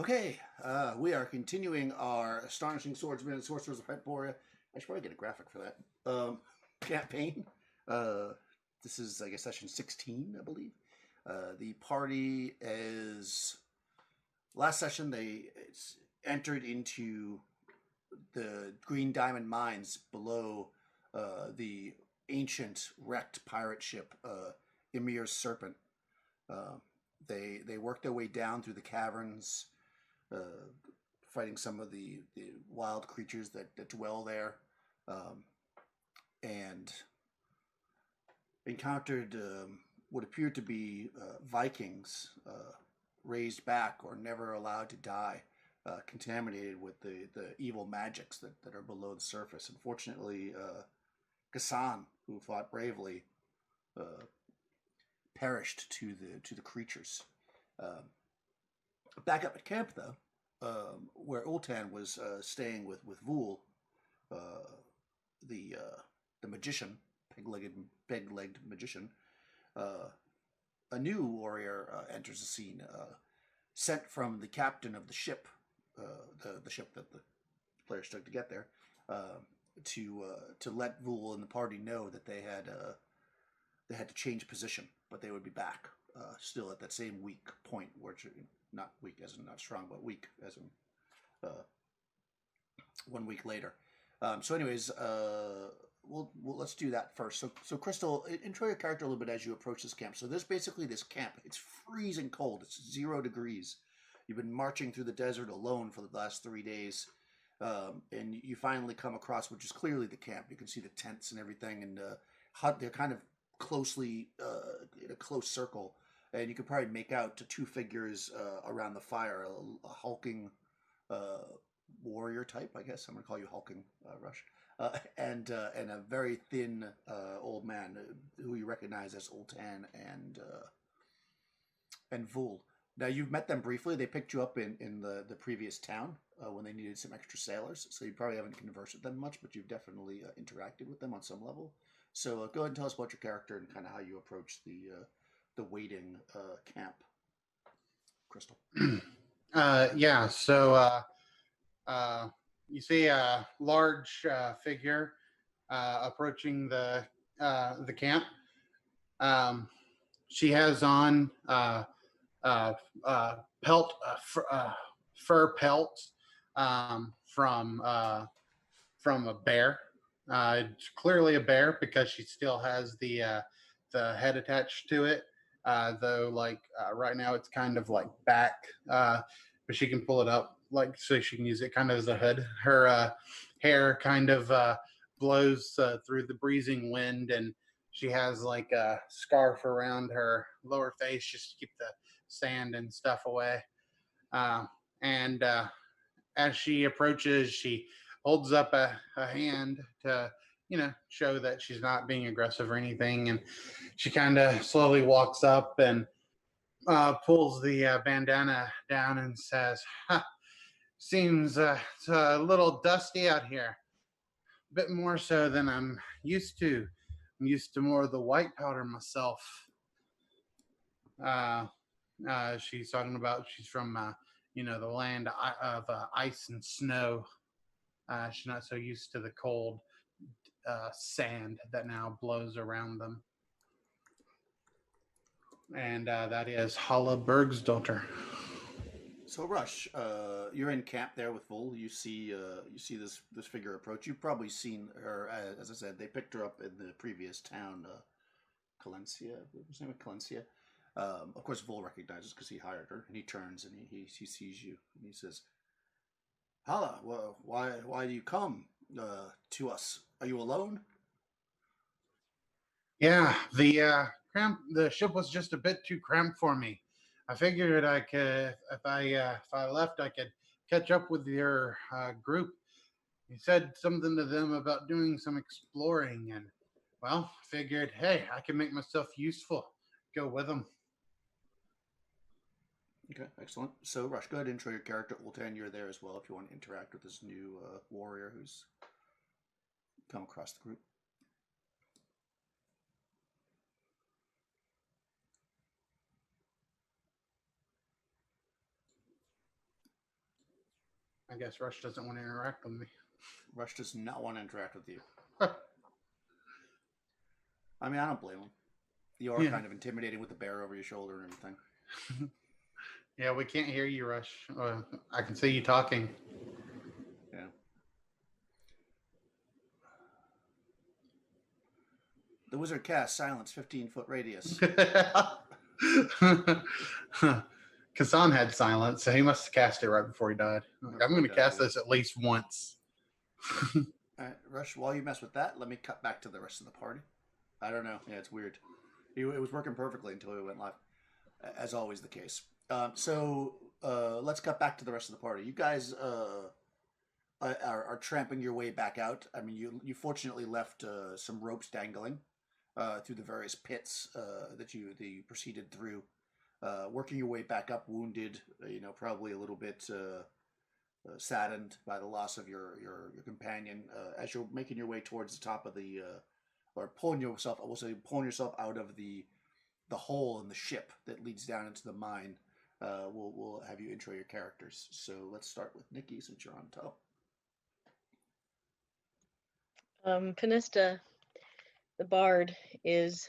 Okay, we are continuing our Astonishing Swordsmen and Sorcerers of Hyperborea. I should probably get a graphic for that. Campaign. Uh, this is, I guess, session 16, I believe. The party is. Last session, they entered into the Green Diamond Mines below the ancient wrecked pirate ship, Emir's Serpent. Uh, they worked their way down through the caverns, uh, fighting some of the wild creatures that dwell there, and encountered what appeared to be Vikings raised back or never allowed to die, contaminated with the evil magics that are below the surface. Unfortunately, Gassan, who fought bravely, uh, perished to the creatures. Um, Back up at camp, though, where Ultan was staying with Vul, uh, the magician, peg-legged magician. Uh, a new warrior enters the scene, sent from the captain of the ship, the ship that the players took to get there, uh, to let Vul and the party know that they had to change position, but they would be back still at that same weak point, which not weak as in not strong, but weak as in uh, 1 week later. Anyways, let's do that first. So Crystal, intro your character a little bit as you approach this camp. So this camp. It's freezing cold. It's 0 degrees. You've been marching through the desert alone for the last 3 days, and you finally come across, which is clearly the camp. You can see the tents and everything, and they're kind of closely in a close circle, and you could probably make out to two figures around the fire, a hulking uh, warrior type, I guess I'm gonna call you hulking, Rush, and a very thin old man who you recognize as Ultan and Vul. Now you've met them briefly. They picked you up in the previous town when they needed some extra sailors, so you probably haven't conversed with them much, but you've definitely interacted with them on some level. So go ahead and tell us about your character and kind of how you approach the waiting camp, Crystal. Yeah, so you see a large figure approaching the camp. Um, she has on pelt fur pelts from a bear. It's clearly a bear because she still has the head attached to it. Though, right now, it's kind of like back, but she can pull it up like so she can use it kind of as a hood. Her hair kind of blows through the breezing wind, and she has like a scarf around her lower face just to keep the sand and stuff away. Uh, and As she approaches, she holds up a hand to, show that she's not being aggressive or anything. And she kind of slowly walks up and pulls the bandana down and says, seems it's a little dusty out here. A bit more so than I'm used to. I'm used to more of the white powder myself. Uh, she's talking about she's from, the land of ice and snow. She's not so used to the cold sand that now blows around them. And that is Holla Bergsdotter. So Rush, you're in camp there with Vul. You see this figure approach. You've probably seen her. As I said, they picked her up in the previous town, Calencia. What was her name? Calencia. Of course, Vul recognizes because he hired her, and he turns and he sees you, and he says, "Hala, well, why do you come to us? Are you alone?" Yeah, the ship was just a bit too cramped for me. I figured I could, if I left, I could catch up with your group. You said something to them about doing some exploring, and well, figured, hey, I can make myself useful. Go with them. Okay, excellent. So Rush, go ahead and intro your character. Ultan, you're there as well if you want to interact with this new warrior who's come across the group. guess Rush doesn't want to interact with me. Rush does not want to interact with you. I mean, I don't blame him. You are kind of intimidating with the bear over your shoulder and everything. Yeah, we can't hear you, Rush. I can see you talking. Yeah. The wizard casts silence 15-foot radius. Kassan had silence, so he must have cast it right before he died. I'm going to cast this at least once. All right, Rush, while you mess with that, let me cut back to the rest of the party. I don't know. Yeah, it's weird. It was working perfectly until we went live, as always the case. So let's cut back to the rest of the party. You guys are tramping your way back out. I mean, you fortunately left some ropes dangling through the various pits that you proceeded through. Working your way back up, wounded, probably a little bit saddened by the loss of your companion. As you're making your way towards the top of the, or pulling yourself out of the hole in the ship that leads down into the mine. We'll have you intro your characters. So let's start with Nikki, since you're on top. Panista, the bard, is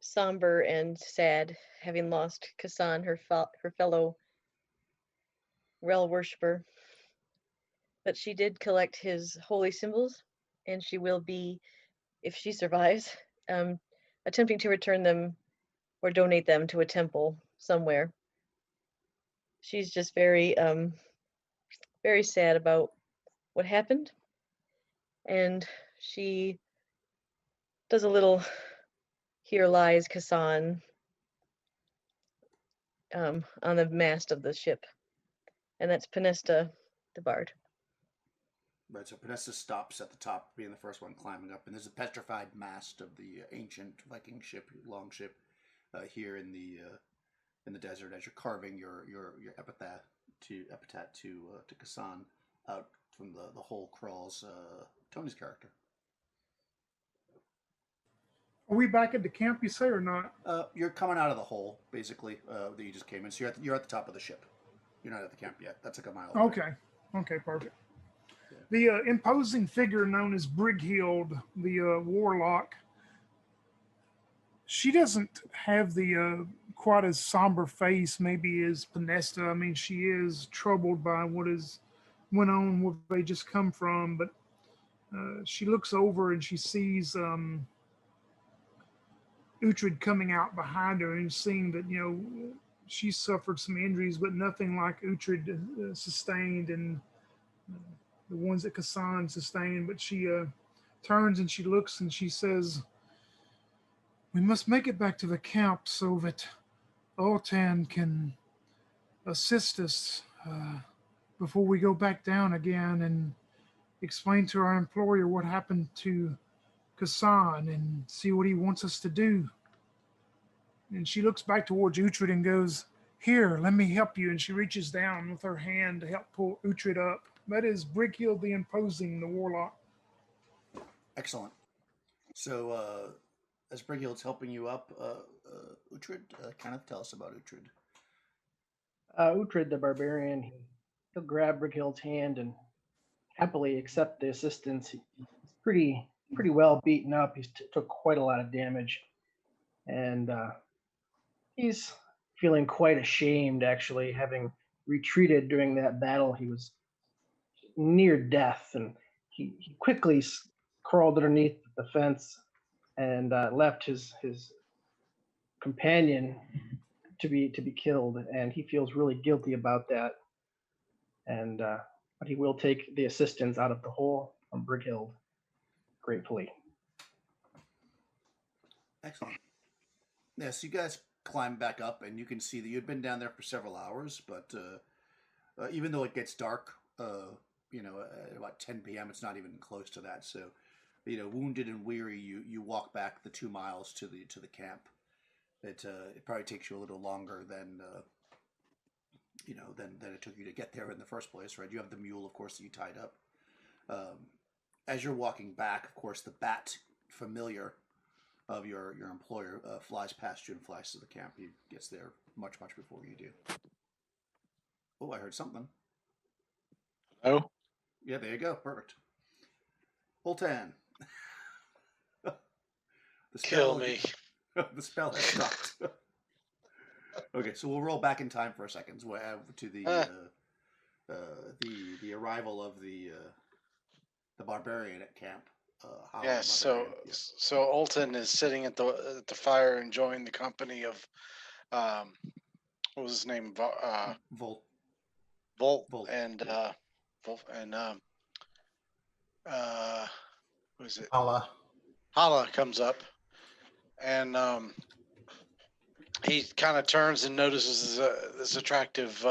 somber and sad, having lost Kassan, her fellow Rel worshipper. But she did collect his holy symbols, and she will be, if she survives, attempting to return them or donate them to a temple somewhere. She's just very, very sad about what happened, and she does a little "Here lies Kassan" on the mast of the ship, and that's Panista, the bard. Right, so Panesta stops at the top, being the first one climbing up, and there's a petrified mast of the ancient Viking ship, long ship, here in the desert. As you're carving your epitaph to Kassan, out from the hole crawls Tony's character. Are we back at the camp, you say, or not? You're coming out of the hole, basically, that you just came in. So you're at the top of the ship. You're not at the camp yet. That's like a mile away. Okay, perfect. Yeah. The imposing figure known as Brighild, the warlock, she doesn't have the quite as somber face maybe as Panesta. I mean, she is troubled by what went on, where they just come from, but she looks over and she sees Uhtred coming out behind her and seeing that, she suffered some injuries, but nothing like Uhtred sustained and the ones that Kassan sustained. But she turns and she looks and she says, "We must make it back to the camp so that Altan can assist us before we go back down again and explain to our employer what happened to Kassan and see what he wants us to do." And she looks back towards Uhtred and goes, "Here, let me help you." And she reaches down with her hand to help pull Uhtred up. That is Brighild the Imposing, the warlock. Excellent. So, as Brighild's helping you up, Uhtred, kind of tell us about Uhtred. Uhtred the barbarian, he'll grab Brighild's hand and happily accept the assistance. He's pretty well beaten up. He took quite a lot of damage, and he's feeling quite ashamed, actually, having retreated during that battle. He was near death, and he quickly crawled underneath the fence and left his companion to be killed, and he feels really guilty about that. And but he will take the assistance out of the hole from Brighild gratefully. Excellent. Yeah, so you guys climb back up, and you can see that you'd been down there for several hours, but even though it gets dark, at about 10 p.m., it's not even close to that. So, wounded and weary, you walk back the 2 miles to the camp. It probably takes you a little longer than than it took you to get there in the first place, right? You have the mule, of course, that you tied up. As you're walking back, of course, the bat familiar of your employer flies past you and flies to the camp. He gets there much before you do. Oh, I heard something. Oh, Yeah, there you go. Perfect. Oltan. The kill spell. me. The spell has stopped. Okay, so we'll roll back in time for a second to the arrival of the barbarian at camp. Holland Yes. So barbarian. Yeah. so Olton is sitting at the fire, enjoying the company of what was his name? Volt. Volt Volt, and yeah. Volt and who is it? Allah. Hala comes up, and he kind of turns and notices this attractive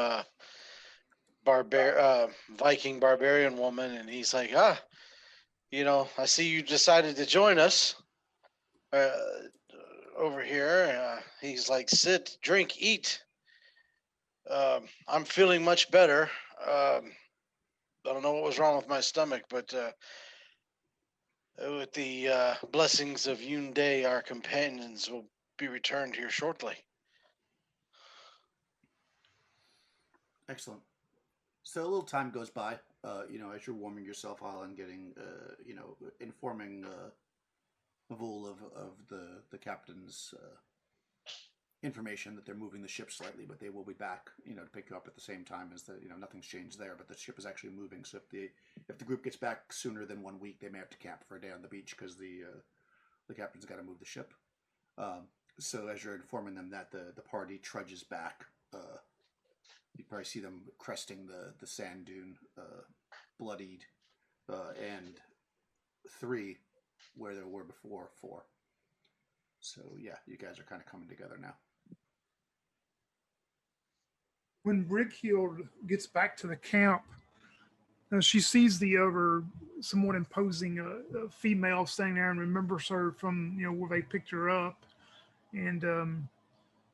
Viking barbarian woman, and he's like, I see you decided to join us over here. He's like, sit, drink, eat. I'm feeling much better. I don't know what was wrong with my stomach, but with the blessings of Yunde, our companions will be returned here shortly. Excellent. So a little time goes by, as you're warming yourself, Holland, getting, informing Vul of the captain's information that they're moving the ship slightly, but they will be back, to pick you up at the same time as nothing's changed there, but the ship is actually moving. So if the group gets back sooner than 1 week, they may have to camp for a day on the beach because the captain's got to move the ship. So as you're informing them that, the party trudges back. You probably see them cresting the sand dune, bloodied, and 3 where there were before 4. So yeah, you guys are kind of coming together now. When Brighild gets back to the camp, she sees the other somewhat imposing female standing there and remembers her from where they picked her up, and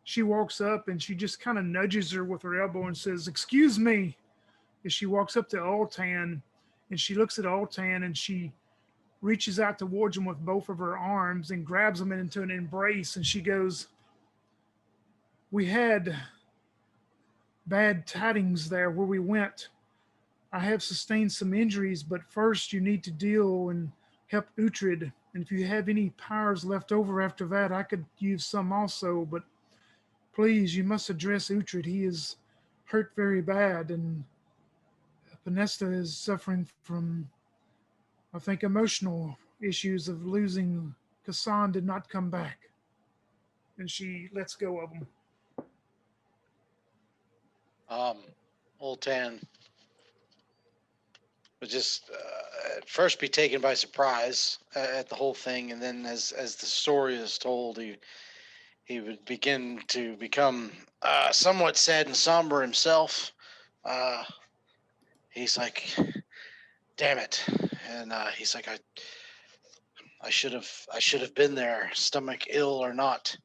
she walks up and she just kind of nudges her with her elbow and says, "Excuse me." As she walks up to Altan, and she looks at Altan and she reaches out towards him with both of her arms and grabs him into an embrace, and she goes, "We had bad tidings there where we went. I have sustained some injuries, but first you need to deal and help Uhtred. And if you have any powers left over after that, I could use some also. But please, you must address Uhtred. He is hurt very bad, and Panesta is suffering from, I think, emotional issues of losing. Kassan did not come back." And she lets go of him. Old Tan would just at first be taken by surprise at the whole thing, and then as the story is told, he would begin to become somewhat sad and somber himself. He's like, "Damn it!" And he's like, I should have been there, stomach ill or not."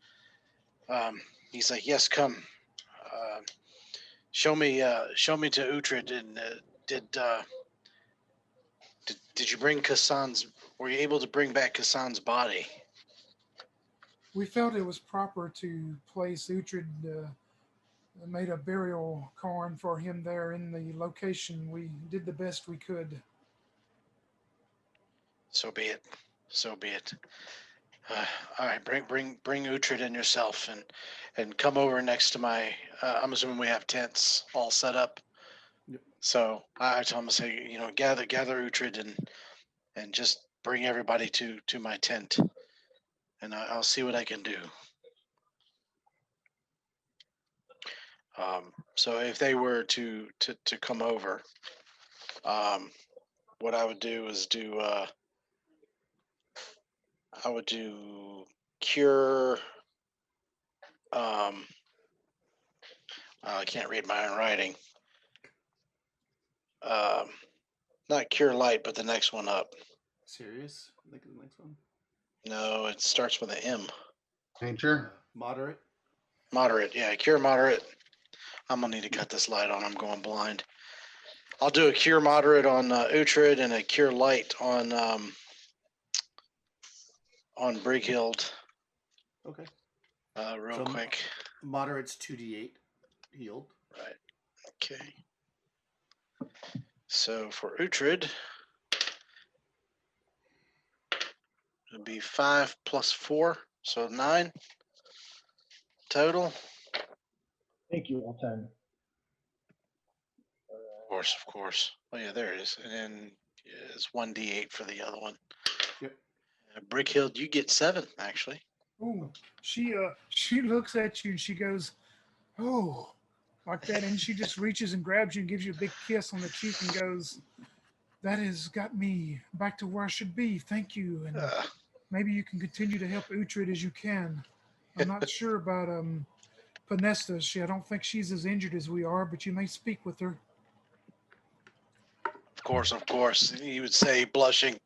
He's like, "Yes, come. Uh, show me to Uhtred, and did you bring Kassan's? Were you able to bring back Kassan's body?" We felt it was proper to place Uhtred, made a burial cairn for him there in the location. We did the best we could. So be it. So be it. All right, bring Uhtred and yourself, and come over next to my. I'm assuming we have tents all set up. Yep. So I told him to say, gather Uhtred and just bring everybody to my tent, and I'll see what I can do. So if they were to come over, what I would do is I would do cure. I can't read my own writing. Not cure light, but the next one up. Serious? I think the next one. No, it starts with an M. Nature. Moderate. Moderate, yeah, cure moderate. I'm gonna need to cut this light on. I'm going blind. I'll do a cure moderate on Uhtred and a cure light on Brighild. Okay. Real quick. Moderate's 2d8 healed. Right. Okay. So for Uhtred, it'd be 5 plus 4, so 9 total. Thank you, Alton. Of course. Oh yeah, there it is. And then it's 1d8 for the other one. Yep. Brickhill, you get 7 actually. Oh, she looks at you and she goes, "Oh," like that, and she just reaches and grabs you and gives you a big kiss on the cheek and goes, "That has got me back to where I should be. Thank you, and maybe you can continue to help Uhtred as you can. I'm not sure about Panesta. I don't think she's as injured as we are, but you may speak with her." Of course. He would say, blushing,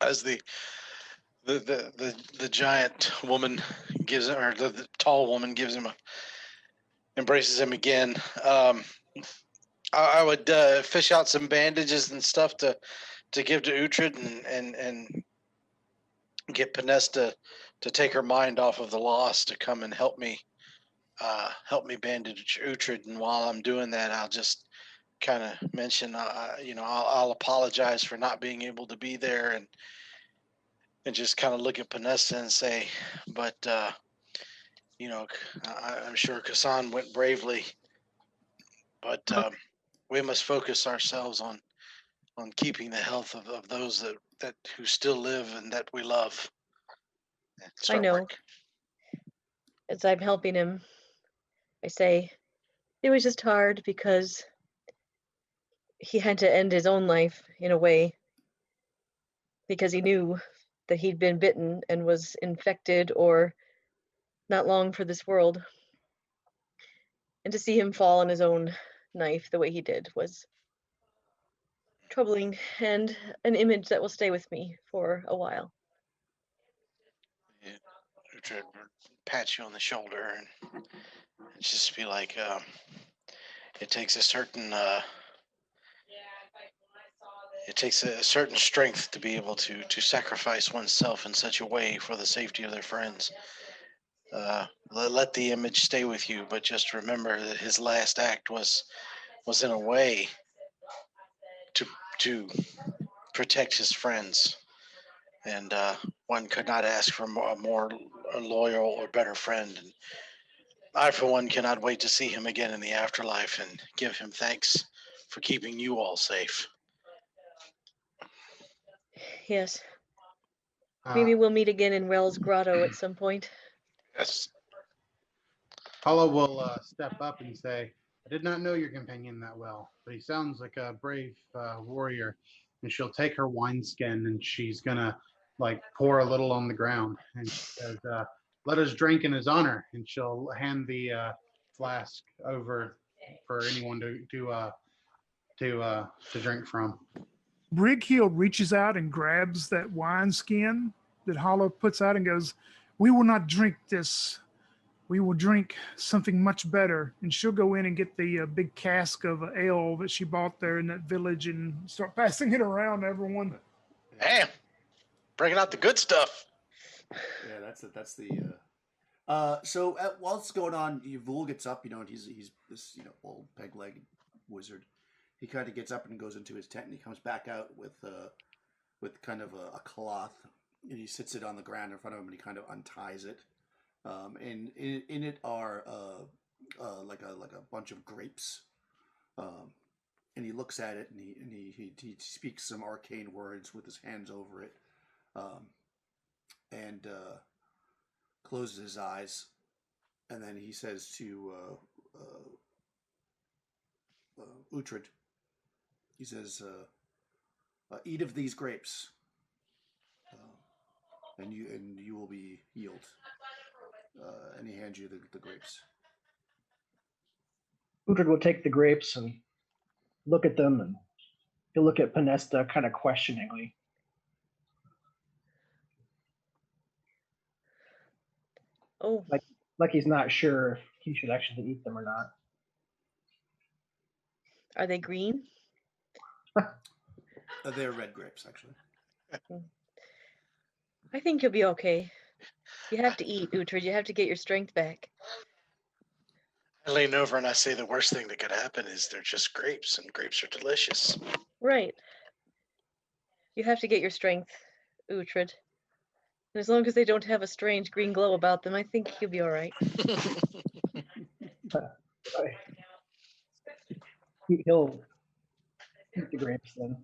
as the giant woman gives him, or the tall woman gives him embraces him again. I would fish out some bandages and stuff to give to Uhtred and get Panesta to take her mind off of the loss to come and help me bandage Uhtred. And while I'm doing that, I'll just kind of mention, I'll apologize for not being able to be there, and just kind of look at Panesta and say, but I'm sure Kassan went bravely, but we must focus ourselves on keeping the health of those that who still live and that we love. I know. As I'm helping him, I say, it was just hard because he had to end his own life in a way because he knew that he'd been bitten and was infected or not long for this world. And to see him fall on his own knife the way he did was troubling and an image that will stay with me for a while. Yeah, Uhtred would pat you on the shoulder and just be like, it takes a certain strength to be able to sacrifice oneself in such a way for the safety of their friends. Let the image stay with you, but just remember that his last act was in a way to protect his friends, and one could not ask for a more loyal or better friend. And I, for one, cannot wait to see him again in the afterlife and give him thanks for keeping you all safe. Yes. Maybe we'll meet again in Rel's grotto at some point. Yes. Hala will step up and say, I did not know your companion that well, but he sounds like a brave warrior. And she'll take her wineskin and she's going to pour a little on the ground. And she says, let us drink in his honor. And she'll hand the flask over for anyone to drink from. Brigheel reaches out and grabs that wineskin that Hollow puts out and goes, "We will not drink this. We will drink something much better." And she'll go in and get the big cask of ale that she bought there in that village and start passing it around to everyone. Damn, bringing out the good stuff. Yeah, that's the. So while it's going on, Yvul gets up. And he's this old peg-legged wizard. He kind of gets up and goes into his tent, and he comes back out with kind of a cloth, and he sits it on the ground in front of him, and he kind of unties it. And in it are like a bunch of grapes. And he looks at it, and he speaks some arcane words with his hands over it, and closes his eyes, and then he says to Uhtred, he says, "Eat of these grapes, and you will be healed." And he hands you the grapes. Uhtred will take the grapes and look at them, and he'll look at Panesta kind of questioningly. Oh. Like he's not sure if he should actually eat them or not. Are they green? They're red grapes, actually. I think you'll be okay. You have to eat, Uhtred. You have to get your strength back. I lean over and I say the worst thing that could happen is they're just grapes, and grapes are delicious. Right. You have to get your strength, Uhtred. And as long as they don't have a strange green glow about them, I think you'll be all right. Right. He'll eat the grapes then.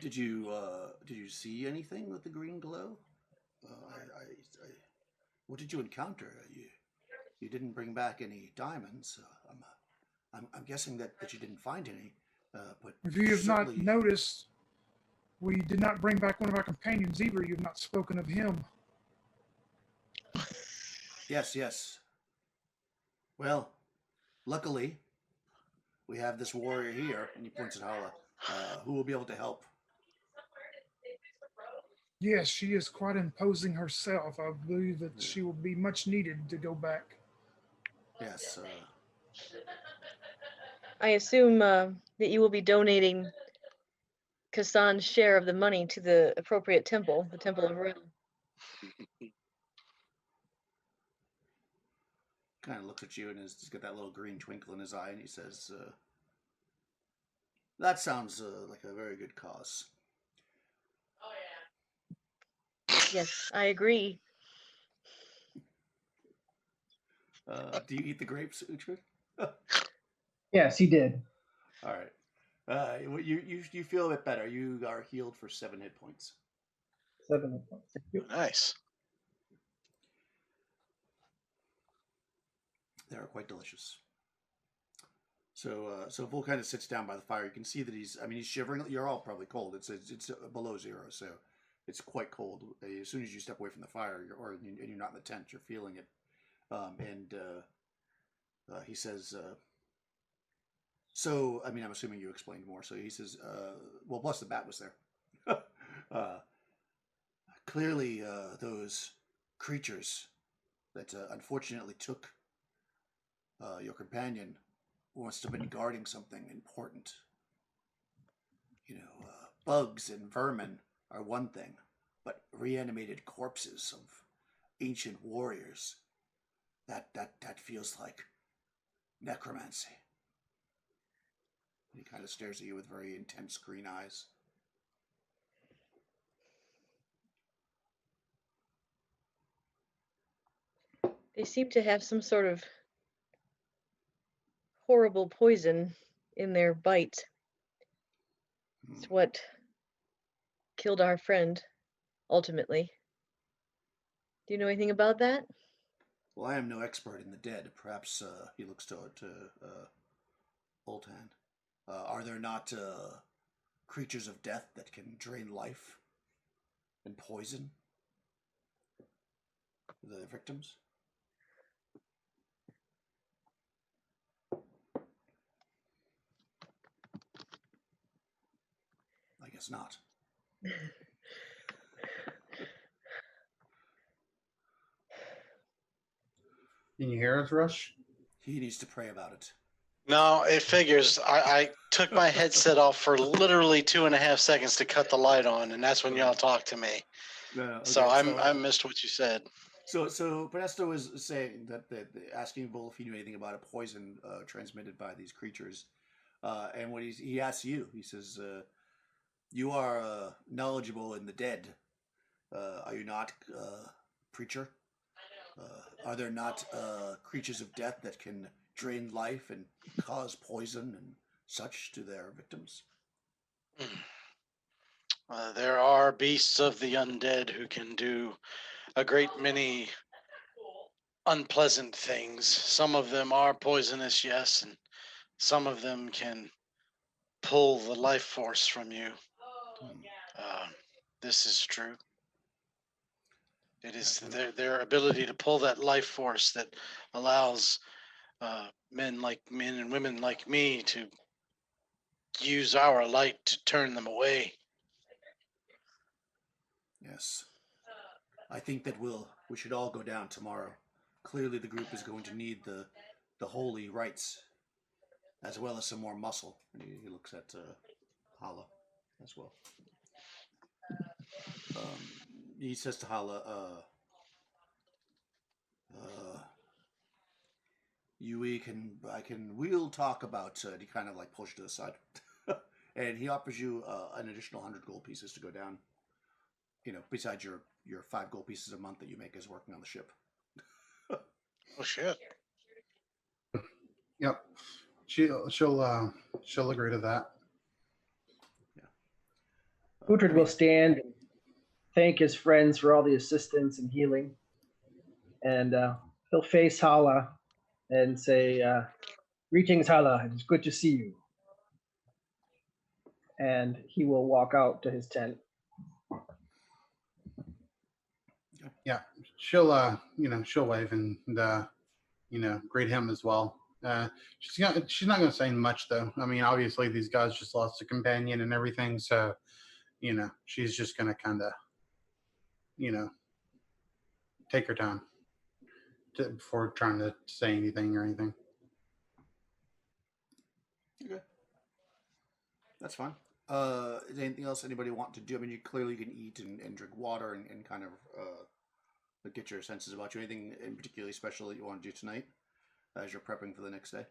Did you see anything with the green glow? What did you encounter? You didn't bring back any diamonds. I'm guessing that you didn't find any. But If you have not certainly, noticed, we did not bring back one of our companions either. You have not spoken of him. yes. Well, luckily, we have this warrior here, and he points at Hala, who will be able to help. Yes, she is quite imposing herself. I believe that she will be much needed to go back. Yes. I assume that you will be donating Kassan's share of the money to the appropriate temple, the Temple of Rel. Kind of looks at you and he's got that little green twinkle in his eye, and he says, "That sounds like a very good cause." Yes, I agree. Do you eat the grapes, Uhtred? Yes, he did. All right. You feel a bit better. You are healed for 7 hit points. 7 hit points. Thank you. Nice. They are quite delicious. So Vol kind of sits down by the fire. You can see that he's shivering. You're all probably cold. It's below 0, so it's quite cold. As soon as you step away from the fire, and you're not in the tent, you're feeling it. He says, so, I'm assuming you explained more. So he says, well, plus the bat was there. Clearly, those creatures that unfortunately took your companion must have been guarding something important. Bugs and vermin are one thing, but reanimated corpses of ancient warriors, that feels like necromancy. He kind of stares at you with very intense green eyes. They seem to have some sort of horrible poison in their bite. It's what killed our friend, ultimately. Do you know anything about that? Well, I am no expert in the dead. Perhaps he looks to Oltan. Are there not creatures of death that can drain life and poison the victims? I guess not. Can you hear us, Rush? He needs to pray about it. No, it figures. I took my headset off for literally 2.5 seconds to cut the light on, and that's when y'all talked to me. Okay, So I missed what you said. So Presto was saying that asking Bull if he knew anything about a poison transmitted by these creatures, and when he asks you, he says, "You are knowledgeable in the dead. Are you not, preacher? Are there not creatures of death that can drain life and cause poison and such to their victims?" There are beasts of the undead who can do a great many unpleasant things. Some of them are poisonous, yes, and some of them can pull the life force from you. This is true. It is their ability to pull that life force that allows men and women like me to use our light to turn them away. Yes. I think that we should all go down tomorrow. Clearly the group is going to need the holy rites, as well as some more muscle. And he looks at Hala as well. He says to Hala, we'll talk about. He kind of like pushed to the side, and he offers you an additional 100 gold pieces to go down. Besides your 5 gold pieces a month that you make as working on the ship. Oh shit. Yep. She'll agree to that. Uhtred will stand and thank his friends for all the assistance and healing. And he'll face Hala and say, greetings, Hala. It's good to see you. And he will walk out to his tent. Yeah, she'll wave and greet him as well. She's not going to say much though. I mean, obviously these guys just lost a companion and everything, so she's just going to kind of take her time before trying to say anything or anything. Okay, that's fine. Is there anything else anybody want to do? I mean, you clearly can eat and drink water and kind of get your senses about you. Anything in particularly special that you want to do tonight as you're prepping for the next day?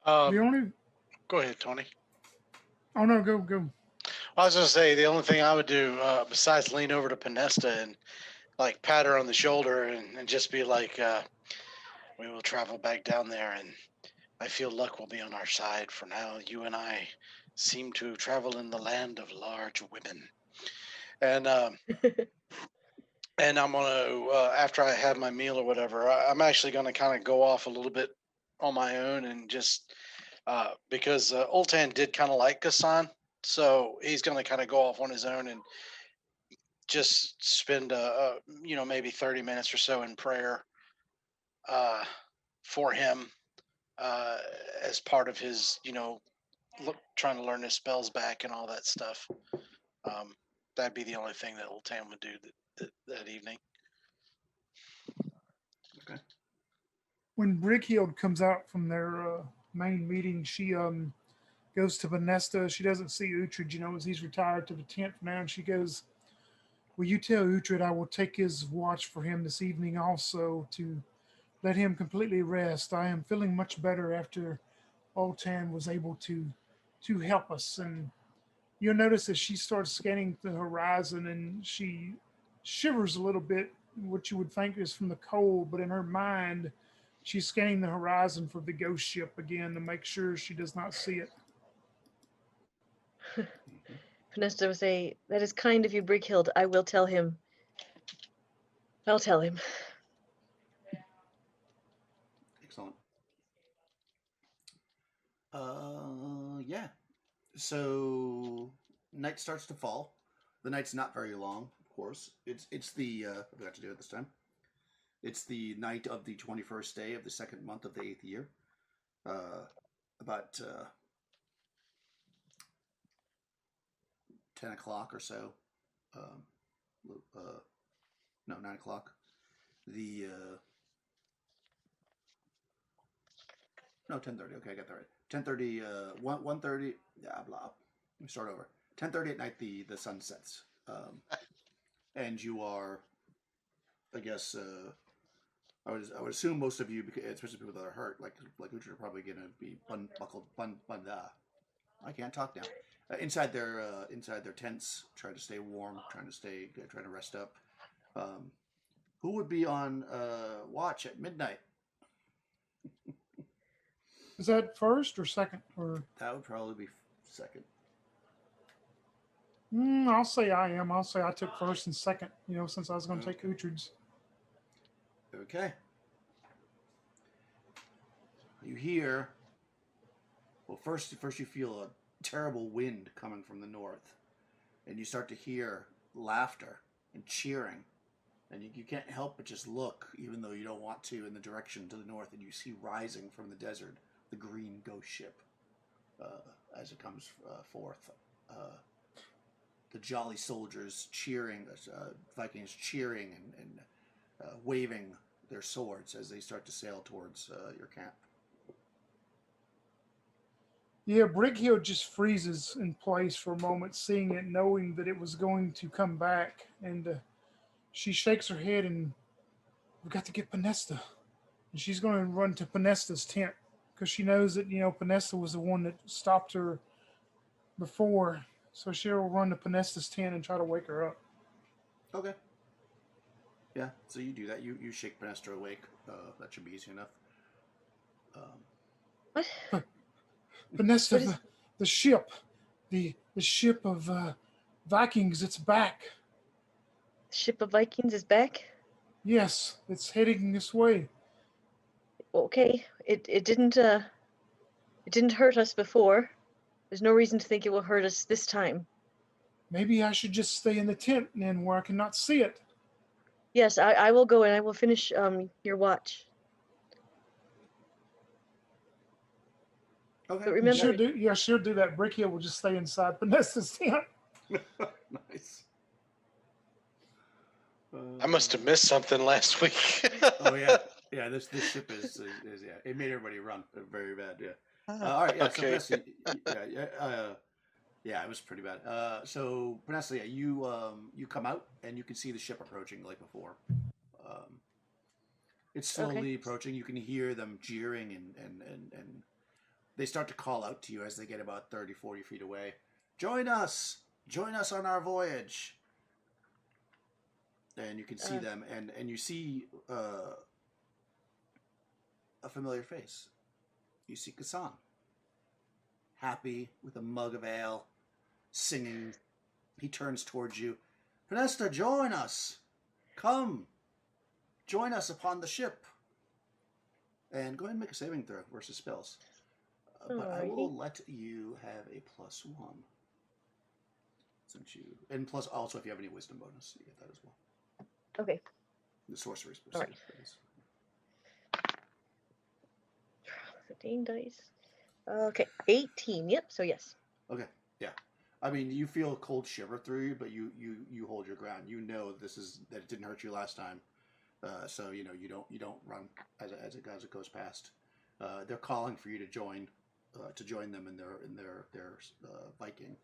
The only. Go ahead, Tony. Oh no, go. I was gonna say the only thing I would do besides lean over to Panesta and like pat her on the shoulder and just be like, we will travel back down there, and I feel luck will be on our side. For now, you and I seem to travel in the land of large women, and and I'm gonna after I have my meal or whatever, I'm actually gonna kind of go off a little bit on my own and just because Ultan did kind of like Kassan, so he's gonna kind of go off on his own and just spend maybe 30 minutes or so in prayer for him as part of his trying to learn his spells back and all that stuff. That'd be the only thing that Ultan would do that evening. Okay. When Brighild comes out from their main meeting, she goes to Vanesta. She doesn't see Uhtred, as he's retired to the tent for now, and she goes, will you tell Uhtred I will take his watch for him this evening also to let him completely rest. I am feeling much better after Oltan was able to help us. And you'll notice as she starts scanning the horizon and she shivers a little bit, what you would think is from the cold, but in her mind, she's scanning the horizon for the ghost ship again to make sure she does not see it. Panesta will say, that is kind of you, Brighild. I will tell him. I'll tell him. Excellent. Yeah. So night starts to fall. The night's not very long, of course. It's the I forgot to do it this time. It's the night of the 21st day of the second month of the 8th year. About 10 o'clock or so. No, 9 o'clock. No, 10:30. Okay, I got that right. 10:30. 1:30. Yeah, blah. Let me start over. 10:30 at night. The sun sets, and you are, I guess. I would assume most of you, especially people that are hurt, like Uhtred, are probably going to be buckled. I can't talk now. Inside their tents, trying to stay warm, trying to rest up. Who would be on watch at midnight? Is that first or second? Or That would probably be second. I'll say I am. I'll say I took first and second, since I was going to take Uhtred's. Okay. You hear. Well, first you feel a terrible wind coming from the north, and you start to hear laughter and cheering, and you can't help but just look, even though you don't want to, in the direction to the north, and you see rising from the desert the green ghost ship as it comes forth. The jolly soldiers cheering, Vikings cheering and waving their swords as they start to sail towards your camp. Yeah, Brighild just freezes in place for a moment, seeing it, knowing that it was going to come back. And she shakes her head and, we got to get Panesta. and she's going to run to Panesta's tent because she knows that Panesta was the one that stopped her before. So she'll run to Panesta's tent and try to wake her up. Okay. Yeah, so you do that. You shake Panesta awake. That should be easy enough. What? Panesta, What is- the ship, the ship of Vikings, it's back. The ship of Vikings is back? Yes, it's heading this way. Okay. It didn't hurt us before. There's no reason to think it will hurt us this time. Maybe I should just stay in the tent then where I cannot see it. Yes, I will go and I will finish your watch. Okay. But remember, She'll do that. Brickia will just stay inside Panesta's tent. Nice. I must have missed something last week. Oh yeah, yeah. This ship is yeah. It made everybody run very bad. Yeah. All right. Yeah. Okay. So Vanessa, yeah, it was pretty bad. So Vanessa, yeah, you come out and you can see the ship approaching like before. It's slowly Okay. approaching. You can hear them jeering and they start to call out to you as they get about 30, 40 feet away. Join us! Join us on our voyage! And you can see them, and you see a familiar face. You see Kassan. Happy, with a mug of ale, singing. He turns towards you. Panesta, join us! Come! Join us upon the ship! And go ahead and make a saving throw versus spells. But I will let you have a +1. Since you, and plus also if you have any wisdom bonus, you get that as well. okay. The sorcerer's All right. bonus. 15 dice. Okay, 18. Yep. So yes. Okay, yeah. I mean, you feel a cold shiver through you, but you hold your ground. You know that it didn't hurt you last time, so you don't run as it goes past. They're calling for you to join them in their Viking.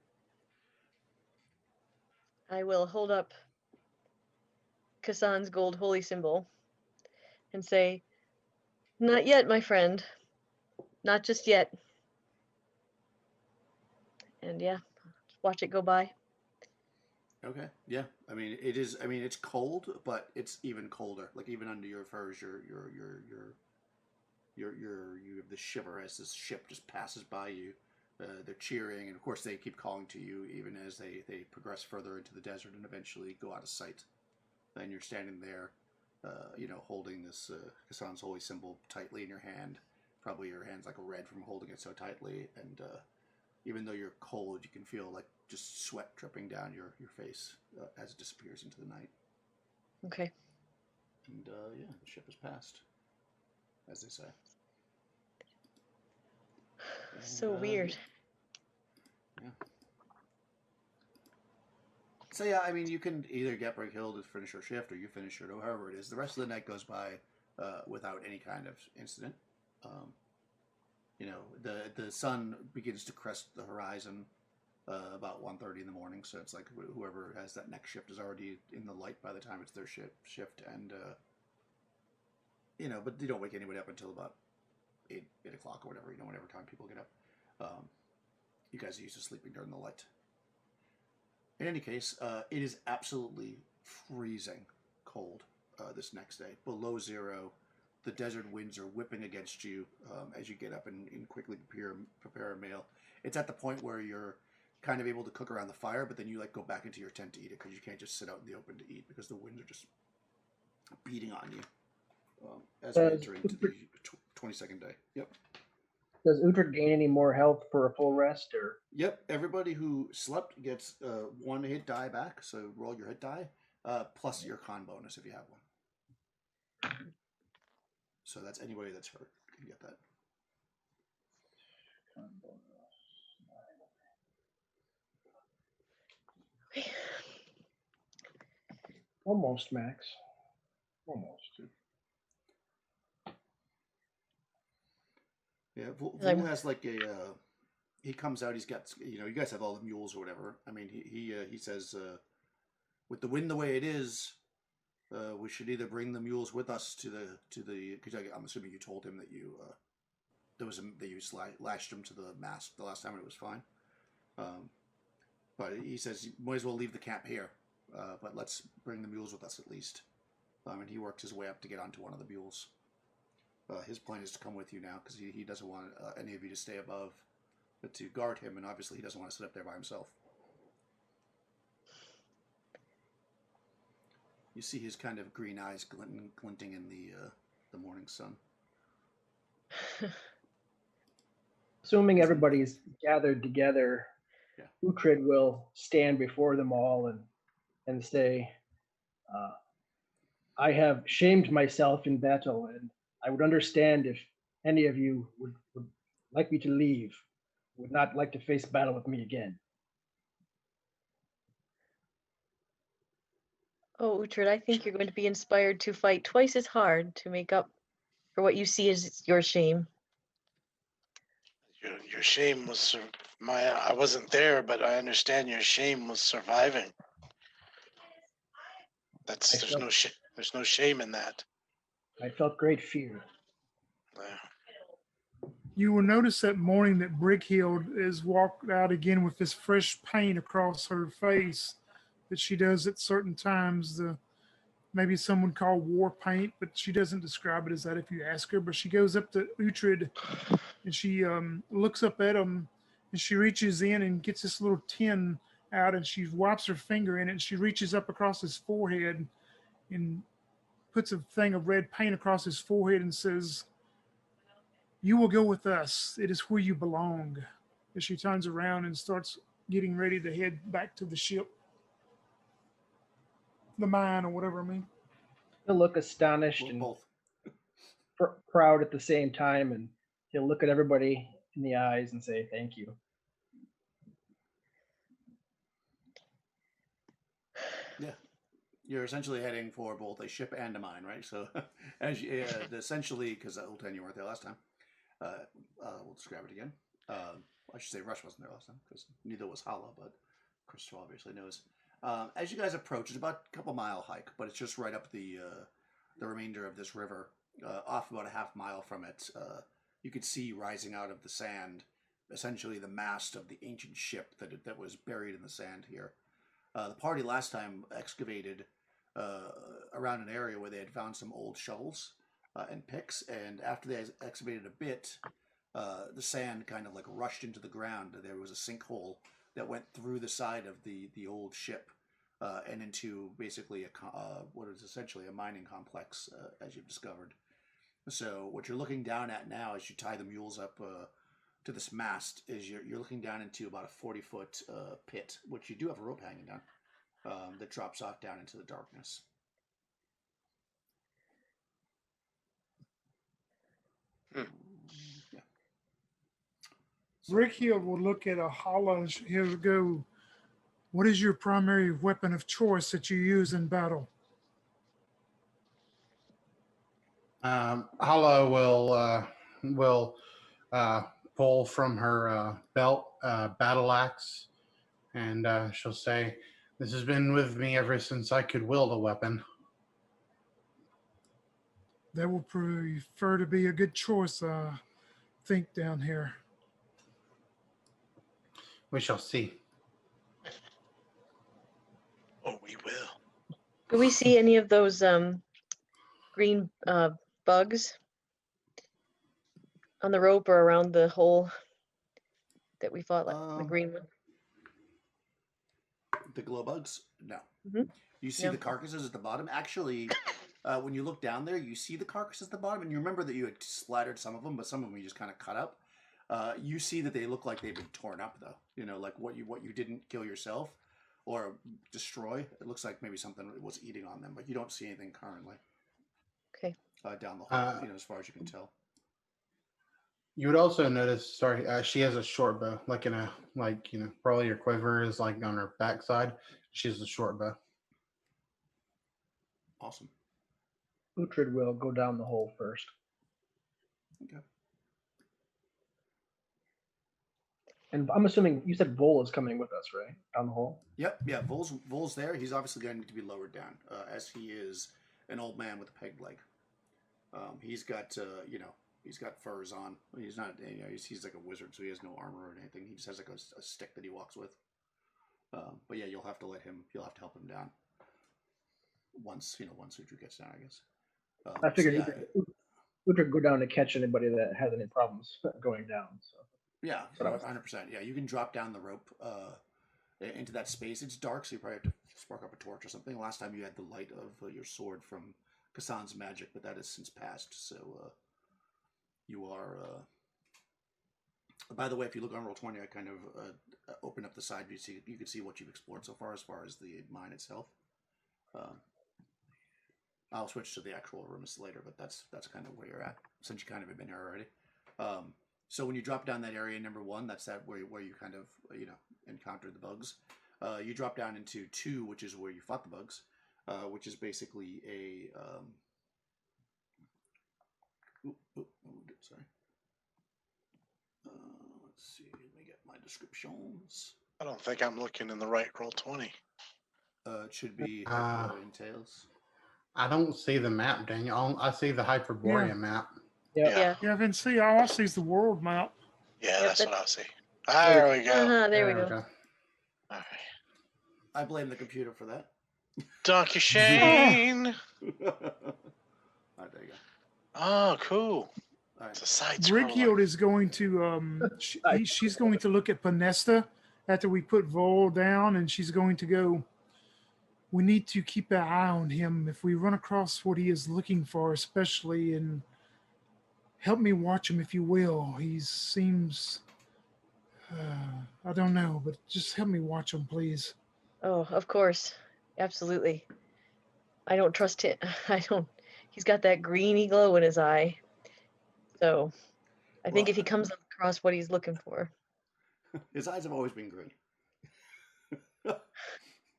I will hold up Kassan's gold holy symbol and say, "Not yet, my friend. Not just yet." And yeah, watch it go by. Okay, yeah. I mean, it is. I mean, it's cold, but it's even colder. Like even under your furs, you have the shiver as this ship just passes by you. They're cheering, and of course, they keep calling to you even as they progress further into the desert and eventually go out of sight. And you're standing there, holding this Kassan's holy symbol tightly in your hand. Probably your hand's like red from holding it so tightly, and even though you're cold, you can feel like just sweat dripping down your face as it disappears into the night. Okay. And yeah, the ship has passed, as they say. So weird. Yeah. So yeah, I mean, you can either get Brickhill to finish your shift, or you finish it, or however it is. The rest of the night goes by without any kind of incident. The sun begins to crest the horizon about 1:30 in the morning. So it's like whoever has that next shift is already in the light by the time it's their shift, and but you don't wake anybody up until about 8 o'clock or whatever. Whenever time people get up. You guys are used to sleeping during the light. In any case, it is absolutely freezing cold this next day. Below zero, the desert winds are whipping against you as you get up and quickly prepare a meal. It's at the point where you're kind of able to cook around the fire, but then you go back into your tent to eat it because you can't just sit out in the open to eat because the winds are just beating on you as we enter into the 22nd day. Yep. Does Uhtred gain any more health for a full rest, or? Yep, everybody who slept gets 1 hit die back, so roll your hit die, plus your con bonus if you have one. So that's anybody that's hurt can get that. Almost max. Almost. Yeah, Vul has like he comes out, he's got, you guys have all the mules or whatever. I mean, he says, with the wind the way it is, We should either bring the mules with us to the. Because I'm assuming you told him that that you lashed him to the mast the last time and it was fine. But he says you might as well leave the camp here. But let's bring the mules with us at least. And he worked his way up to get onto one of the mules. His plan is to come with you now because he doesn't want any of you to stay above, but to guard him, and obviously he doesn't want to sit up there by himself. You see his kind of green eyes glinting in the morning sun. Assuming everybody's gathered together, Yeah. Uhtred will stand before them all and say, I have shamed myself in battle, and I would understand if any of you would like me to leave, would not like to face battle with me again. Oh, Uhtred, I think you're going to be inspired to fight twice as hard to make up for what you see as your shame. Your shame was I wasn't there, but I understand your shame was surviving. There's no shame in that. I felt great fear. You will notice that morning that Brickhill is walked out again with this fresh paint across her face that she does at certain times. Maybe some would call war paint, but she doesn't describe it as that if you ask her. But she goes up to Uhtred and she looks up at him and she reaches in and gets this little tin out and she wipes her finger in it and she reaches up across his forehead and puts a thing of red paint across his forehead and says, "You will go with us. It is where you belong." As she turns around and starts getting ready to head back to the ship, the mine or whatever. I mean, He'll look astonished and Both. proud at the same time, and he'll look at everybody in the eyes and say, "Thank you." Yeah. You're essentially heading for both a ship and a mine, right? So, as you, essentially, because Ultan, you weren't there last time. We'll describe it again. I should say Rush wasn't there last time because neither was Hala, but Crystal obviously knows. As you guys approach, it's about a couple mile hike, but it's just right up the remainder of this river. Off about a half mile from it, you could see rising out of the sand, essentially the mast of the ancient ship that was buried in the sand here. The party last time excavated around an area where they had found some old shovels and picks, and after they excavated a bit, the sand kind of like rushed into the ground. There was a sinkhole that went through the side of the old ship and into basically what is essentially a mining complex, as you've discovered. So what you're looking down at now as you tie the mules up to this mast is you're looking down into about a 40-foot pit, which you do have a rope hanging down, that drops off down into the darkness. Hmm. Yeah. Brickhill will look at a hollow and he'll go, "What is your primary weapon of choice that you use in battle?" Hala will pull from her belt battle axe, and she'll say, "This has been with me ever since I could wield a weapon." That will prefer to be a good choice, I think, down here. We shall see. Oh, we will. Do we see any of those green bugs on the rope or around the hole that we fought, like the green one? The glow bugs? No. Mhm. You see No. the carcasses at the bottom. Actually, when you look down there, you see the carcasses at the bottom, and you remember that you had splattered some of them, but some of them you just kind of cut up. You see that they look like they've been torn up, though. You know, like what you didn't kill yourself or destroy. It looks like maybe something was eating on them, but you don't see anything currently. Okay. Down the hole, as far as you can tell. You would also notice, sorry, she has a short bow, probably your quiver is like on her backside. She has a short bow. Awesome. Uhtred will go down the hole first. Okay. And I'm assuming you said Vol is coming with us, right? Down the hole? Yep. Yeah. Vol's there. He's obviously going to need to be lowered down, as he is an old man with a pegged leg. He's got he's got furs on. He's not he's like a wizard, so he has no armor or anything. He just has like a stick that he walks with. But yeah, you'll have to help him down once Uhtred gets down, I guess. I figured so, yeah, Uhtred go down to catch anybody that has any problems going down. So yeah, what I was 100%. Yeah, you can drop down the rope into that space. It's dark, so you probably have to spark up a torch or something. Last time you had the light of your sword from Kassan's magic, but that has since passed. So you are. By the way, if you look on Roll20, I kind of open up the side view so you can see what you've explored so far as the mine itself. I'll switch to the actual rooms later, but that's kind of where you're at since you kind of have been here already. So when you drop down that area number 1, that's that where you kind of encountered the bugs. You drop down into 2, which is where you fought the bugs, which is basically a sorry. Let's see. Let me get my descriptions. I don't think I'm looking in the right Roll20. It should be Hyperborea entails. I don't see the map, Daniel. I see the Hyperborea map. yeah. Yeah, Vinci, all I see is the world map. Yeah, Yep, that's that- what I see. There we go. There we go. All right. I blame the computer for that. Donkey Shane. All right, there you go. Oh, cool. All It's right. a side Brighild scroller. is going to she's going to look at Panesta after we put Vol down, and she's going to go. We need to keep an eye on him if we run across what he is looking for, especially, and help me watch him if you will. He seems, I don't know, but just help me watch him, please. Oh, of course. Absolutely. I don't trust him. He's got that greeny glow in his eye. So I think Well, if he comes across what he's looking for. His eyes have always been green.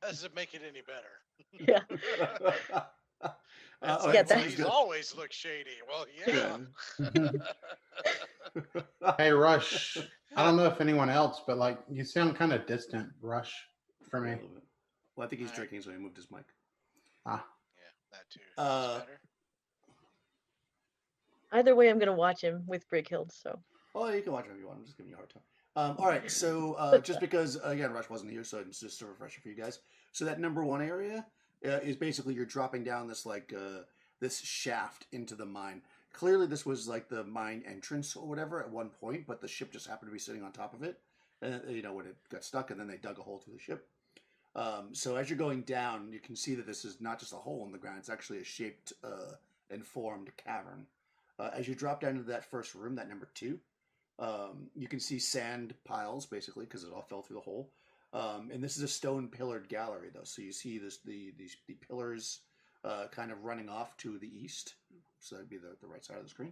Does it make it any better? Yeah. And Okay, Yeah, so he's always looked shady. Well, yeah. Hey, Rush. I don't know if anyone else, but like you sound kind of distant, Rush, for me. Well, I think he's Alright. drinking, so he moved his mic. Yeah, that too. That's better. Either way, I'm going to watch him with Brighild. So Oh, you can watch him if you want. I'm just giving you a hard time. All right, so just because again Rush wasn't here, so it's just a refresher for you guys. So that number 1 area is basically you're dropping down this this shaft into the mine. Clearly, this was like the mine entrance or whatever at one point, but the ship just happened to be sitting on top of it, and when it got stuck, and then they dug a hole through the ship. So as you're going down, you can see that this is not just a hole in the ground; it's actually a shaped and formed cavern. As you drop down into that first room, that number 2. You can see sand piles, basically, because it all fell through the hole. And this is a stone-pillared gallery, though. So you see the pillars kind of running off to the east. So that'd be the right side of the screen.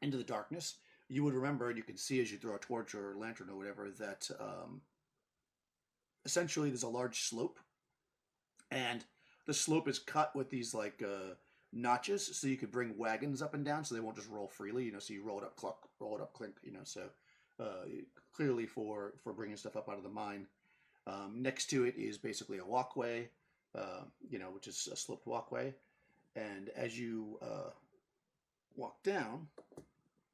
Into the darkness. You would remember, and you can see as you throw a torch or a lantern or whatever, that essentially there's a large slope. And the slope is cut with these, notches, so you could bring wagons up and down, so they won't just roll freely. So you roll it up, cluck, roll it up, clink. So clearly for bringing stuff up out of the mine. Next to it is basically a walkway, which is a sloped walkway. And as you walk down,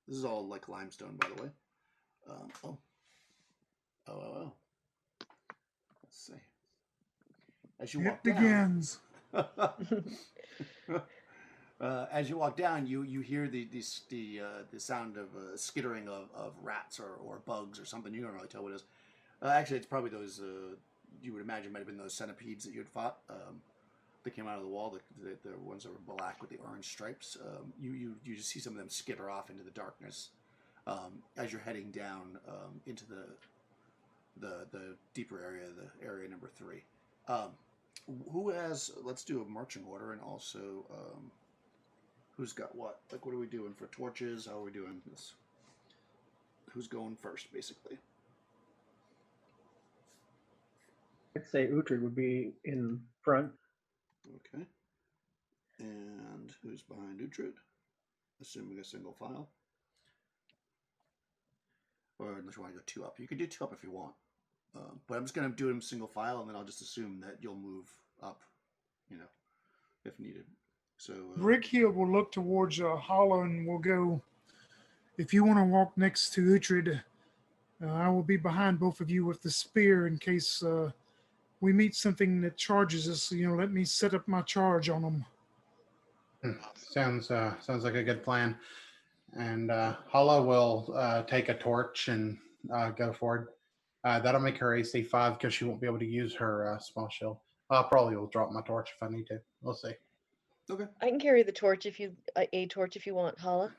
this is all like limestone, by the way. Let's see. As you walk It down. begins. As you walk down, you hear the sound of skittering of rats or bugs or something. You don't really tell what it is. Actually, it's probably those you would imagine might have been those centipedes that you had fought. That came out of the wall, the ones that were black with the orange stripes. You just see some of them skitter off into the darkness as you're heading down into the deeper area, the area number 3. Who has? Let's do a marching order, and also who's got what? Like, what are we doing for torches? How are we doing this? Who's going first, basically? I'd say Uhtred would be in front. Okay. And who's behind Uhtred? Assuming a single file. Or unless you want to go 2 up. You can do 2 up if you want. But I'm just going to do them single file, and then I'll just assume that you'll move up, if needed. So Brick Hill will look towards Hollow and will go. If you want to walk next to Uhtred, I will be behind both of you with the spear in case we meet something that charges us. Let me set up my charge on them. Sounds like a good plan. And Hala will take a torch and go forward. That'll make her AC 5 because she won't be able to use her small shield. I probably will drop my torch if I need to. We'll see. okay. I can carry the torch if you a torch if you want, Hala.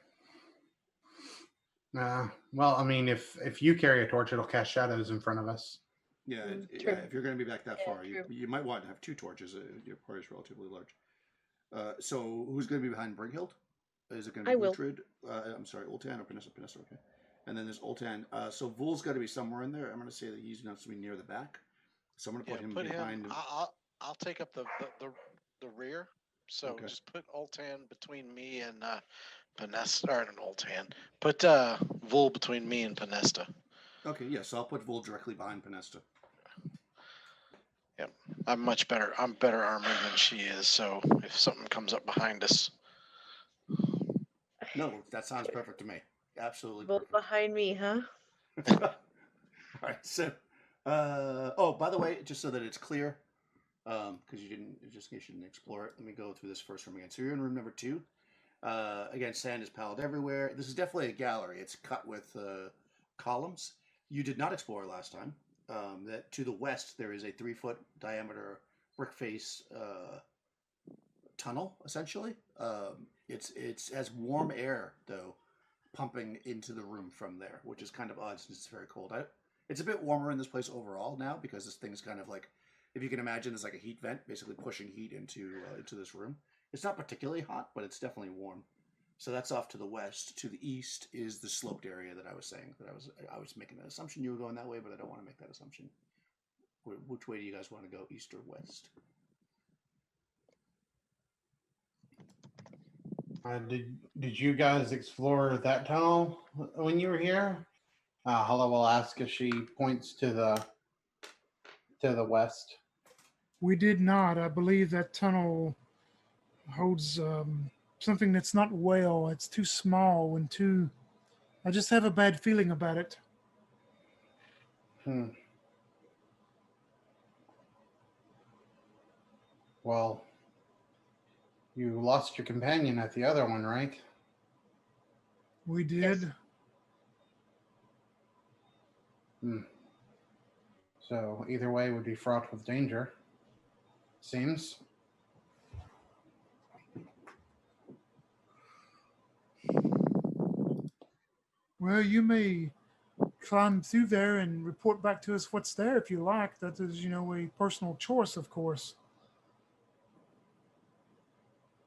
Well, I mean, if you carry a torch, it'll cast shadows in front of us. Yeah, True. if you're going to be back that Yeah, far, true. you might want to have 2 torches. Your party is relatively large. So who's going to be behind Brighild? Is it going to I be will. Uhtred? I'm sorry, Ultan or Panessa? Panessa, okay. And then there's Ultan. So Vul's got to be somewhere in there. I'm going to say that he's not to be near the back. So I'm going to put him behind. I'll take up the rear. So Okay. just put Ultan between me and Panesta, or not Ultan. Put Vul between me and Panesta. Okay, yes, so I'll put Vul directly behind Panesta. Yep, I'm much better. I'm better armored than she is. So if something comes up behind us, No, that sounds perfect to me. Absolutely Both perfect. behind me, huh? All right, so, oh, by the way, just so that it's clear, because just in case you didn't explore it, let me go through this first room again. So you're in room number 2. Again, sand is piled everywhere. This is definitely a gallery. It's cut with columns. You did not explore last time. That to the west there is a 3-foot diameter brick face tunnel. Essentially, it has warm air though pumping into the room from there, which is kind of odd since it's very cold. It's a bit warmer in this place overall now because this thing's kind of like, if you can imagine, there's like a heat vent basically pushing heat into this room. It's not particularly hot, but it's definitely warm. So that's off to the west. To the east is the sloped area that I was saying. That I was making an assumption you were going that way, but I don't want to make that assumption. Which way do you guys want to go, east or west? Did you guys explore that tunnel when you were here? Hala will ask if she points to the west. We did not. I believe that tunnel holds something that's not well. It's too small and too. I just have a bad feeling about it. Well, you lost your companion at the other one, right? We did. Yes. So either way would be fraught with danger. Seems. Well, you may climb through there and report back to us what's there if you like. That is, a personal choice, of course.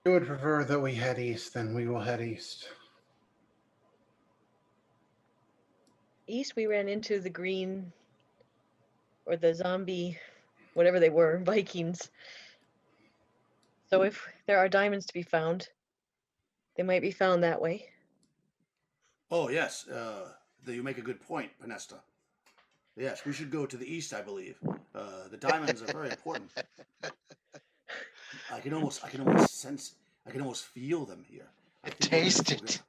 I would prefer that we head east, then we will head east. East, we ran into the green or the zombie, whatever they were, Vikings. So if there are diamonds to be found, they might be found that way. Oh yes, you make a good point, Panesta. Yes, we should go to the east, I believe. The diamonds are very important. I can almost sense, I can almost feel them here. taste it.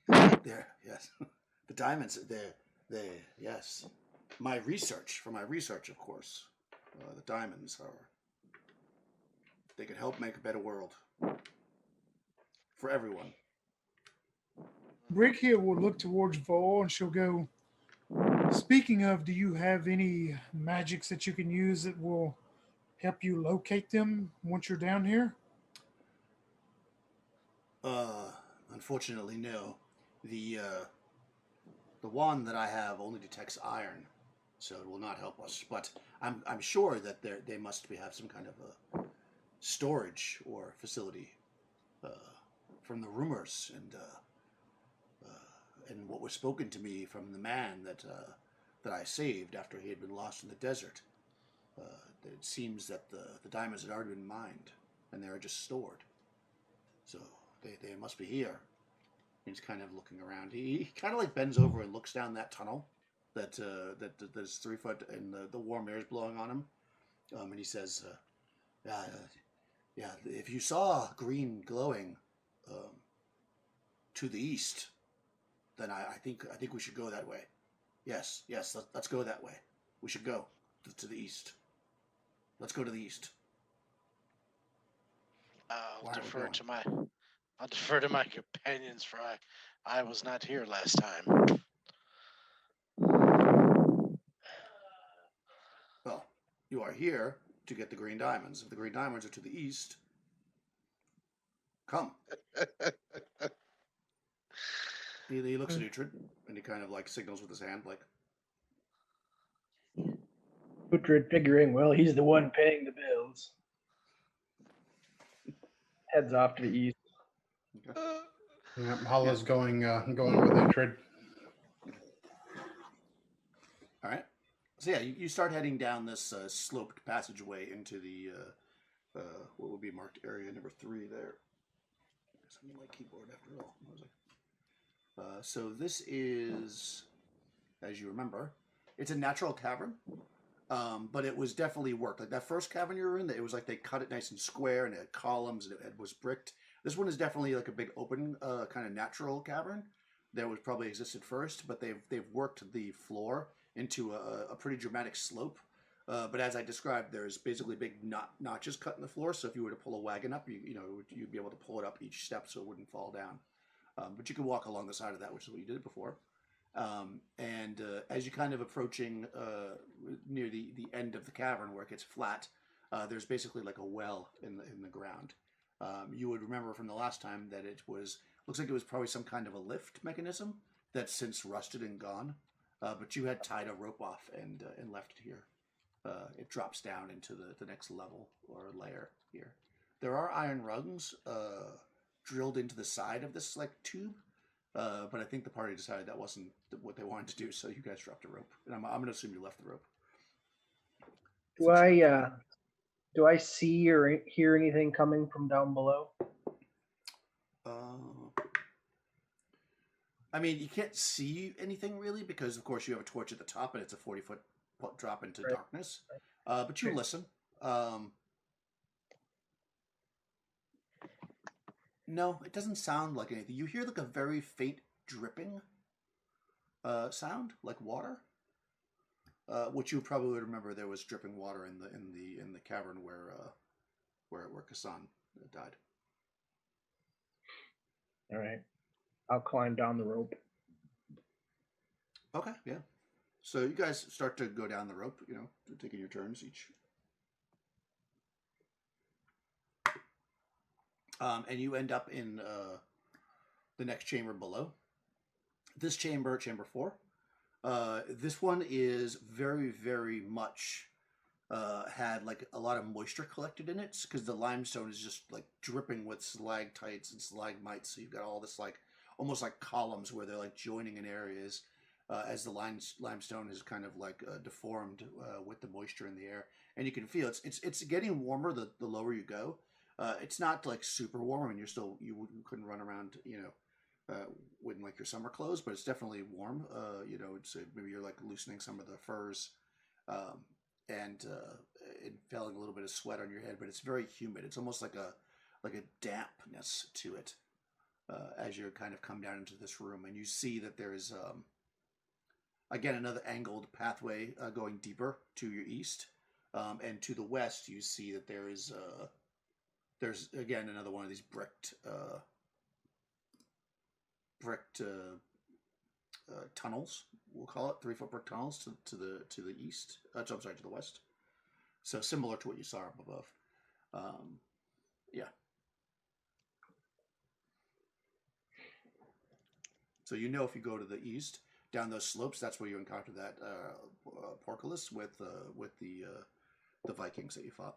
There, yes. The diamonds, yes. For my research, of course. The diamonds they could help make a better world. For everyone. Brick here will look towards Vol and she'll go, speaking of, do you have any magics that you can use that will help you locate them once you're down here? Unfortunately, no. The wand that I have only detects iron, so it will not help us. But I'm sure that they must have some kind of a storage or facility from the rumors and what was spoken to me from the man that I saved after he had been lost in the desert. It seems that the diamonds had already been mined and they are just stored. So they must be here. He's kind of looking around. He kind of like bends over and looks down that tunnel that is 3 foot and the warm air is blowing on him. And he says, Yeah, if you saw green glowing to the east, then I think we should go that way. Yes, let's go that way. We should go to the east. Let's go to the east. I'll Why aren't we defer going? to my I'll defer to my companions, for I was not here last time. Well, you are here to get the green diamonds. If the green diamonds are to the east, come. He looks at Uhtred, and he kind of like signals with his hand, like, Uhtred figuring, well, he's the one paying the bills. Heads off to the east. okay. Yep, Hollow's going with Uhtred. All right. So yeah, you start heading down this sloped passageway into the what would be marked area number 3 there. Something like keyboard after all. So this is, as you remember, it's a natural cavern, but it was definitely worked. Like that first cavern you were in, it was like they cut it nice and square, and it had columns, and it was bricked. This one is definitely like a big open kind of natural cavern that was probably existed first, but they've worked the floor into a pretty dramatic slope. But as I described, there's basically big notches cut in the floor. So if you were to pull a wagon up, you'd be able to pull it up each step so it wouldn't fall down. But you could walk along the side of that, which is what you did before. And as you're kind of approaching near the end of the cavern where it gets flat, there's basically like a well in the ground. You would remember from the last time that looks like it was probably some kind of a lift mechanism that's since rusted and gone. But you had tied a rope off and left it here. It drops down into the next level or layer here. There are iron rungs drilled into the side of this like tube, but I think the party decided that wasn't what they wanted to do, so you guys dropped a rope, and I'm going to assume you left the rope. Do I see or hear anything coming from down below? I mean, you can't see anything really because, of course, you have a torch at the top, and it's a 40-foot drop into darkness. But you listen. No, it doesn't sound like anything. You hear like a very faint dripping sound, like water. Which you probably would remember there was dripping water in the cavern where Kassan died. All right, I'll climb down the rope. Okay, yeah. So you guys start to go down the rope, taking your turns each. And you end up in the next chamber below. This chamber 4. This one is very, very much had like a lot of moisture collected in it because the limestone is just like dripping with stalactites and stalagmites. So you've got all this like almost like columns where they're like joining in areas as the limestone is kind of like deformed with the moisture in the air, and you can feel it's getting warmer the lower you go. It's not like super warm. I mean, you couldn't run around, with like your summer clothes, but it's definitely warm. It's maybe you're like loosening some of the furs, and feeling a little bit of sweat on your head, but it's very humid. It's almost like a dampness to it as you kind of come down into this room, and you see that there is again another angled pathway going deeper to your east, and to the west you see that there's again another one of these bricked tunnels, we'll call it 3-foot brick tunnels to the east. To the west. So similar to what you saw up above. Yeah. So if you go to the east down those slopes, that's where you encounter that portcullis with the Vikings that you fought.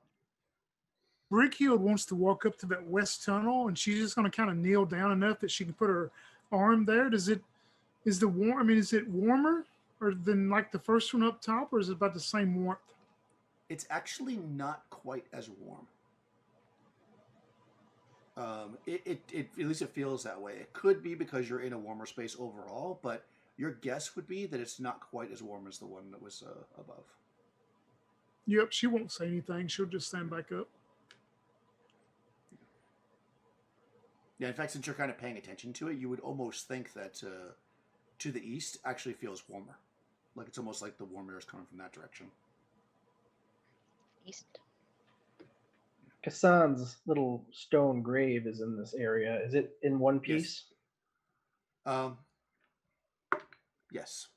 Brickhill wants to walk up to that west tunnel, and she's just going to kind of kneel down enough that she can put her arm there. Is it warmer or than like the first one up top, or is it about the same warmth? It's actually not quite as warm. It at least it feels that way. It could be because you're in a warmer space overall, but your guess would be that it's not quite as warm as the one that was above. Yep, she won't say anything. She'll just stand back up. Yeah, in fact, since you're kind of paying attention to it, you would almost think that to the east actually feels warmer. Like it's almost like the warm air is coming from that direction. East. Kassan's little stone grave is in this area. Is it in one piece? Yes.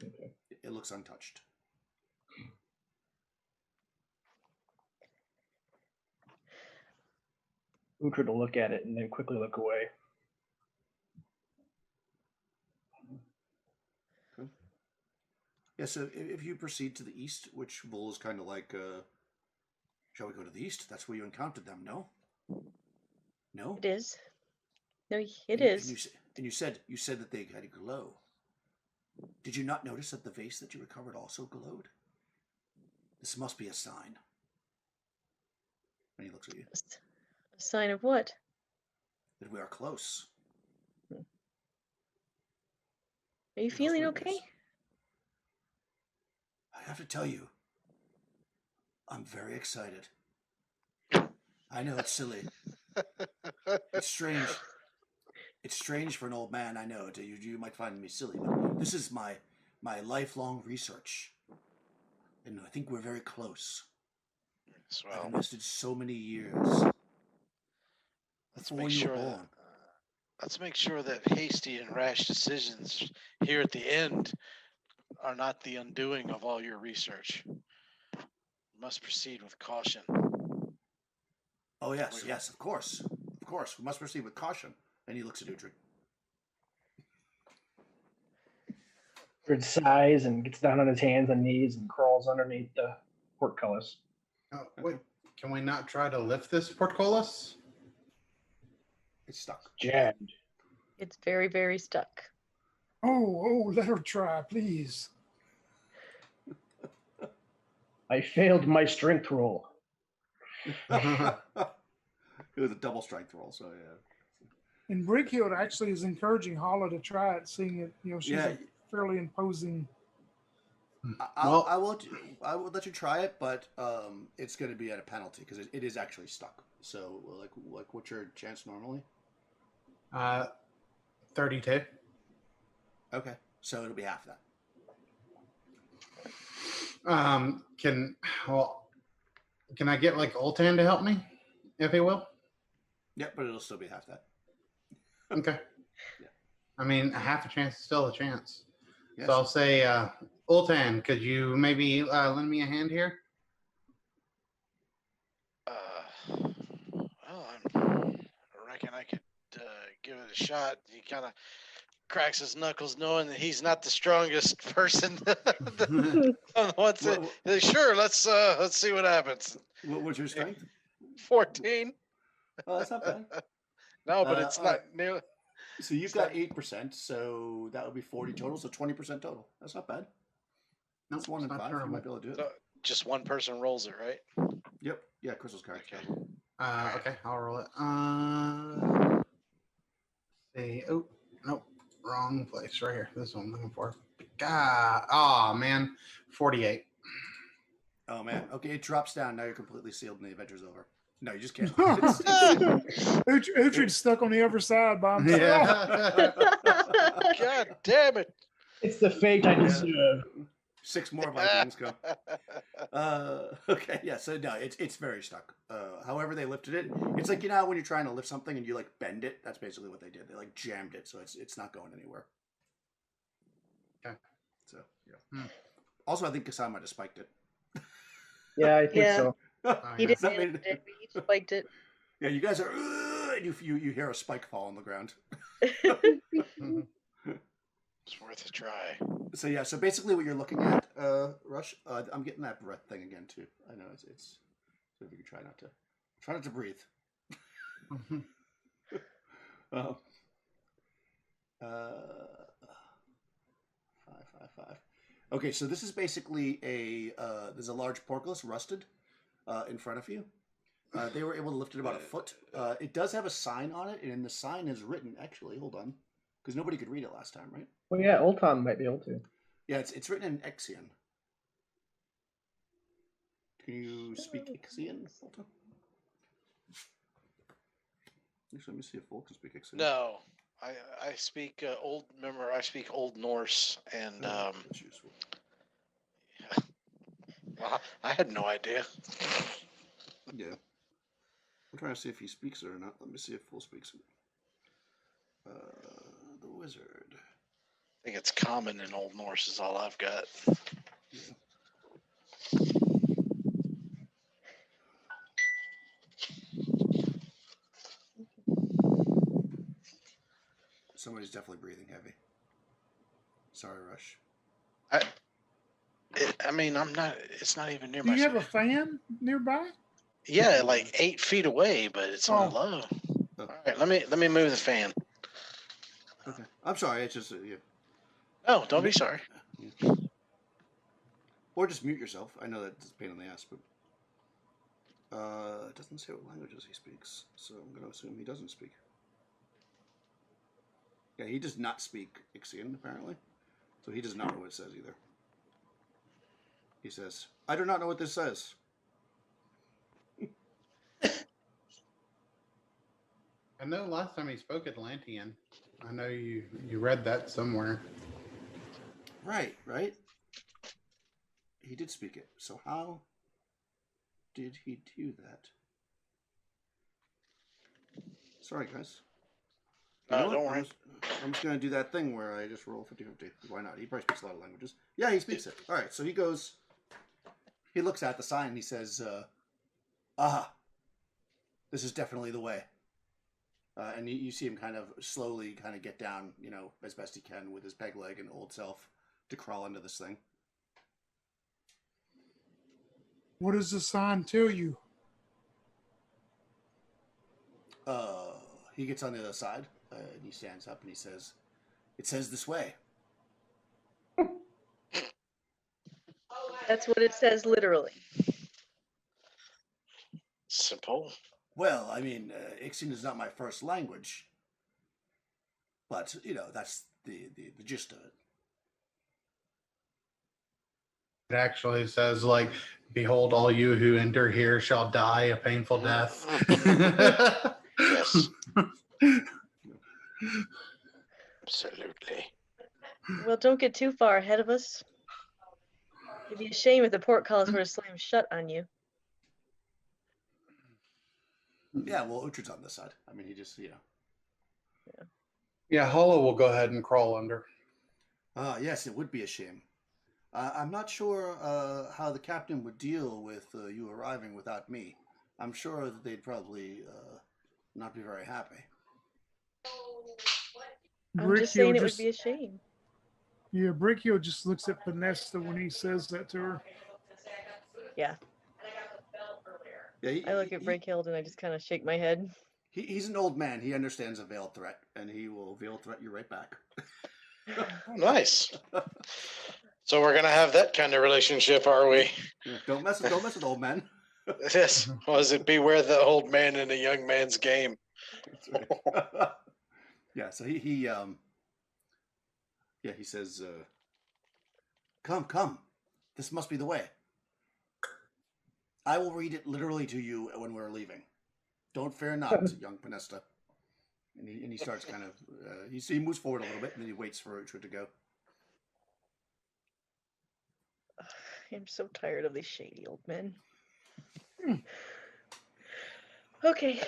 Okay. It looks untouched. Uhtred will look at it and then quickly look away. Okay. Yeah, so if you proceed to the east, which Vol is kind of like, shall we go to the east? That's where you encountered them, no? No? It is. No, it And is. you said that they had a glow. Did you not notice that the vase that you recovered also glowed? This must be a sign. And he looks at you. A sign of what? That we are close. Are you Who knows feeling what it okay? is? I have to tell you, I'm very excited. I know it's silly. It's strange. It's strange for an old man, I know. You might find me silly, but this is my lifelong research. And I think we're very close. I've Well, invested so many years let's before make you sure were that born. let's make sure that hasty and rash decisions here at the end are not the undoing of all your research. You must proceed with caution. Oh, yes, of course. Of course, we must proceed with caution. And he looks at Uhtred. Uhtred sighs and gets down on his hands and knees and crawls underneath the portcullis. Oh, wait, can we not try to lift this portcullis? It's stuck. Jammed. It's very, very stuck. Oh, let her try, please. I failed my strength roll. It was a double strength roll, so yeah. And Brighild actually is encouraging Hala to try it, seeing it, she's Yeah. a fairly imposing. I will let you try it, but it's going to be at a penalty because it is actually stuck. So, like, what's your chance normally? 32. Okay, so it'll be half that. Can I get like Oltan to help me, if he will? Yep, but it'll still be half that. Okay. Yeah. I mean, a half a chance is still a chance. Yes. So I'll say, Oltan, could you maybe lend me a hand here? Well, I reckon I could give it a shot. He kind of cracks his knuckles, knowing that he's not the strongest person. Sure, let's see what happens. What's your strength? 14. Oh, that's not bad. No, but it's all not right. nearly. So you've It's got not- 8%, so that would be 40 total, so 20% total. That's not bad. No, That's 1 in 5. You might be able to do it. So just one person rolls it, right? Yep. Yeah, Crystal's card. Okay. Okay, I'll roll it. See. Oh, nope. Wrong place. Right here. This is what I'm looking for. God. Oh, man. 48. Oh, man. Okay, it drops down. Now you're completely sealed and the adventure's over. No, you just can't. Uhtred's stuck on the other side by himself. Yeah. God damn it! It's the fate I deserve. 6 more Vikings come. Okay, yeah, so no, it's very stuck. However they lifted it, it's like, how when you're trying to lift something and you like bend it, that's basically what they did. They like jammed it, so it's not going anywhere. Okay. So yeah. Also, I think Kassan might have spiked it. Yeah, I think Yeah. so. He That didn't made manage it, but he spiked it. Yeah, you guys are, and you hear a spike fall on the ground. It's worth a try. So yeah, so basically what you're looking at, Rush, I'm getting that breath thing again too. I know it's so if you can try not to breathe. 5, 5, 5. Okay, so this is basically there's a large portcullis rusted in front of you. They were able to lift it about a foot. It does have a sign on it, and the sign is written. Actually, hold on, because nobody could read it last time, right? Well, yeah, Oltan might be able to. Yeah, it's written in Exian. Can you speak Ixian, Walter? Let me see if Volk can speak Ixen. No, I speak old. Remember, I speak Old Norse, and That's useful. I had no idea. Yeah. I'm trying to see if he speaks it or not. Let me see if Full speaks it. The wizard. I think it's common in Old Norse is all I've got. Yeah. Somebody's definitely breathing heavy. Sorry, Rush. I mean, I'm not. It's not even near Do my. you have a fan nearby? Yeah, like 8 feet away, but it's on Oh. low. Oh. All right, let me move the fan. Okay. I'm sorry. It's just yeah. No, don't be sorry. Yeah. Or just mute yourself. I know that's a pain in the ass, but it doesn't say what languages he speaks, so I'm going to assume he doesn't speak. Yeah, he does not speak Ixian, apparently. So he does not know what it says either. He says, I do not know what this says. I know last time he spoke Atlantean. I know you read that somewhere. Right, right? He did speak it. So how did he do that? Sorry, guys. You know what? Don't worry. I'm just going to do that thing where I just roll 50-50. Why not? He probably speaks a lot of languages. Yeah, he speaks it. All right, so he goes, he looks at the sign and he says, this is definitely the way. And you see him kind of slowly kind of get down, you know, as best he can with his peg leg and old self to crawl into this thing. What does the sign tell you? He gets on the other side and he stands up and he says, it says this way. That's what it says literally. Simple. Well, I mean, Ixian is not my first language, but, you know, that's the gist of it. It actually says, like, behold, all you who enter here shall die a painful death. Yes. Absolutely. Well, don't get too far ahead of us. It'd be a shame if the portcullis were to slam shut on you. Yeah, well, Uhtred's on this side. I mean, he just, you know. Yeah, Hollow will go ahead and crawl under. Yes, it would be a shame. I'm not sure how the captain would deal with you arriving without me. I'm sure that they'd probably not be very happy. I'm just saying it would be a shame. Yeah, Bricky'll just looks at Panesta when he says that to her. Yeah. Yeah, I look at Breakhild and I just kind of shake my head. He's an old man. He understands a veiled threat, and he will veiled threat you right back. Oh, nice. So we're gonna have that kind of relationship, are we? Yeah, don't mess with old men. Yes. Was it beware the old man in a young man's game? That's right. Yeah. So he says, come. This must be the way. I will read it literally to you when we're leaving. Don't fear not, young Panesta. And he starts kind of, he moves forward a little bit, and then he waits for Uhtred to go. I'm so tired of these shady old men. Okay.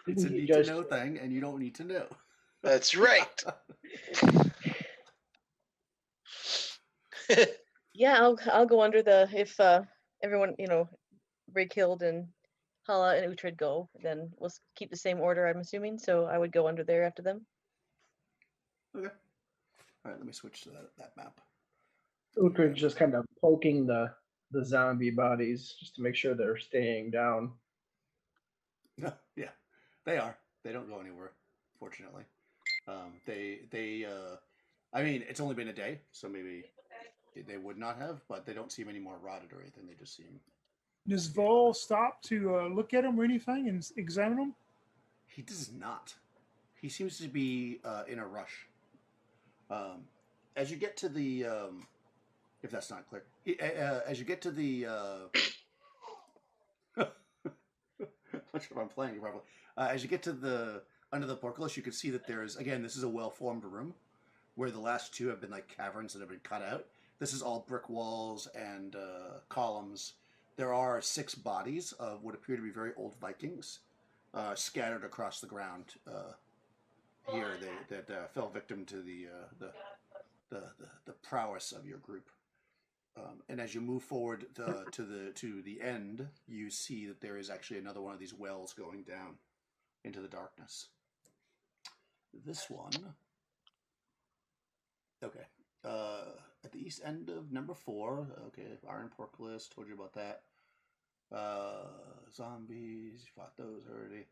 It's a need-to-know thing, and you don't need to know. That's right. Yeah, I'll go under if everyone, Breakhild and Hala and Uhtred go, then we'll keep the same order, I'm assuming. So I would go under there after them. Okay. All right, let me switch to that map. Uhtred's just kind of poking the zombie bodies just to make sure they're staying down. Yeah, they are. They don't go anywhere, fortunately. I mean, it's only been a day, so maybe they would not have, but they don't seem any more rotted or anything. They just seem... Does Vol stop to look at them or anything and examine them? He does not. He seems to be in a rush. As you get to the... if that's not clear. As you get to the... not sure if I'm playing it properly. As you get to the under the portcullis, you can see that there's again. This is a well-formed room, where the last two have been like caverns that have been cut out. This is all brick walls and columns. There are 6 bodies of what appear to be very old Vikings scattered across the ground here. That fell victim to the prowess of your group. And as you move forward to the end, you see that there is actually another one of these wells going down into the darkness. This one, okay, at the east end of number 4. Okay, Iron Portcullis, told you about that. Zombies, fought those already.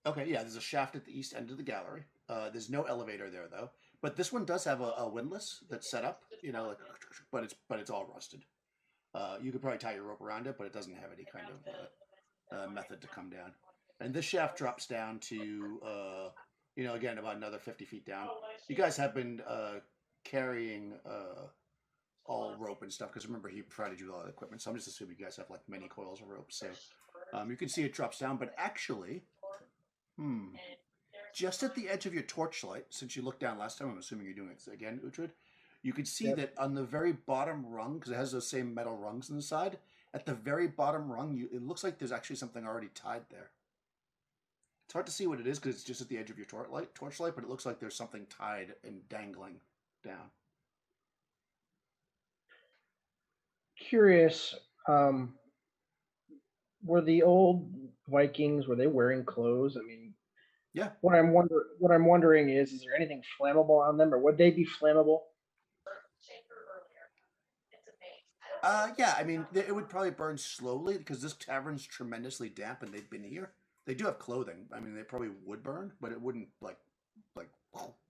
Okay, yeah, there's a shaft at the east end of the gallery. There's no elevator there though, but this one does have a windlass that's set up. You know, like, but it's all rusted. You could probably tie your rope around it, but it doesn't have any kind of method to come down. And this shaft drops down to, you know, again about another 50 feet down. You guys have been carrying all rope and stuff because remember he provided you with all the equipment. So I'm just assuming you guys have like many coils of rope. So you can see it drops down, but actually. Just at the edge of your torchlight, since you looked down last time, I'm assuming you're doing it again, Uhtred, you can see that on the very bottom rung, because it has those same metal rungs on the side, at the very bottom rung, it looks like there's actually something already tied there. It's hard to see what it is because it's just at the edge of your torchlight, but it looks like there's something tied and dangling down. Curious, were the old Vikings, were they wearing clothes? I mean, yeah. What I'm wondering is there anything flammable on them, or would they be flammable? Yeah, I mean, it would probably burn slowly because this tavern's tremendously damp and they've been here. They do have clothing. I mean, they probably would burn, but it wouldn't like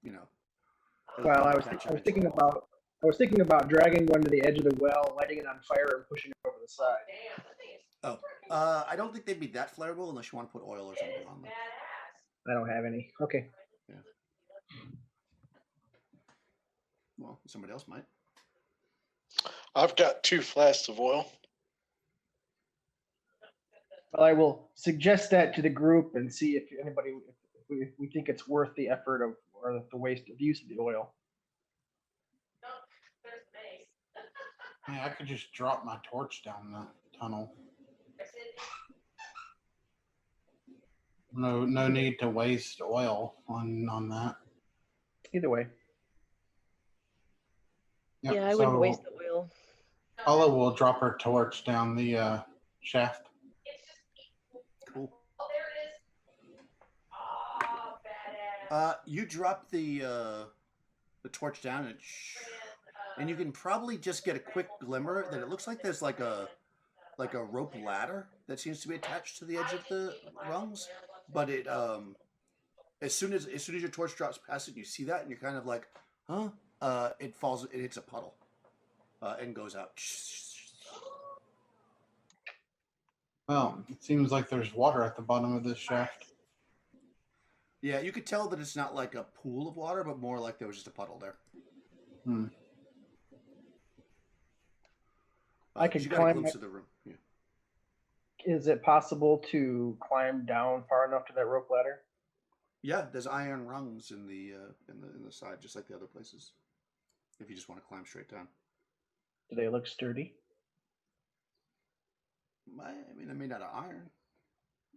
you know. Well, I was thinking about dragging one to the edge of the well, lighting it on fire, and pushing it over the side. Oh, I don't think they'd be that flammable unless you want to put oil or something on them. I don't have any. Okay. Yeah. Well, somebody else might. I've got 2 flasks of oil. Well, I will suggest that to the group and see if anybody, if we think it's worth the effort of or the waste of use of the oil. Yeah, I could just drop my torch down the tunnel. No need to waste oil on that. Either way. Yep, Yeah, I wouldn't waste the oil. Ola will drop her torch down the shaft. Cool. You drop the torch down and you can probably just get a quick glimmer that it looks like there's like a rope ladder that seems to be attached to the edge of the rungs, but it as soon as your torch drops past it, you see that and you're kind of like, huh? It hits a puddle and goes out. Well, it seems like there's water at the bottom of this shaft. Yeah, you could tell that it's not like a pool of water, but more like there was just a puddle there. I could you got a climb glimpse of the room. Yeah. Is it possible to climb down far enough to that rope ladder? Yeah, there's iron rungs in the side, just like the other places. If you just want to climb straight down. Do they look sturdy? I mean, they're made out of iron.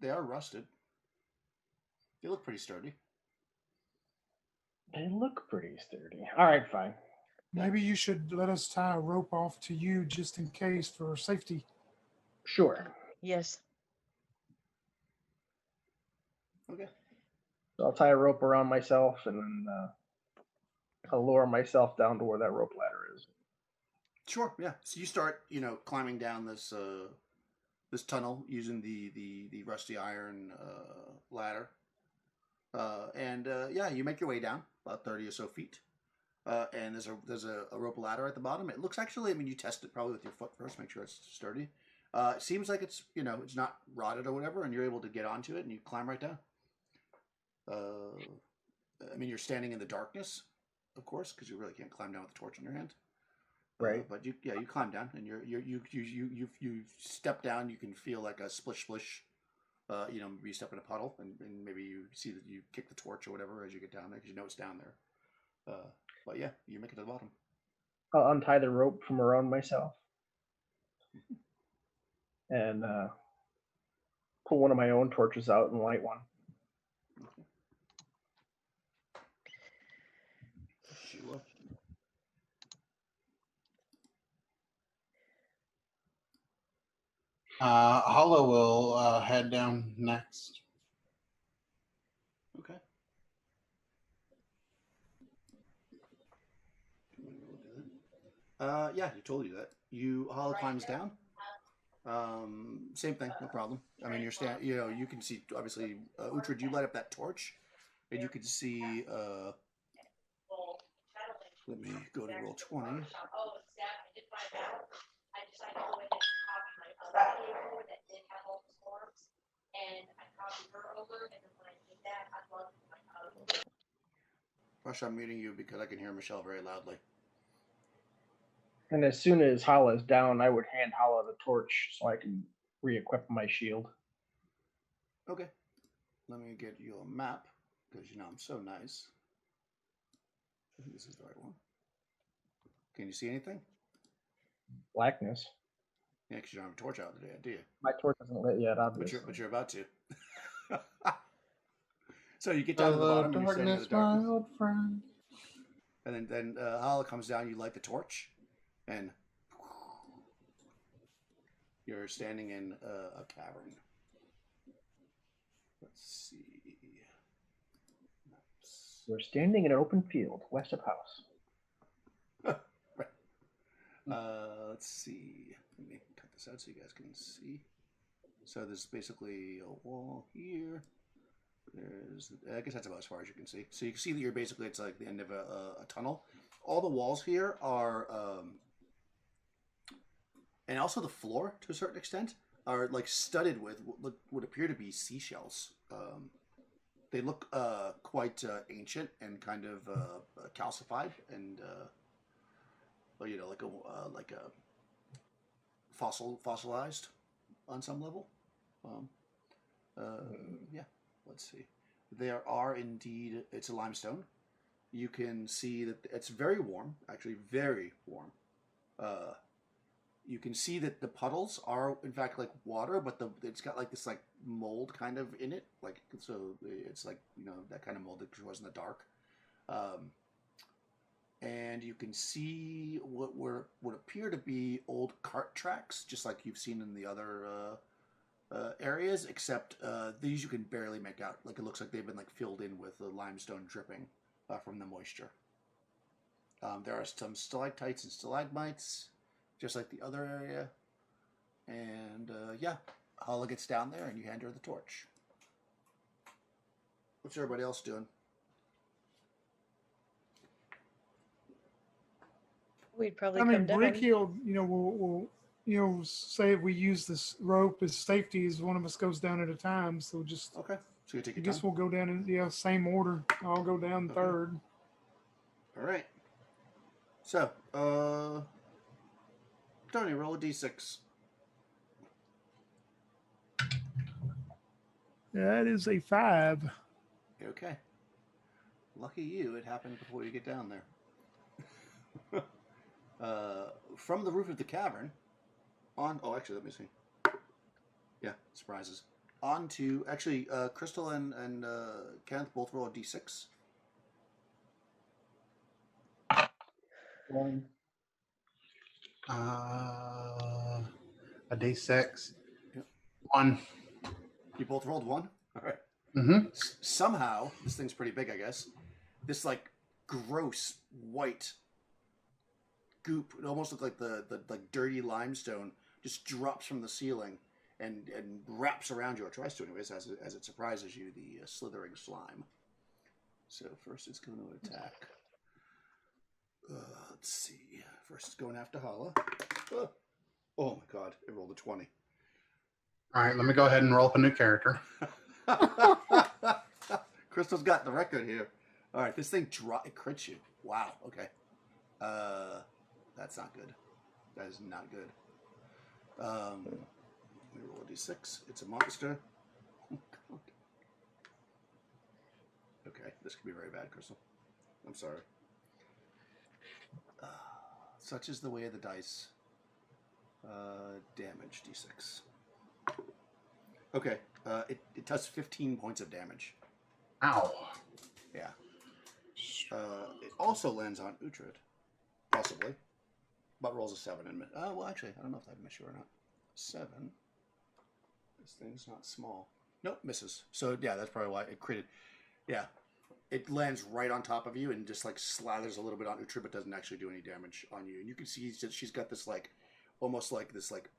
They are rusted. They look pretty sturdy. They look pretty sturdy. All right, fine. Maybe you should let us tie a rope off to you just in case for safety. Sure. Yes. Okay. So I'll tie a rope around myself and then I'll lower myself down to where that rope ladder is. Sure. Yeah. So you start, climbing down this this tunnel using the rusty iron ladder, and you make your way down about 30 or so feet. And there's a rope ladder at the bottom. It looks actually, I mean, you test it probably with your foot first, make sure it's sturdy. It seems like it's it's not rotted or whatever, and you're able to get onto it and you climb right down. I mean, you're standing in the darkness, of course, because you really can't climb down with a torch in your hand. Right. But you climb down and you step down. You can feel like a splish splish. Maybe you step in a puddle and maybe you see that you kick the torch or whatever as you get down there because you know it's down there. But yeah, you make it to the bottom. I'll untie the rope from around myself and pull one of my own torches out and light one. Okay. Sheila. Hollow will head down next. Okay. Yeah, he told you that. Hollow climbs down. Same thing, no problem. I mean, you can see, obviously, Uhtred, you light up that torch, and you can see, let me go to roll 20. Rush, I'm muting you because I can hear Michelle very loudly. And as soon as Hala is down, I would hand Hala the torch so I can re-equip my shield. Okay. Let me get you a map because I'm so nice. I think this is the right one. Can you see anything? Blackness. Yeah, because you don't have a torch out today, do you? My torch isn't lit yet, obviously. But you're about to. So you get down to the bottom and you're standing in the darkness. My old friend. And then Hala comes down, you light the torch, and you're standing in a cavern. Let's see. Maps. We're standing in an open field west of house. Right. Let's see. Let me cut this out so you guys can see. So there's basically a wall here. I guess that's about as far as you can see. So you can see that it's like the end of a tunnel. All the walls here are, and also the floor to a certain extent, are like studded with what would appear to be seashells. They look quite ancient and kind of calcified and like a fossilized on some level. Yeah. Let's see. There are indeed, it's a limestone. You can see that it's very warm, actually very warm. You can see that the puddles are in fact like water, but it's got like this like mold kind of in it, like so it's like that kind of mold that grows in the dark. And you can see what would appear to be old cart tracks, just like you've seen in the other areas, except these you can barely make out. Like it looks like they've been like filled in with the limestone dripping from the moisture. There are some stalactites and stalagmites, just like the other area. And yeah, Hala gets down there and you hand her the torch. What's everybody else doing? We'd probably I mean, come down. Brickhill, we'll say if we use this rope as safety, as one of us goes down at a time. So just Okay, so you take I your guess time. we'll go down in same order. I'll go down Okay. third. All right. So, Tony, roll a d6. That is a 5. Okay. Lucky you, it happened before you get down there. From the roof of the cavern, actually, let me see. Yeah, surprises. On to, actually, Crystal and Kenneth both roll a d6. 1. A D6. Yep. 1. You both rolled 1? All right. Mm-hmm. Somehow, this thing's pretty big, I guess. This, like, gross white goop, it almost looked like the like dirty limestone, just drops from the ceiling and wraps around you, or tries to anyways, as it surprises you, the slithering slime. So first it's going to attack. Let's see. First it's going after Hala. Oh my god, it rolled a 20. All right, let me go ahead and roll up a new character. Crystal's got the record here. All right, this thing it crits you. Wow. Okay. that's not good. That is not good. Let me roll a d6. It's a monster. Oh, God. Okay, this could be very bad, Crystal. I'm sorry. Such is the way of the dice. Damage, d6. Okay, it does 15 points of damage. Ow. Yeah. It also lands on Uhtred, possibly, but rolls a 7 and well, actually, I don't know if I'd miss you or not. 7. This thing's not small. Nope, misses. So yeah, that's probably why it critted. Yeah, it lands right on top of you and just like slathers a little bit on Uhtred, but doesn't actually do any damage on you. And you can see she's got this like, almost like this like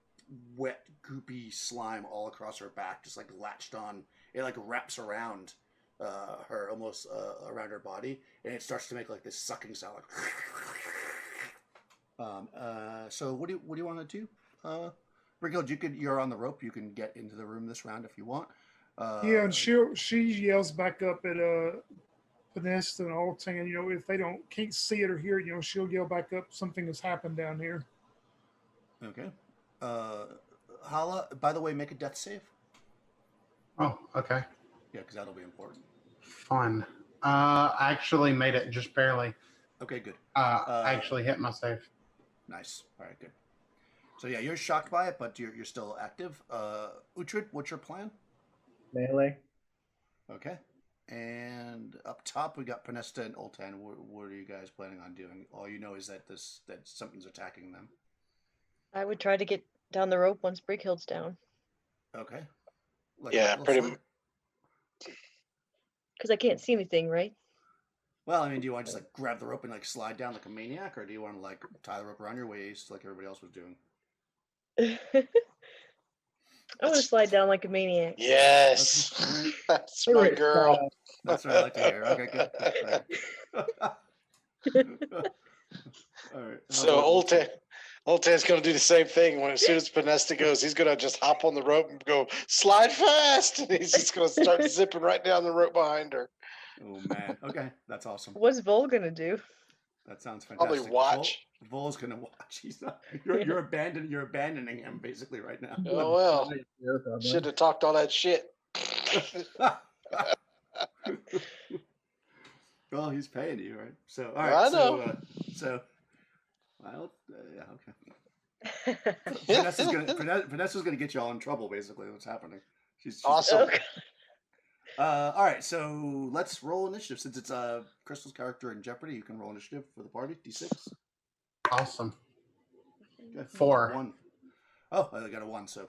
wet, goopy slime all across her back, just like latched on. It like wraps around her, almost around her body, and it starts to make like this sucking sound. Like so what do you want to do? Brighild, you're on the rope. You can get into the room this round if you want. Yeah, and she yells back up at Vanessa and Altan. You know, if they can't see it or hear it, you know, she'll yell back up, something has happened down here. Okay. Hala, by the way, make a death save. Oh, okay. Yeah, because that'll be important. Fun. I actually made it just barely. Okay, good. I actually hit my save. Nice. All right, good. So yeah, you're shocked by it, but you're still active. Uhtred, what's your plan? Melee. Okay. And up top, we got Panesta and Oltan. What are you guys planning on doing? All you know is that something's attacking them. I would try to get down the rope once Brighild's down. Okay. Yeah, pretty much. Because I can't see anything, right? Well, I mean, do you want to just like grab the rope and like slide down like a maniac, or do you want to like tie the rope around your waist like everybody else was doing? I want to slide down like a maniac. Yes. Okay. Right. That's my girl. That's what I like to hear. Okay, good. All right. So Oltan's going to do the same thing. As soon as Panesta goes, he's going to just hop on the rope and go, slide fast. And he's just going to start zipping right down the rope behind her. Oh, man. Okay, that's awesome. What's Vol going to do? That sounds fantastic. Probably watch. Vol's going to watch. He's not. You're abandoning him basically right now. Oh, well. Should have talked all that shit. Well, he's paying you, right? So, all right. I know. Well, okay. Vanessa's gonna get you all in trouble. Basically, what's happening? She's awesome. All right, so let's roll initiative. Since it's Crystal's character in jeopardy, you can roll initiative for the party. D6. Awesome. Okay. 4. 1. Oh, I got a 1, so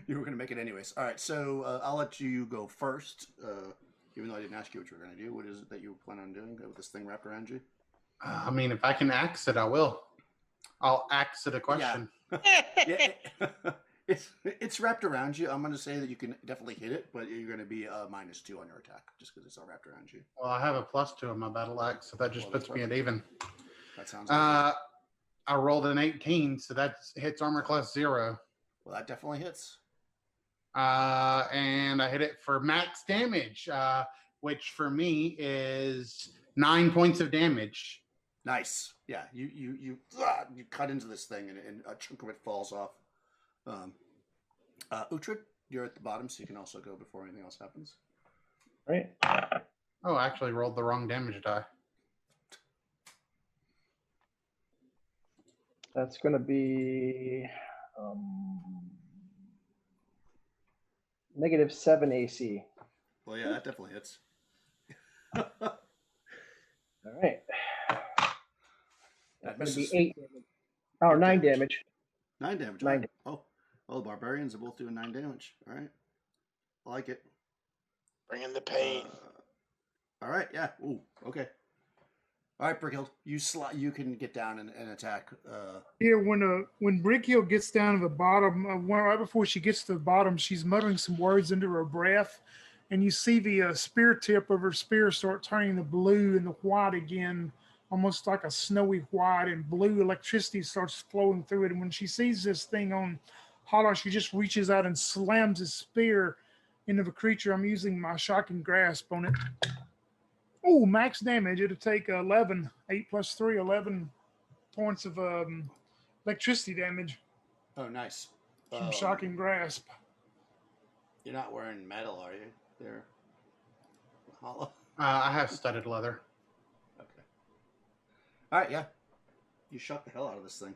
you were gonna make it anyways. All right, so I'll let you go first. Even though I didn't ask you what you were gonna do, what is it that you plan on doing with this thing wrapped around you? I mean, if I can axe it, I will. I'll axe it a question. Yeah, it's wrapped around you. I'm going to say that you can definitely hit it, but you're going to be -2 on your attack just because it's all wrapped around you. Well, I have a +2 on my battle axe, so that just puts me at even. That sounds good. I rolled an 18, so that hits armor class 0. Well, that definitely hits. And I hit it for max damage, which for me is 9 points of damage. Nice. Yeah, you cut into this thing and a chunk of it falls off. Uhtred, you're at the bottom, so you can also go before anything else happens. Right. Oh, I actually rolled the wrong damage die. That's going to be -7 AC. Well, yeah, that definitely hits. All right. That's going to be 8 damage. Oh, 9 damage. 9 damage. 9 damage. Oh, the barbarians are both doing 9 damage. All right. I like it. Bring in the pain. All right. Yeah. Ooh. Okay. All right, Brickhill. You can get down and attack. Yeah, when Brickhill gets down to the bottom, right before she gets to the bottom, she's muttering some words into her breath, and you see the spear tip of her spear start turning the blue and the white again, almost like a snowy white, and blue electricity starts flowing through it. And when she sees this thing on Holler, she just reaches out and slams his spear into the creature. I'm using my shocking grasp on it. Oh, max damage. It'll take 11. 8 plus 3, 11 points of electricity damage Oh, nice. from shocking grasp. You're not wearing metal, are you? There, hollow. I have studded leather. Okay. All right. Yeah. You shock the hell out of this thing,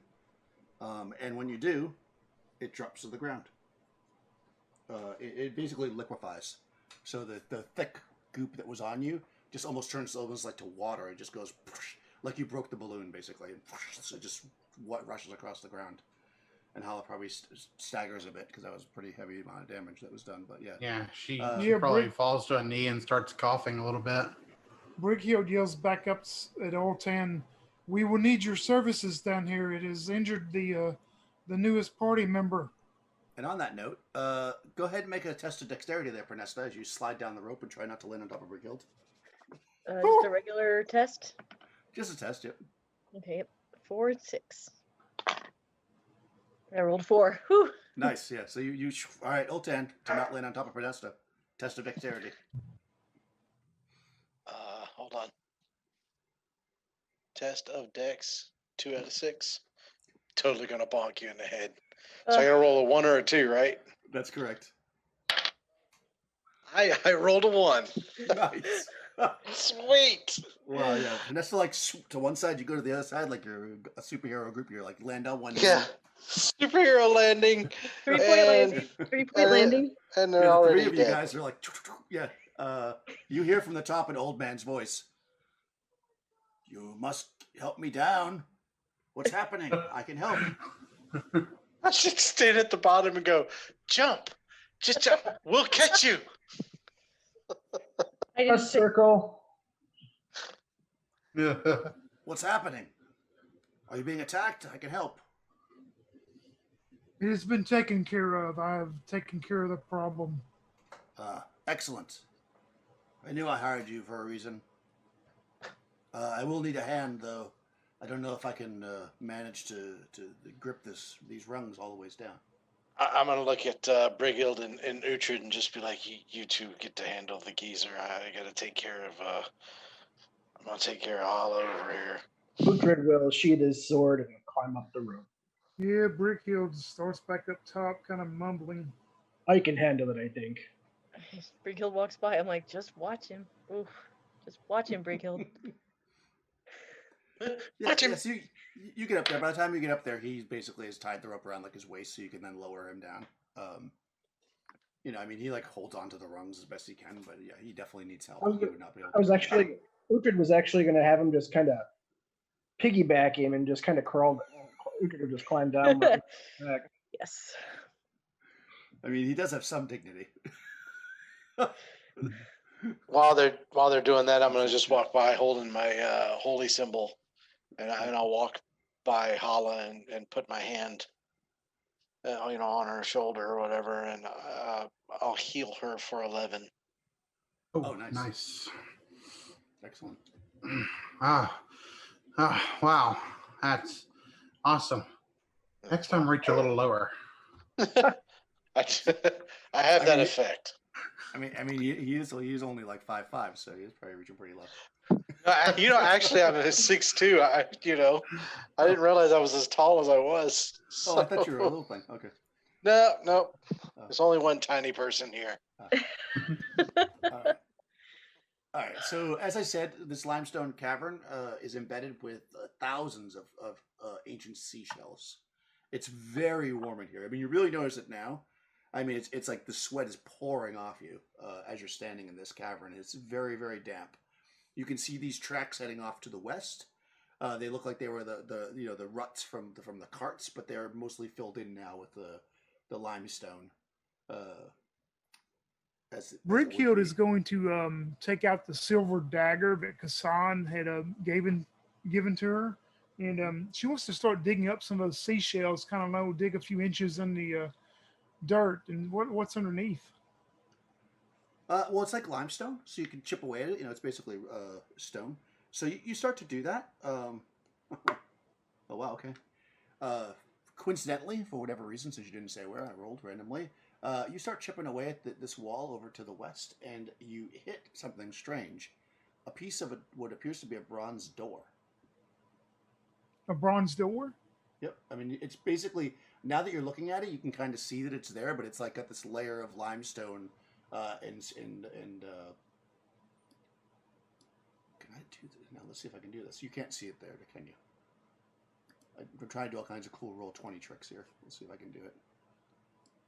and when you do, it drops to the ground. It basically liquefies, so the thick goop that was on you just almost turns almost like to water. It just goes like you broke the balloon, basically, and so it just what rushes across the ground. And Hala probably staggers a bit because that was a pretty heavy amount of damage that was done. But yeah, Yeah, she Yeah, probably Brick- falls to a knee and starts coughing a little bit. Brickhill yells back up at Oltan, "We will need your services down here. It has injured the newest party member." And on that note, go ahead and make a test of dexterity there, Pernesta, as you slide down the rope and try not to land on top of Brighild. Just a regular test. Just a test, yep. Okay, 4 and 6. I rolled 4. Whew. Nice, yeah. So you all right, Ultan, to not land on top of Pernesta. Test of dexterity. Hold on. Test of dex, 2 out of 6. Totally gonna bonk you in the head. So I gotta roll a 1 or a 2, right? That's correct. I rolled a 1. Nice. Sweet. Well, yeah. Pernesta like swoop to one side, you go to the other side like you're a superhero group. You're like land on one. Yeah. Superhero landing. 3-point And- landing. 3-point landing. And Yeah, they're the already three of you dead. guys are like, yeah. You hear from the top an old man's voice. You must help me down. What's happening? I can help. I should stand at the bottom and go, jump. Just jump. We'll catch you. I A didn't say, circle. What's happening? Are you being attacked? I can help. It has been taken care of. I have taken care of the problem. Excellent. I knew I hired you for a reason. I will need a hand, though. I don't know if I can manage to grip these rungs all the ways down. I'm going to look at Brighild and Uhtred and just be like, you two get to handle the geezer. I got to take care of, I'm going to take care of Hollow over here. Uhtred will sheath his sword and climb up the rope. Yeah, Brickhill starts back up top, kind of mumbling. I can handle it, I think. Brighild walks by. I'm like, just watch him. Oof. Just watch him, Brighild. Watch him. Yeah, so you get up there. By the time you get up there, he basically has tied the rope around like his waist, so you can then lower him down. I mean, he like holds onto the rungs as best he can, but yeah, he definitely needs help. He would not be able to. Uhtred was actually going to have him just kind of piggyback him and just kind of crawl. Uhtred would just climb down. Back. Yes. I mean, he does have some dignity. While they're doing that, I'm going to just walk by holding my holy symbol, and I'll walk by Hala and put my hand, on her shoulder or whatever, and I'll heal her for 11. Oh, nice. Nice. Excellent. Wow. That's awesome. Next time, reach a little lower. I have that mean, effect. I mean, he's only like 5'5", so he's probably reaching pretty low. Actually, I'm a 6'2". I didn't realize I was as tall as I was. Oh, I thought you were a little thing. Okay. No. Oh. There's only one tiny person here. All right. So, as I said, this limestone cavern is embedded with thousands of ancient seashells. It's very warm in here. I mean, you really notice it now. I mean, it's like the sweat is pouring off you as you're standing in this cavern. It's very, very damp. You can see these tracks heading off to the west. They look like they were the ruts from the carts, but they're mostly filled in now with the limestone. Brickhill is going to take out the silver dagger that Kassan had given to her, and she wants to start digging up some of those seashells. Kind of dig a few inches in the dirt, and what's underneath. Well, it's like limestone, so you can chip away at it. It's basically stone. So you start to do that. Oh wow, okay. Coincidentally, for whatever reason, since you didn't say where, I rolled randomly. You start chipping away at this wall over to the west, and you hit something strange. A piece of what appears to be a bronze door. A bronze door? Yep. I mean, it's basically, now that you're looking at it, you can kind of see that it's there, but it's like got this layer of limestone and can I do this? Now let's see if I can do this. You can't see it there, can you? I'm trying to do all kinds of cool roll 20 tricks here. Let's see if I can do it.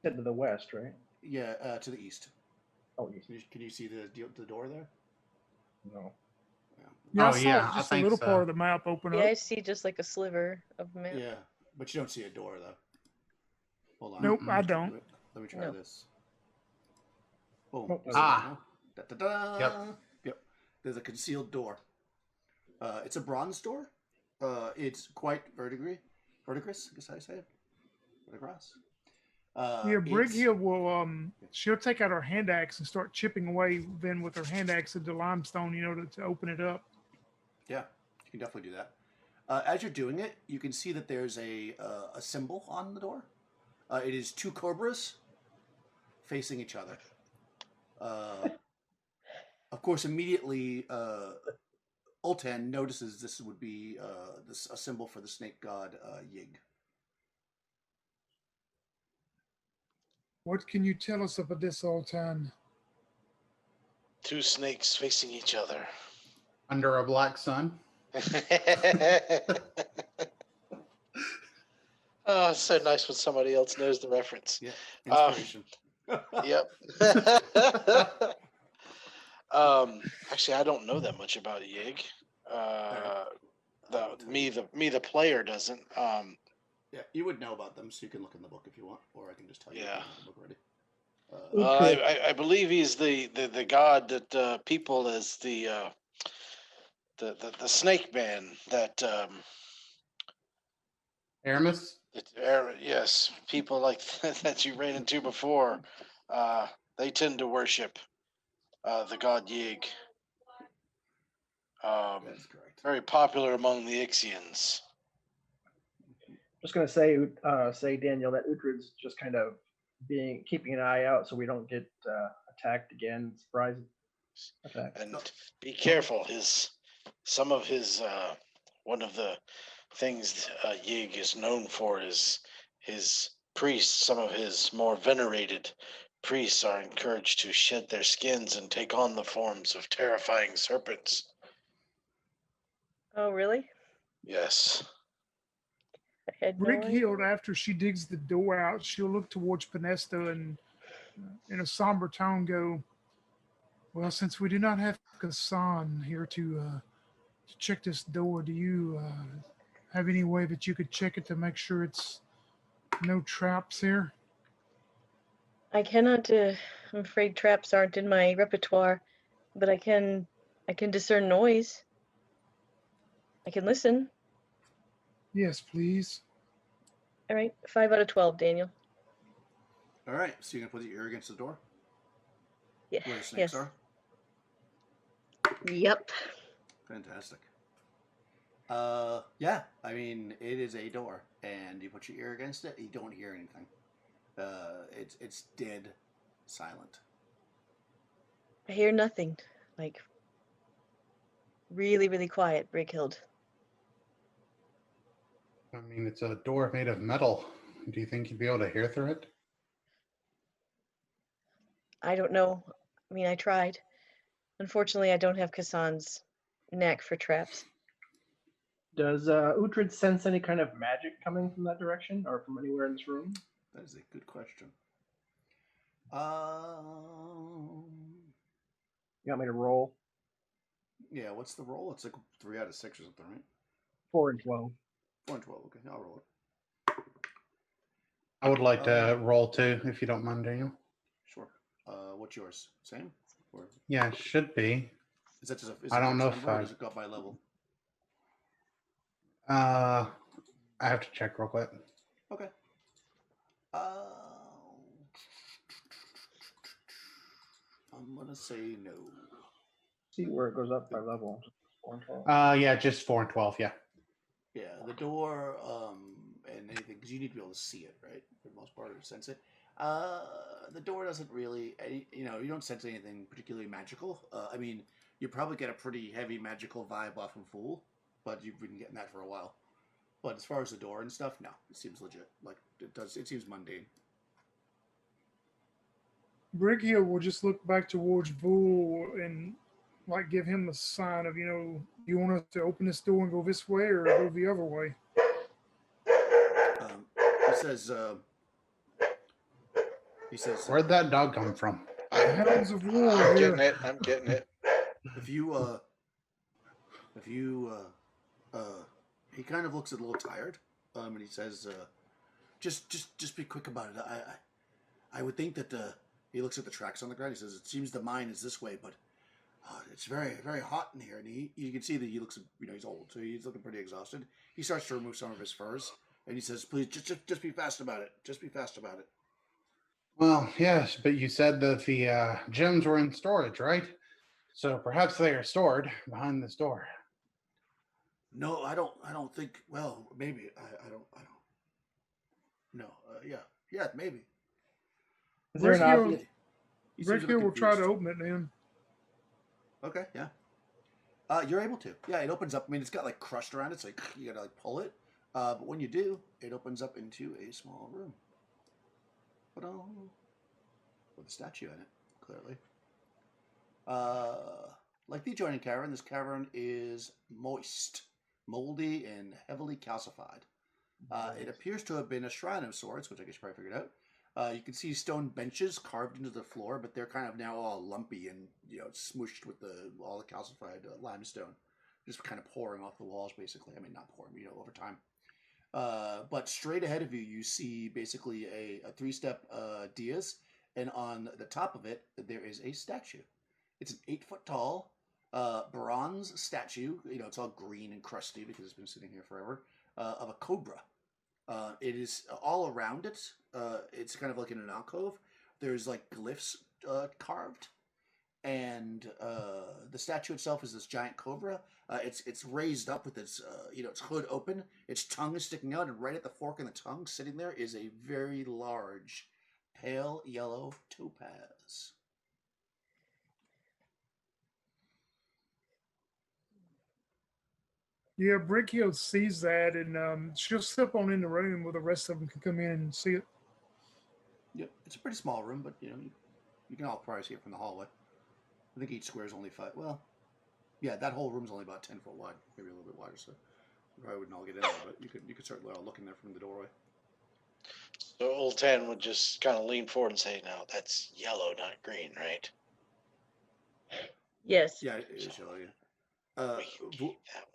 Head to the west, right? Yeah, to the east. Oh, east. Can you see the door there? No. Yeah, I Oh, saw yeah, I just a think little so. part of the map open Yeah, up. I see just like a sliver of map. Yeah, but you don't see a door though. Hold on. Nope, Mm-mm. I don't. Let me try No. this. Boom. Nope, See Ah. that now? Da-da-da. Yep. Yep. There's a concealed door. It's a bronze door. It's quite verdigris, I guess I say it. Verdigris. Yeah, Brighill It's will she'll take out her hand axe and start chipping away then with her hand axe at the limestone, to open it up. yeah, you can definitely do that. As you're doing it, you can see that there's a symbol on the door. It is two cobras facing each other. Of course, immediately Ultan notices this would be a symbol for the snake god Yig. What can you tell us about this, Altan? Two snakes facing each other. Under a black sun. Oh, it's so nice when somebody else knows the reference. Yeah, inspiration. Yep. Actually, I don't know that much about Yig. The player doesn't. Yeah, you would know about them, so you can look in the book if you want, or I can just tell you Yeah. if you have the book already. I believe he's the god that people as the snake man that Aramis? yes, people like that you ran into before, they tend to worship the god Yig. That's correct. Very popular among the Ixians. Just gonna say Daniel, that Uhtred's just kind of keeping an eye out so we don't get attacked again. Surprise attack. And be careful. Some of his one of the things Yig is known for is his priests. Some of his more venerated priests are encouraged to shed their skins and take on the forms of terrifying serpents. Oh, really? Yes. I had no idea. Brighill, after she digs the door out, she'll look towards Pinesta and, in a somber tone, go, "Well, since we do not have Kassan here to check this door, do you have any way that you could check it to make sure it's no traps here?" I cannot. I'm afraid traps aren't in my repertoire, but I can discern noise. I can listen. Yes, please. All right, 5 out of 12, Daniel. All right, so you're gonna put your ear against the door Yeah. where the snakes Yes. are. Yep. Fantastic. Yeah, I mean it is a door, and you put your ear against it, you don't hear anything. It's dead silent. I hear nothing. Like really, really quiet, Brighild. I mean, it's a door made of metal. Do you think you'd be able to hear through it? I don't know. I mean, I tried. Unfortunately, I don't have Kassan's knack for traps. Does Uhtred sense any kind of magic coming from that direction or from anywhere in this room? That is a good question. You want me to roll? Yeah, what's the roll? It's like 3 out of 6 or something, right? 4 and 12. 4 and 12. Okay, I'll roll it. I would like to roll too, if you don't mind, Daniel. Sure. What's yours? Same? Or Yeah, it should be. is that just I don't know fixed if number, or I- does it go up by level? I have to check real quick. Okay. I'm gonna say no. See where it goes up by level. 4 and 12. Yeah, just 4 and 12. Yeah. Yeah, the door, and anything, because you need to be able to see it, right? For the most part, or sense it. The door doesn't really, you don't sense anything particularly magical. I mean, you probably get a pretty heavy magical vibe off of Fool, but you've been getting that for a while. But as far as the door and stuff, no, it seems legit. Like it does. It seems mundane. Brighill will just look back towards Vul and like give him a sign of, you want us to open this door and go this way or go the other way. He says. He says. Where'd that dog come from? Hounds of war I'm here. getting it. I'm getting it. If you he kind of looks a little tired, and he says, just be quick about it. I would think that he looks at the tracks on the ground. He says, it seems the mine is this way, but it's very, very hot in here. And you can see that he looks, he's old, so he's looking pretty exhausted. He starts to remove some of his furs, and he says, please, just be fast about it. Just be fast about it. Well, yes, but you said that the gems were in storage, right? So perhaps they are stored behind this door. No, I don't think. Well, maybe. I don't. No. Yeah, maybe. Is there an Brighill- obvious? He seems a bit Brighill will try to confused. open it then. Okay, yeah. You're able to. Yeah, it opens up. I mean, it's got like crushed around it, so you gotta like pull it. But when you do, it opens up into a small room. With a statue in it, clearly. Like the adjoining cavern, this cavern is moist, moldy, and heavily calcified. It appears to have been a shrine of sorts, which I guess you probably figured out. You can see stone benches carved into the floor, but they're kind of now all lumpy and smooshed with all the calcified limestone, just kind of pouring off the walls, basically. I mean, not pouring, over time. But straight ahead of you, you see basically a three-step dais, and on the top of it, there is a statue. It's an 8-foot tall bronze statue. It's all green and crusty because it's been sitting here forever. Of a cobra. It is all around it. It's kind of like in an alcove. There's like glyphs carved, and the statue itself is this giant cobra. It's raised up with its its hood open. Its tongue is sticking out, and right at the fork in the tongue, sitting there, is a very large, pale yellow topaz. Yeah, Brighill sees that, and she'll step on in the room where the rest of them can come in and see it. Yeah, it's a pretty small room, but you can all probably see it from the hallway. I think each square is only 5. Well, yeah, that whole room's only about 10 foot wide, maybe a little bit wider. So you probably wouldn't all get in there, but you could certainly all look in there from the doorway. So Old Ten would just kind of lean forward and say, "No, that's yellow, not green, right?" Yes. Yeah, it is yellow. Yeah. We can keep that one.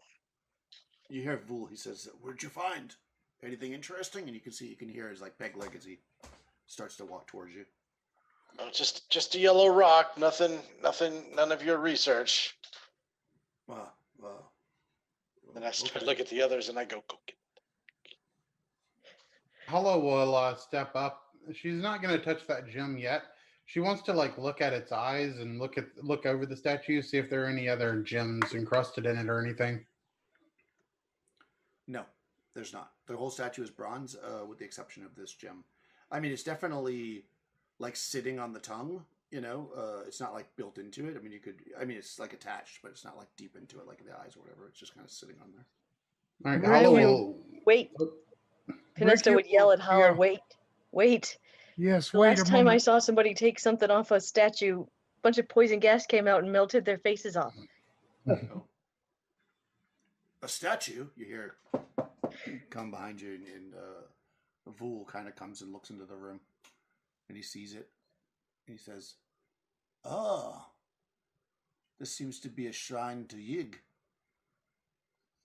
You hear Vul. He says, "Where'd you find anything interesting?" And you can hear his like peg leg as he starts to walk towards you. Oh, just a yellow rock. Nothing. None of your research. Well, Then I start okay. look at the others and I go get. Hollow will step up. She's not going to touch that gem yet. She wants to like look at its eyes and look over the statue, see if there are any other gems encrusted in it or anything. No, there's not. The whole statue is bronze, with the exception of this gem. I mean, it's definitely like sitting on the tongue. It's not like built into it. I mean, it's like attached, but it's not like deep into it, like the eyes or whatever. It's just kind of sitting on there. All right, Right, Hollow we'll- will. Wait. Canesta would yell at Hollow, Yeah. wait. Yes, The wait last a time I moment. saw somebody take something off a statue, a bunch of poison gas came out and melted their faces off. Oh. A statue, you hear come behind you, and Vul kind of comes and looks into the room, and he sees it, and he says, "Oh, this seems to be a shrine to Yig.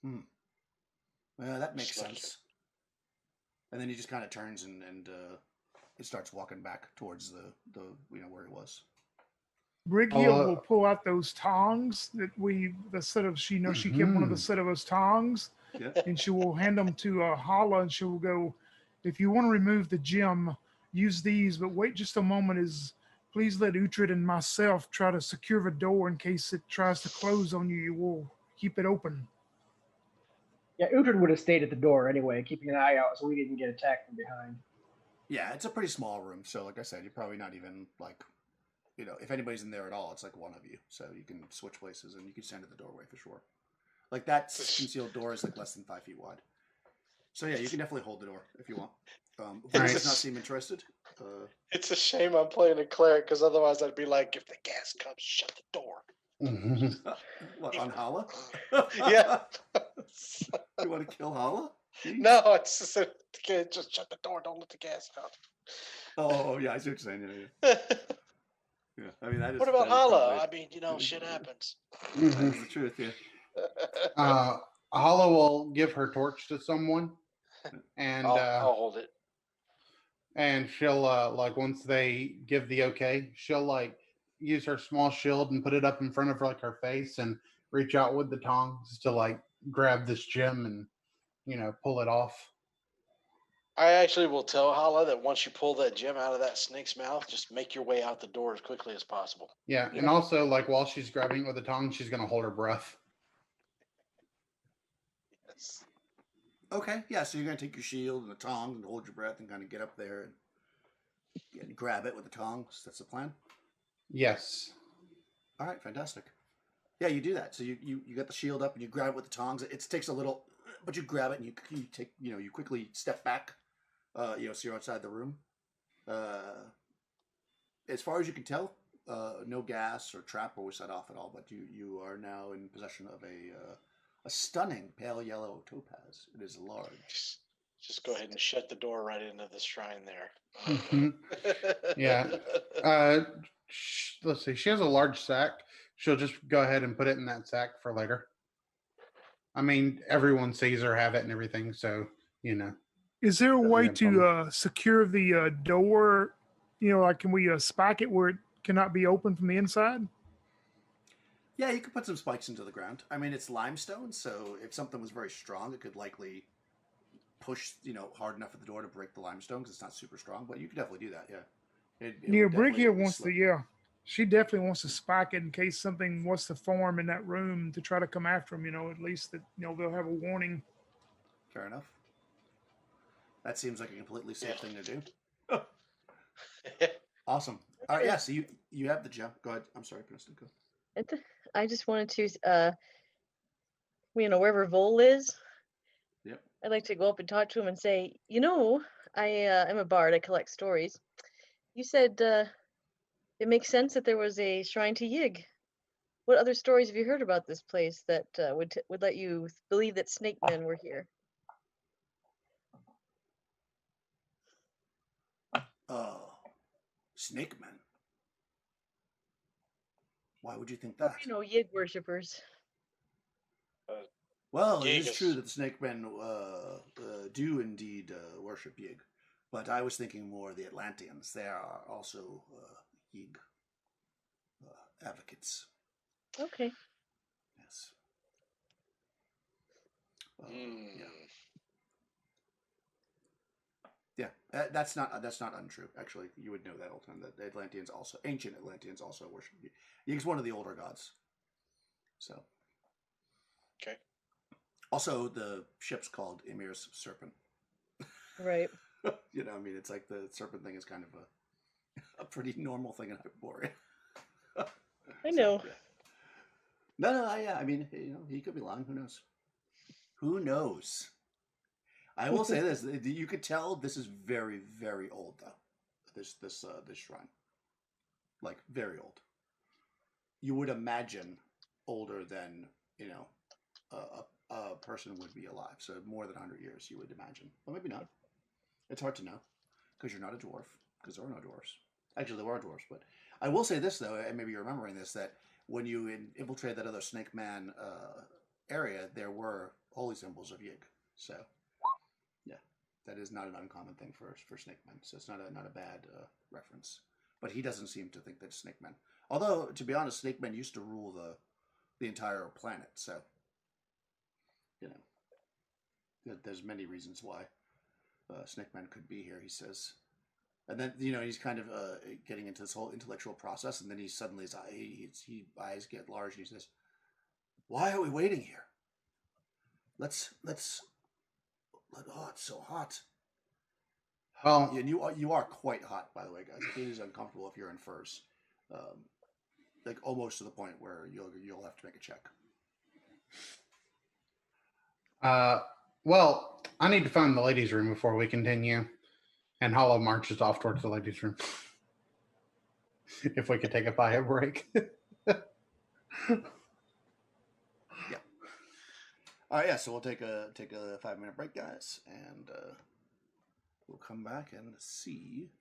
Well, that makes Just like sense." And then he just kind of turns and it starts walking back towards the where he was. Brighill will pull out those tongs she kept one of the set of those tongs, Yeah. and she will hand them to Hala, and she will go, if you want to remove the gem, use these, but wait just a moment, please let Uhtred and myself try to secure the door in case it tries to close on you. You will keep it open. Yeah, Uhtred would have stayed at the door anyway, keeping an eye out so we didn't get attacked from behind. Yeah, it's a pretty small room, so like I said, you're probably not even like, if anybody's in there at all, it's like one of you, so you can switch places and you can stand at the doorway for sure. Like that concealed door is like less than 5 feet wide. So yeah, you can definitely hold the door if you want. It's Void Right. does not just- seem interested. It's a shame I'm playing a cleric because otherwise I'd be like, if the gas comes, shut the door. What, on Hala? Yeah. You want to kill Hala? Jeez. No, it's just, just shut the door. Don't let the gas out. Oh yeah, I see what you're saying. Yeah. Yeah. I mean that is. What about that is Hala? probably- I mean, shit happens. That is the truth. Yeah. Hala will give her torch to someone, and I'll hold it. and she'll like once they give the okay, she'll like use her small shield and put it up in front of like her face and reach out with the tongs to like grab this gem and pull it off. I actually will tell Hala that once you pull that gem out of that snake's mouth, just make your way out the door as quickly as possible. Yeah, and also like while she's grabbing it with the tongs, she's gonna hold her breath. Yes. Okay. Yeah. So you're gonna take your shield and the tongs and hold your breath and kind of get up there and grab it with the tongs. That's the plan. Yes. All right. Fantastic. Yeah, you do that. So you get the shield up and you grab it with the tongs. It takes a little, but you grab it and you take you quickly step back. So you're outside the room. As far as you can tell, no gas or trap was set off at all. But you are now in possession of a stunning pale yellow topaz. It is large. Just go ahead and shut the door right into the shrine there. Mhm. Yeah. Let's see. She has a large sack. She'll just go ahead and put it in that sack for later. I mean, everyone sees her have it and everything, so Is there a way Yeah, to secure the door? Like can we spike it where it cannot be opened from the inside? Yeah, you could put some spikes into the ground. I mean, it's limestone, so if something was very strong, it could likely push hard enough at the door to break the limestone because it's not super strong. But you could definitely do that. Yeah. It Yeah, would definitely Brickia wants to. slip. Yeah, she definitely wants to spike it in case something wants to form in that room to try to come after them. At least that they'll have a warning. Fair enough. That seems like a completely safe thing to do. Awesome. All right, yeah. So you have the gem. Go ahead. I'm sorry, Princeton. Go. I just wanted to, wherever Vol is, Yep. I'd like to go up and talk to him and say, I'm a bard. I collect stories. You said it makes sense that there was a shrine to Yig. What other stories have you heard about this place that would let you believe that snake men were here? Snake men. Why would you think that? Yig worshippers. Well, it Yig is is- true that the snake men do indeed worship Yig, but I was thinking more the Atlanteans. They are also Yig advocates. Okay. Yes. Hmm. Yeah, that's not untrue. Actually, you would know that all the time. That the Atlanteans also, ancient Atlanteans also worship Yig. Yig's one of the older gods. So. Okay. Also, the ship's called Emir's Serpent. Right. It's like the serpent thing is kind of a pretty normal thing in Hyperborea. I know. Yeah. No, yeah. I mean, he could be lying. Who knows? Who knows? I will say this: you could tell this is very, very old, though. This shrine, like very old. You would imagine older than a person would be alive. So more than 100 years, you would imagine. Well, maybe not. It's hard to know because you're not a dwarf. Because there are no dwarves. Actually, there are dwarves. But I will say this though, and maybe you're remembering this, that when you infiltrated that other Snake Man area, there were holy symbols of Yig. So yeah, that is not an uncommon thing for Snake Men. So it's not a bad reference. But he doesn't seem to think that Snake Men. Although, to be honest, Snake Men used to rule the entire planet. So there's many reasons why Snake Man could be here. He says, and then he's kind of getting into this whole intellectual process, and then he suddenly his eyes get large, and he says, "Why are we waiting here? Let's. Oh, it's so hot." Well, And you are quite hot, by the way, guys. It is uncomfortable if you're in furs, like almost to the point where you'll have to make a check. well, I need to find the ladies' room before we continue. And Hollow marches off towards the ladies' room. If we could take a bio break. Yeah, so we'll take a 5-minute break, guys, and we'll come back and see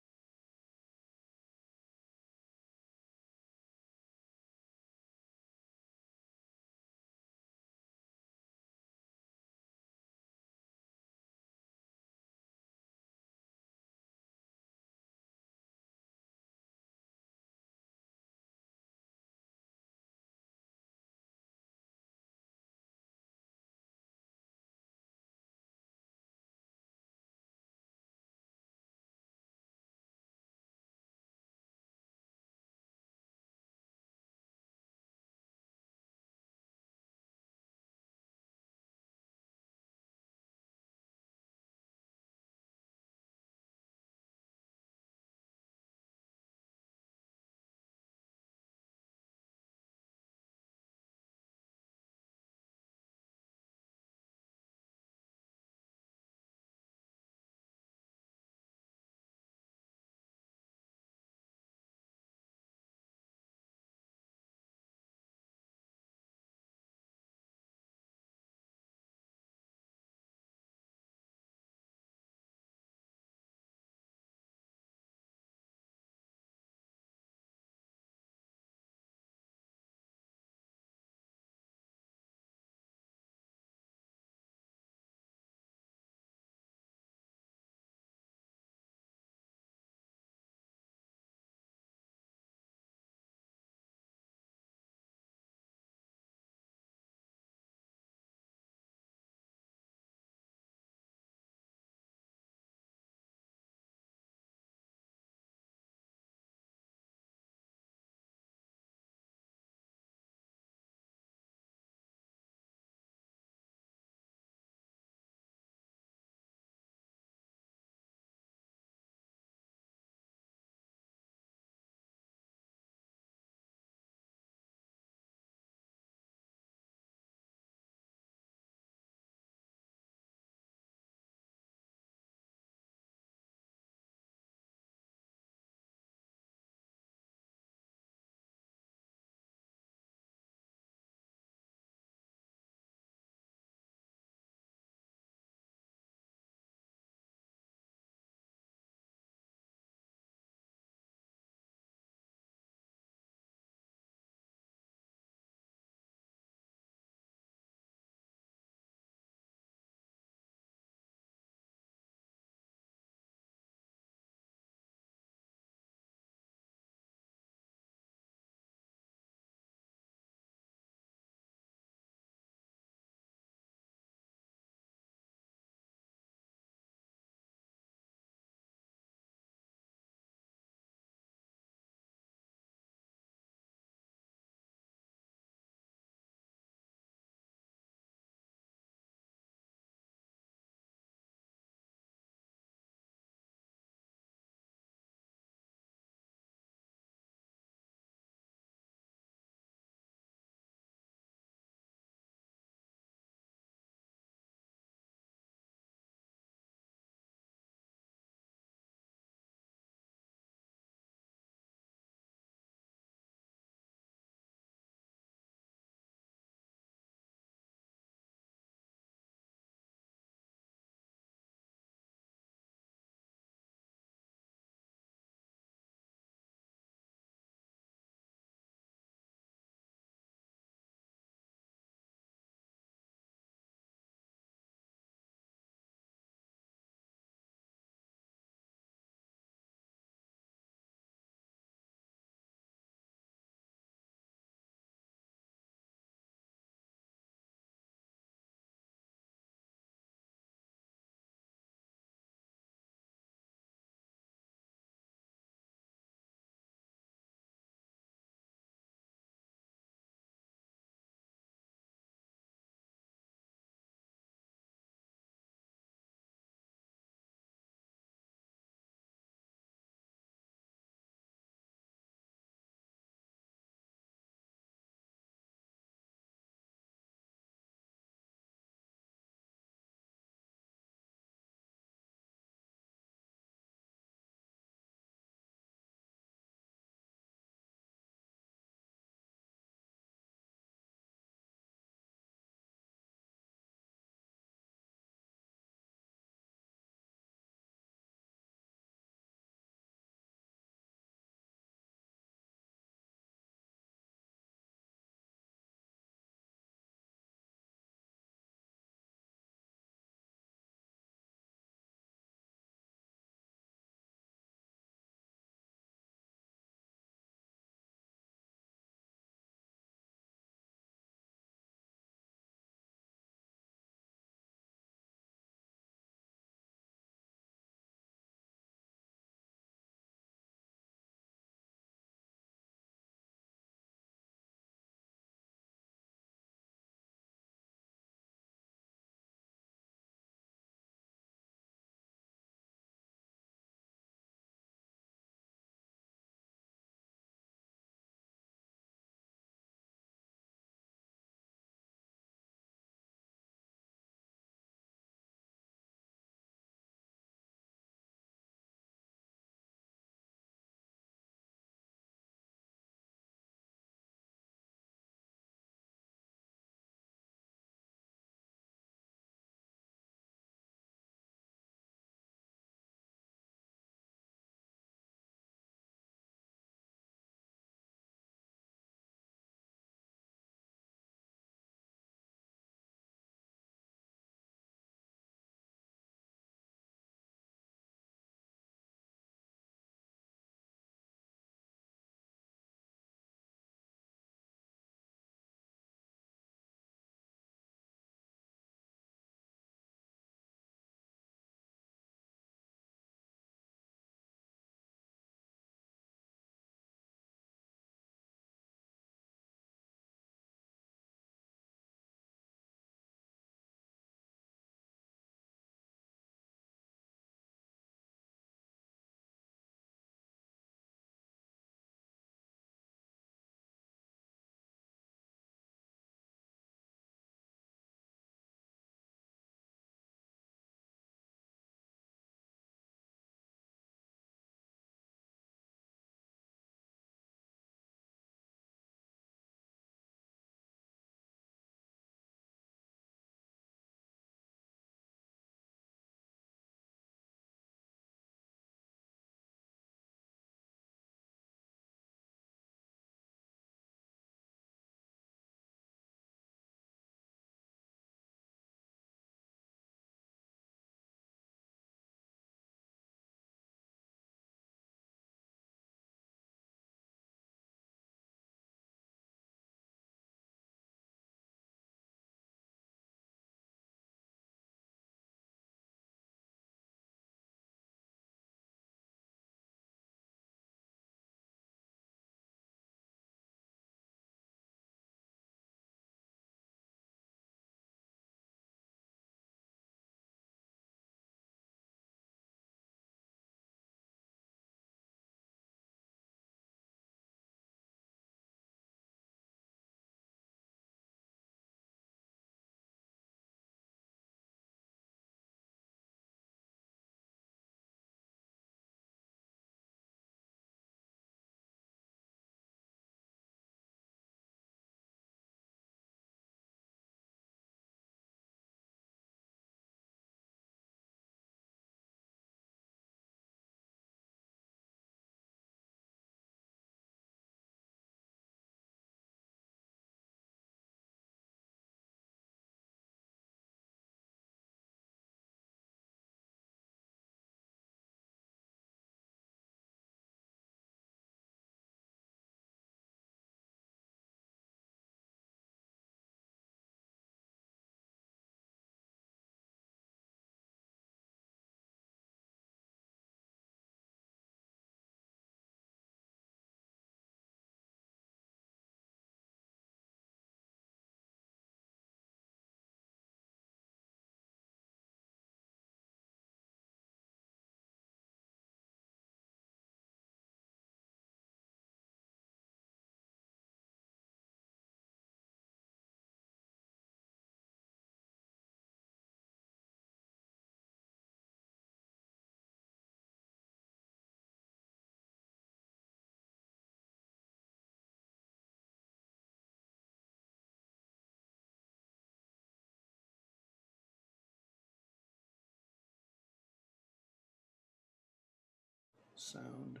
sound.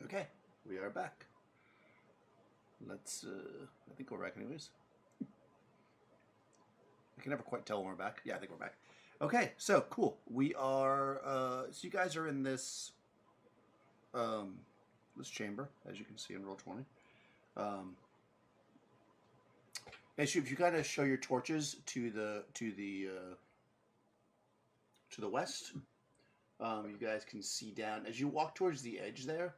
Okay, we are back. Let's, I think we're back anyways. I can never quite tell when we're back. Yeah, I think we're back. Okay, so cool. We are, so you guys are in this, this chamber, as you can see in Roll20. As if you kind of show your torches to the west, you guys can see down as you walk towards the edge there.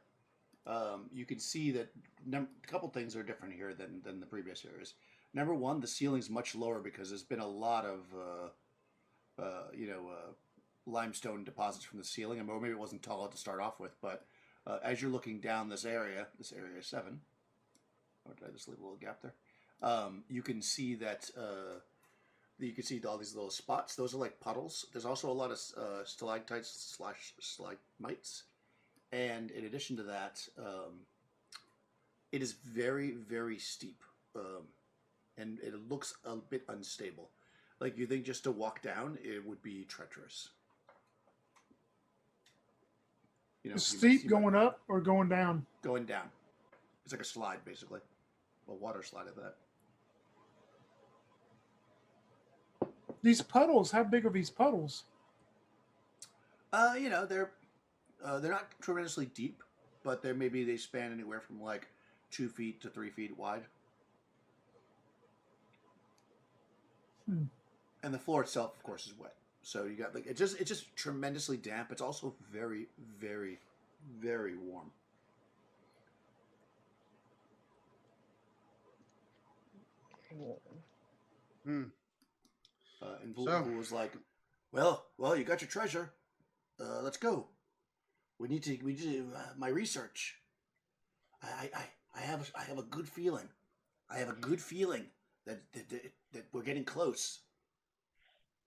You can see that a couple things are different here than the previous areas. Number one, the ceiling's much lower because there's been a lot of limestone deposits from the ceiling, and maybe it wasn't tall to start off with. But as you're looking down this area 7, or did I just leave a little gap there? You can see that you can see all these little spots. Those are like puddles. There's also a lot of stalactites / stalagmites. And in addition to that, it is very, very steep. And it looks a bit unstable. Like you think just to walk down, it would be treacherous. You know, steep going up or going down? Going down. It's like a slide, basically. A water slide of that. These puddles, how big are these puddles? They're not tremendously deep, but they span anywhere from like 2 feet to 3 feet wide. And the floor itself, of course, is wet. So you got it's just tremendously damp. It's also very, very, very warm. And Vul was like, "Well, you got your treasure. Let's go. We need to my research. I have a good feeling. I have a good feeling that we're getting close."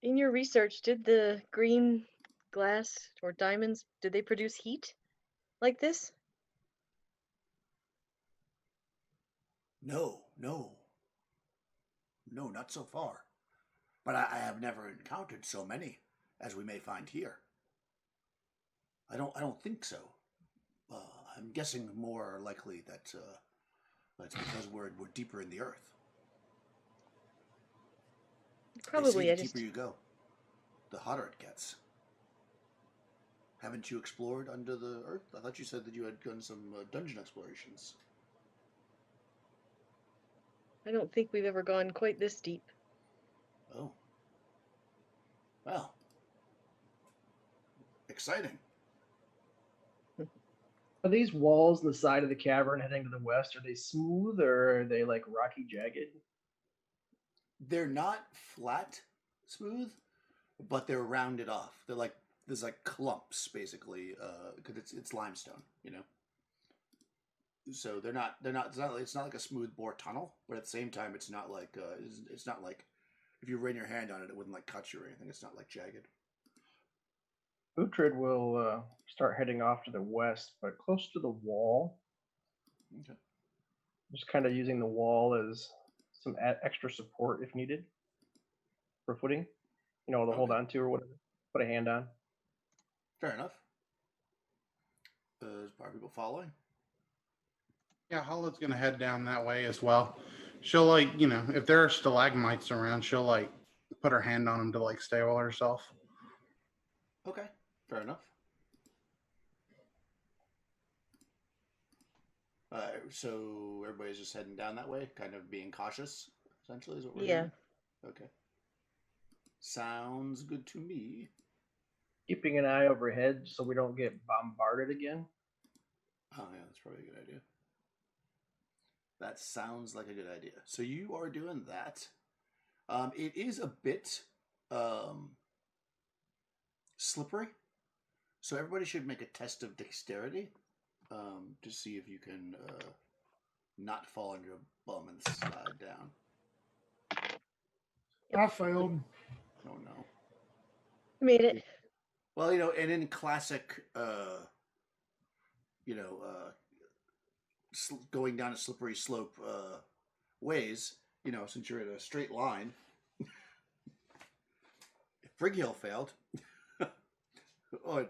In your research, did the green glass or diamonds, did they produce heat like this? No, not so far. But I have never encountered so many as we may find here. I don't think so. I'm guessing more likely that that's because we're deeper in the earth. Probably. They say the deeper you go, the hotter it gets. Haven't you explored under the earth? I thought you said that you had done some dungeon explorations. I don't think we've ever gone quite this deep. Oh. Well. Exciting. Are these walls on the side of the cavern heading to the west, are they smooth or are they like rocky jagged? They're not flat smooth, but they're rounded off. They're like there's like clumps basically, because it's limestone, you know. So they're not it's not like a smooth bore tunnel, but at the same time it's not like if you ran your hand on it, it wouldn't like cut you or anything. It's not like jagged. Uhtred will start heading off to the west, but close to the wall. Okay. Just kind of using the wall as some extra support if needed for footing, to hold on to or whatever. Put a hand on. Fair enough. There's probably people following. Yeah, Holla's gonna head down that way as well. She'll if there are stalagmites around, she'll put her hand on them to stabilize herself. Okay, fair enough. So everybody's just heading down that way, kind of being cautious, essentially, is what we're doing? Okay. Sounds good to me. Keeping an eye overhead so we don't get bombarded again. Oh, yeah, that's probably a good idea. That sounds like a good idea. So you are doing that. It is a bit slippery. So everybody should make a test of dexterity to see if you can not fall on your bum and slide down. I failed. Oh, no. Made it. Well, and in classic, going down a slippery slope ways, since you're in a straight line. If Brighill failed,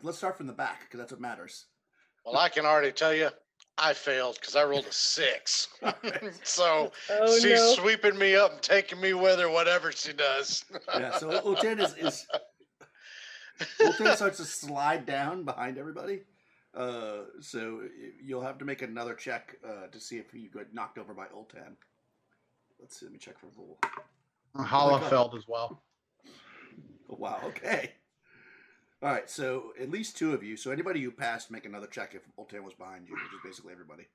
let's start from the back because that's what matters. Well, I can already tell you, I failed because I rolled a 6. So Oh she's no. sweeping me up and taking me with her, whatever she does. Yeah, so Ultan Ultan starts to slide down behind everybody. So you'll have to make another check to see if you get knocked over by Ultan. Let's see. Let me check for Vul. Hala failed as well. Oh, wow. Okay. All right. So at least 2 of you. So anybody who passed, make another check if Ultan was behind you, which is basically everybody.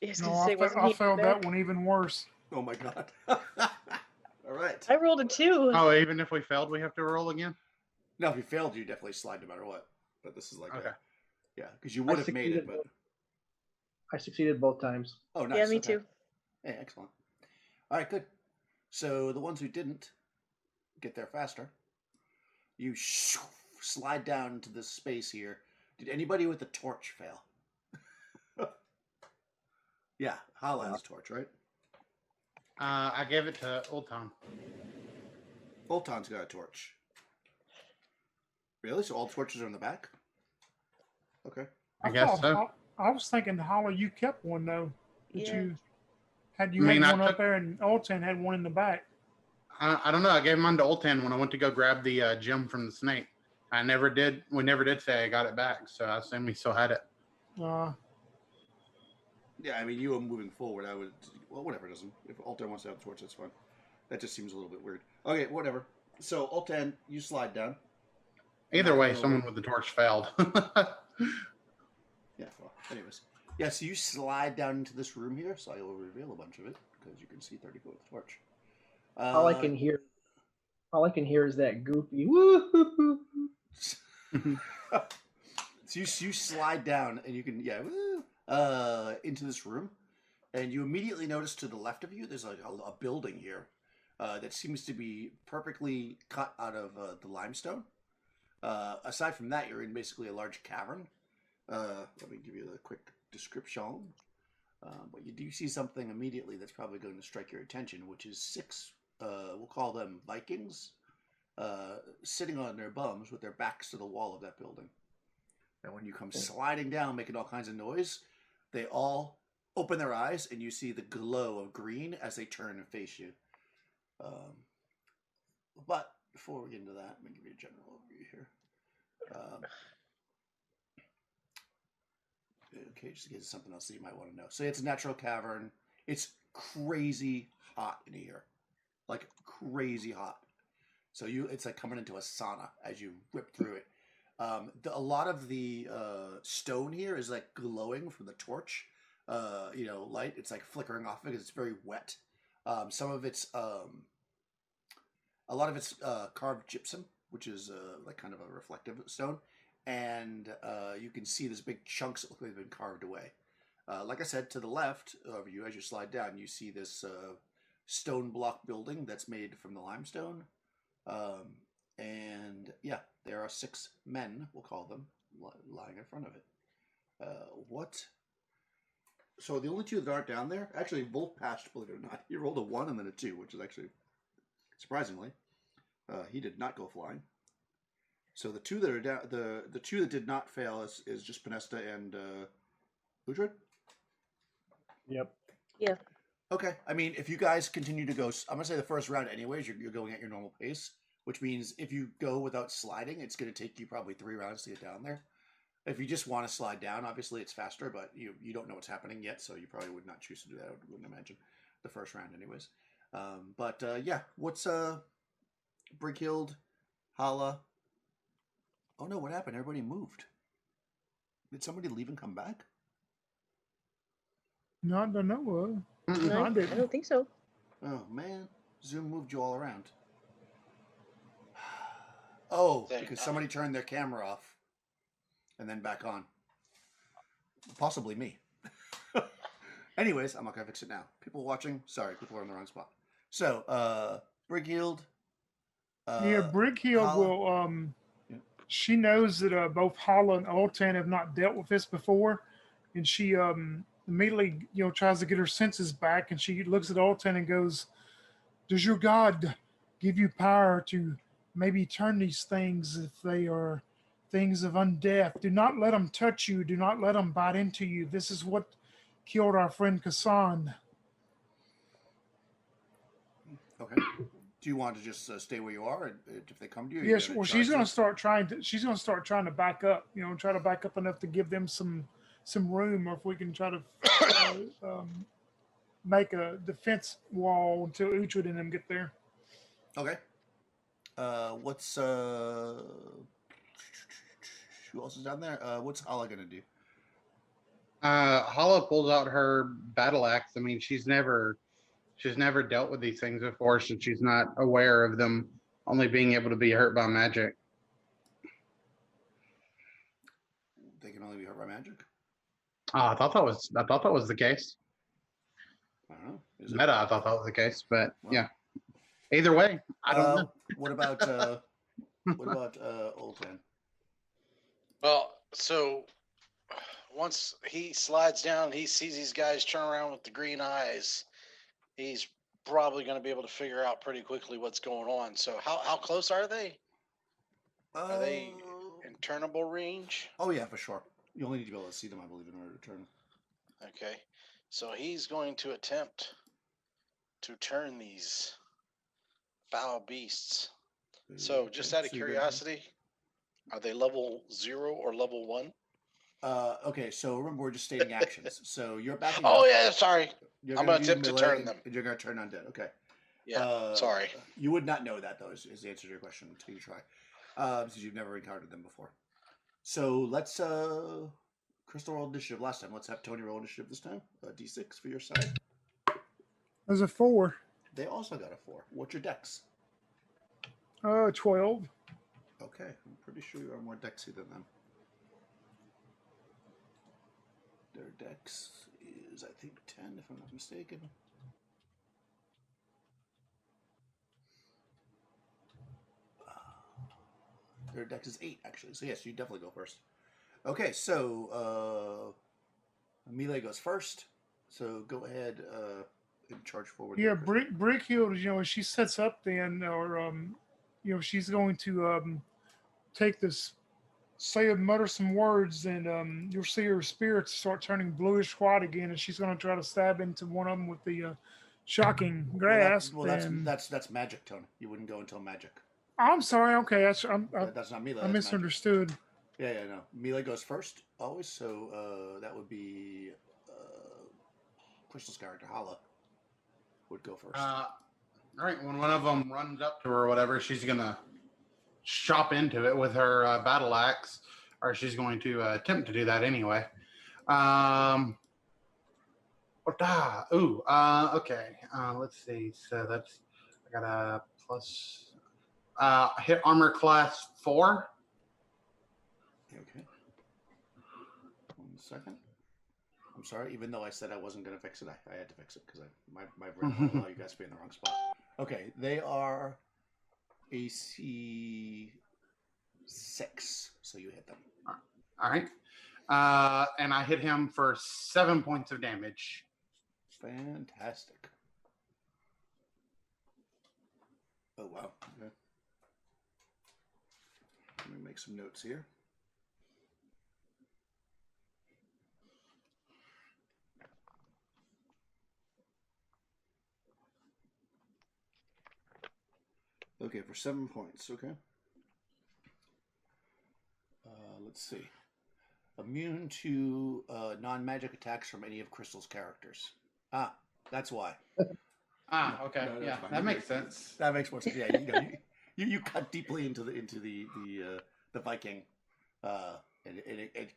Yes, No, say, wasn't I he failed back? that one even worse. Oh my god. All right. I rolled a 2. Oh, even if we failed, we have to roll again? No, if you failed, you definitely slide no matter what. But this is like Okay. yeah, because you would have made it, but I succeeded both times. oh, nice. Yeah, me okay. too. Hey, excellent. All right, good. So the ones who didn't get there faster, you slide down into this space here. Did anybody with the torch fail? Yeah, Hala has a torch, right? I gave it to Ultan. Bolton's got a torch. Really? So all torches are in the back? Okay. I guess so. I was thinking, Hollow, you kept one though. Did Yeah. you? Had I mean, had I one up took- there, and Ultan had one in the back. I don't know. I gave mine to Ultan when I went to go grab the gem from the snake. We never did say I got it back, so I assume he still had it. Yeah, I mean, you were moving forward. I would, well, whatever, doesn't. If Ultan wants to have a torch, that's fine. That just seems a little bit weird. Okay, whatever. So, Ultan, you slide down. Either way, someone with the torch failed. Yeah, well, anyways. Yeah, so you slide down into this room here, so I will reveal a bunch of it, because you can see 30 foot with the torch. All I can hear is that goofy woo. So you slide down, and you can, into this room, and you immediately notice to the left of you, there's like a building here that seems to be perfectly cut out of the limestone. Aside from that, you're in basically a large cavern. Let me give you a quick description. But you do see something immediately that's probably going to strike your attention, which is 6, we'll call them Vikings, sitting on their bums with their backs to the wall of that building. And when you come sliding down, making all kinds of noise, they all open their eyes, and you see the glow of green as they turn and face you. But before we get into that, let me give you a general overview here. Okay, just to get to something else that you might want to know. So it's a natural cavern. It's crazy hot in here, like crazy hot. So it's like coming into a sauna as you rip through it. A lot of the stone here is like glowing from the torch, light. It's like flickering off because it's very wet. Some of it's, a lot of it's carved gypsum, which is like kind of a reflective stone. And you can see there's big chunks that look like they've been carved away. Like I said, to the left of you, as you slide down, you see this stone block building that's made from the limestone. And yeah, there are 6 men, we'll call them, lying in front of it. So the only 2 that aren't down there, actually both passed, believe it or not. He rolled a 1 and then a 2, which is actually, surprisingly, he did not go flying. So the 2 that are down, the 2 that did not fail is just Panesta and Uhtred? Yep. Yeah. Okay. I mean, if you guys continue to go, I'm going to say the first round anyways, you're going at your normal pace, which means if you go without sliding, it's going to take you probably 3 rounds to get down there. If you just want to slide down, obviously it's faster, but you don't know what's happening yet, so you probably would not choose to do that, I wouldn't imagine, the first round anyways. Yeah, what's Brighild, Hala? Oh no, what happened? Everybody moved. Did somebody leave and come back? No, I don't know. No, I I didn't. don't think so. Oh man, Zoom moved you all around. Oh, because somebody turned their camera off and then back on. Possibly me. Anyways, I'm not gonna fix it now. People watching, sorry, people are in the wrong spot. So, Brighild. Brighild Hala. will. She knows that both Hala and Ultan have not dealt with this before, and she immediately, tries to get her senses back, and she looks at Alton and goes, "Does your God give you power to maybe turn these things if they are things of undeath? Do not let them touch you. Do not let them bite into you. This is what killed our friend Kassan." Okay. Do you want to just stay where you are, and if they come to you, you're Yes, going well, to she's charge going to them? start trying to. She's going to start trying to back up. Try to back up enough to give them some room, or if we can try to make a defense wall until Uhtred and them get there. Okay. What's who else is down there? What's Hala gonna do? Hala pulls out her battle axe. I mean, she's never dealt with these things before, so she's not aware of them only being able to be hurt by magic. They can only be hurt by magic. I thought that was the case. I don't know. Is it? Meta, I thought that was the case, but Well, yeah. Either way, I don't know. What about Oltan? Well, so once he slides down, he sees these guys turn around with the green eyes. He's probably going to be able to figure out pretty quickly what's going on. So how close are they? Are they in turnable range? Oh yeah, for sure. You only need to be able to see them, I believe, in order to turn. Okay, so he's going to attempt to turn these foul beasts. So just out of curiosity, are they level 0 or level 1? Okay, so remember we're just stating actions. So you're backing up. Oh yeah, sorry. I'm going to attempt to turn them. And you're going to turn undead. Okay. Yeah, sorry. You would not know that, though, is the answer to your question until you try. Because you've never encountered them before. So let's, Crystal rolled initiative last time. Let's have Tony roll initiative this time. D6 for your side. There's a 4. They also got a 4. What's your dex? 12. Okay, I'm pretty sure you are more dexy than them. Their dex is, I think, 10, if I'm not mistaken. Their dex is 8, actually. So, yes, you definitely go first. Okay, so Melee goes first. So, go ahead and charge forward. Yeah, Brickhill, as she sets up then, or, she's going to take this, mutter some words, and you'll see her spirits start turning bluish white again, and she's going to try to stab into one of them with the shocking grasp. That's magic, Tony. You wouldn't go until magic. I'm sorry. Okay, that's not Melee. I misunderstood. Magic. Yeah, no. Melee goes first always, so that would be Crystal's character, Hala, would go first. All right, when one of them runs up to her or whatever, she's going to chop into it with her battle axe, or she's going to attempt to do that anyway. Okay. Let's see. So that's, I got a plus, hit armor class 4. Okay. 1 second. I'm sorry, even though I said I wasn't going to fix it, I had to fix it because my brain won't allow you guys to be in the wrong spot. Okay, they are AC 6, so you hit them. All right. And I hit him for 7 points of damage. Fantastic. Oh, wow. Okay. Let me make some notes here. Okay, for 7 points. Okay. Let's see. Immune to non-magic attacks from any of Crystal's characters. Ah, that's why. Okay. No, yeah, fine. that makes sense. That makes more sense. Yeah, you cut deeply into the Viking, and it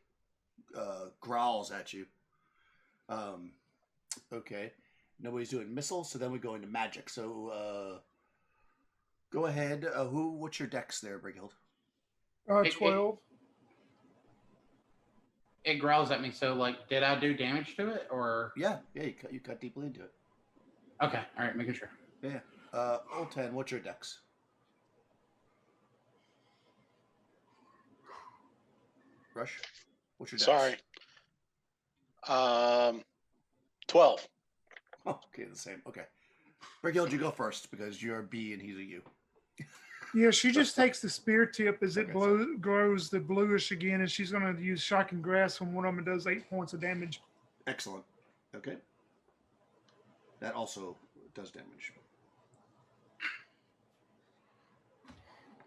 growls at you. Okay, nobody's doing missiles, so then we go into magic. So go ahead. What's your dex there, Brighild? 12. It growls at me. So, like, did I do damage to it, or? Yeah. You cut deeply into it. Okay. All right. Making sure. Yeah. Oltan, what's your dex? Rush, what's your dex? Sorry. 12. Oh, okay, the same. Okay. Brighild, you go first because you're a B and he's a U. Yeah, she just takes the spear tip as it Okay, grows the bluish again, and she's going to use shocking grasp on one of them and does 8 points of damage. Excellent. Okay. That also does damage.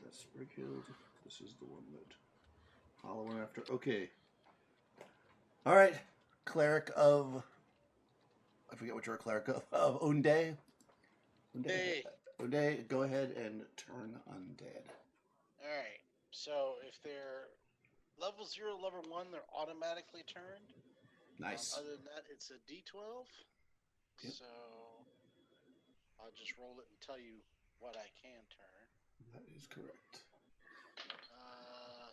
That's Brighild. This is the one that Hollow went after. Okay. All right. Cleric of... I forget what you're a cleric of Unde. Hey. Unde, go ahead and turn undead. All right. So if they're level 0, level 1, they're automatically turned. Nice. Other than that, it's a D12. Yep. So I'll just roll it and tell you what I can turn. That is correct.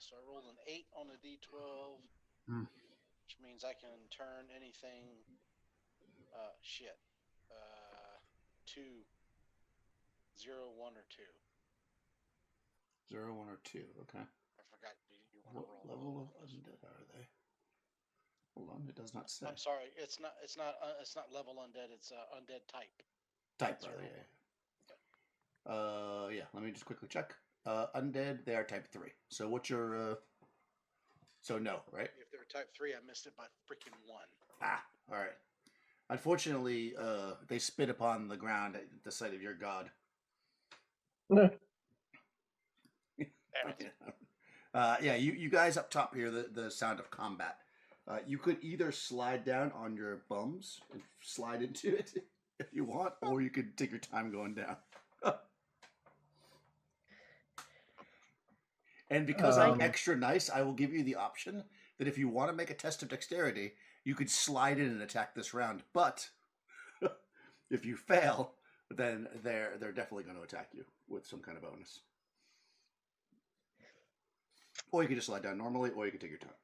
So I rolled an 8 on a D12, which means I can turn anything. 2, 0, 1, or 2. 0, 1, or 2. Okay. I forgot you want What to roll. level of undead are they? Hold on, it does not say. I'm sorry, it's not level undead. It's undead type. Type, rather, yeah. Yeah. Let me just quickly check. Undead, they are type 3. So what's your? So no, right? If they're type 3, I missed it by freaking 1. Ah, all right. Unfortunately, they spit upon the ground at the sight of your god. Damn it. Yeah, you guys up top hear the sound of combat. You could either slide down on your bums and slide into it if you want, or you could take your time going down. And because I'm extra nice, I will give you the option that if you want to make a test of dexterity, you could slide in and attack this round. But if you fail, then they're definitely going to attack you with some kind of bonus. Or you can just slide down normally, or you can take your time.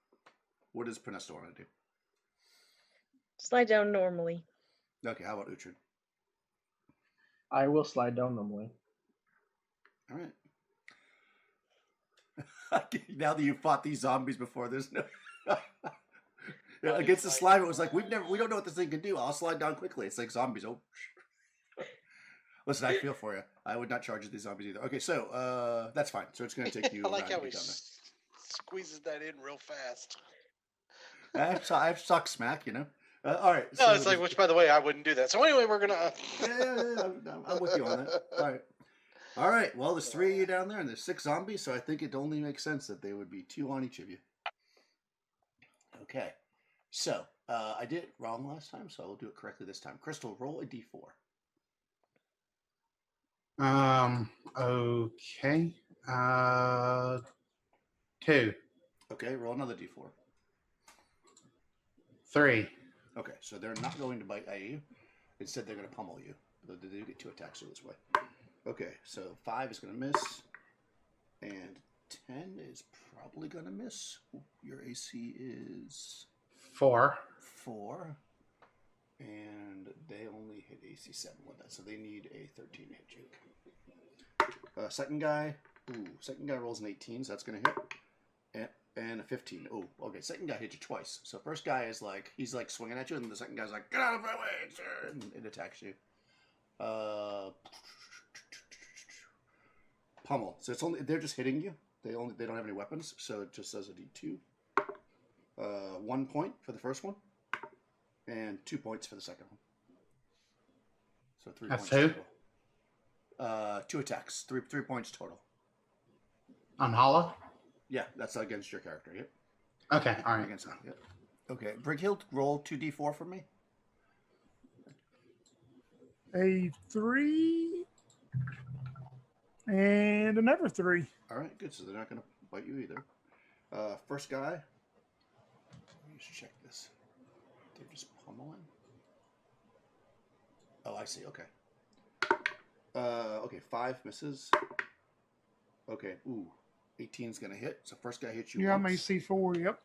What does Pernesta want to do? Slide down normally. Okay, how about Uhtred? I will slide down normally. All right. Now that you've fought these zombies before, there's no against the slime. It was like we don't know what this thing can do. I'll slide down quickly. It's like zombies. Oh, listen, I feel for you. I would not charge at these zombies either. Okay, so that's fine. So it's going to take you. I like how he squeezes that in real fast. I've sucked smack, you know. All right. No, it's like, which, by the way, I wouldn't do that. So anyway, we're gonna. I'm with you on that. All right. All right. Well, there's 3 of you down there, and there's 6 zombies, so I think it only makes sense that they would be 2 on each of you. Okay. So I did it wrong last time, so I'll do it correctly this time. Crystal, roll a d4. Okay. 2. Okay. Roll another d4. 3. Okay. So they're not going to bite at you. Instead, they're going to pummel you. They do get 2 attacks this way. Okay. So 5 is going to miss, and 10 is probably going to miss. Your AC is 4. 4, and they only hit AC 7 with that, so they need a 13 hit Jake. Second guy rolls an 18, so that's going to hit, and a 15. Oh, okay, second guy hit you twice. So first guy is like, he's like swinging at you, and the second guy's like, get out of my way, sir, and it attacks you. Pummel. So it's only, they're just hitting you. They don't have any weapons, so it just does a D2. 1 point for the first one, and 2 points for the second one. So 3 That's points 2? total. 2 attacks, 3 points total. On Hollow? Yeah, that's against your character. Yep. Okay, all right. Against him. Yep. Okay, Brighild, roll 2d4 for me. A 3 and another 3. All right, good. So they're not going to bite you either. First guy. Let me just check this. They're just pummeling. Oh, I see. Okay. Okay, 5 misses. Okay, 18's gonna hit. So first guy hits you. Yeah, once. I'm AC 4. Yep.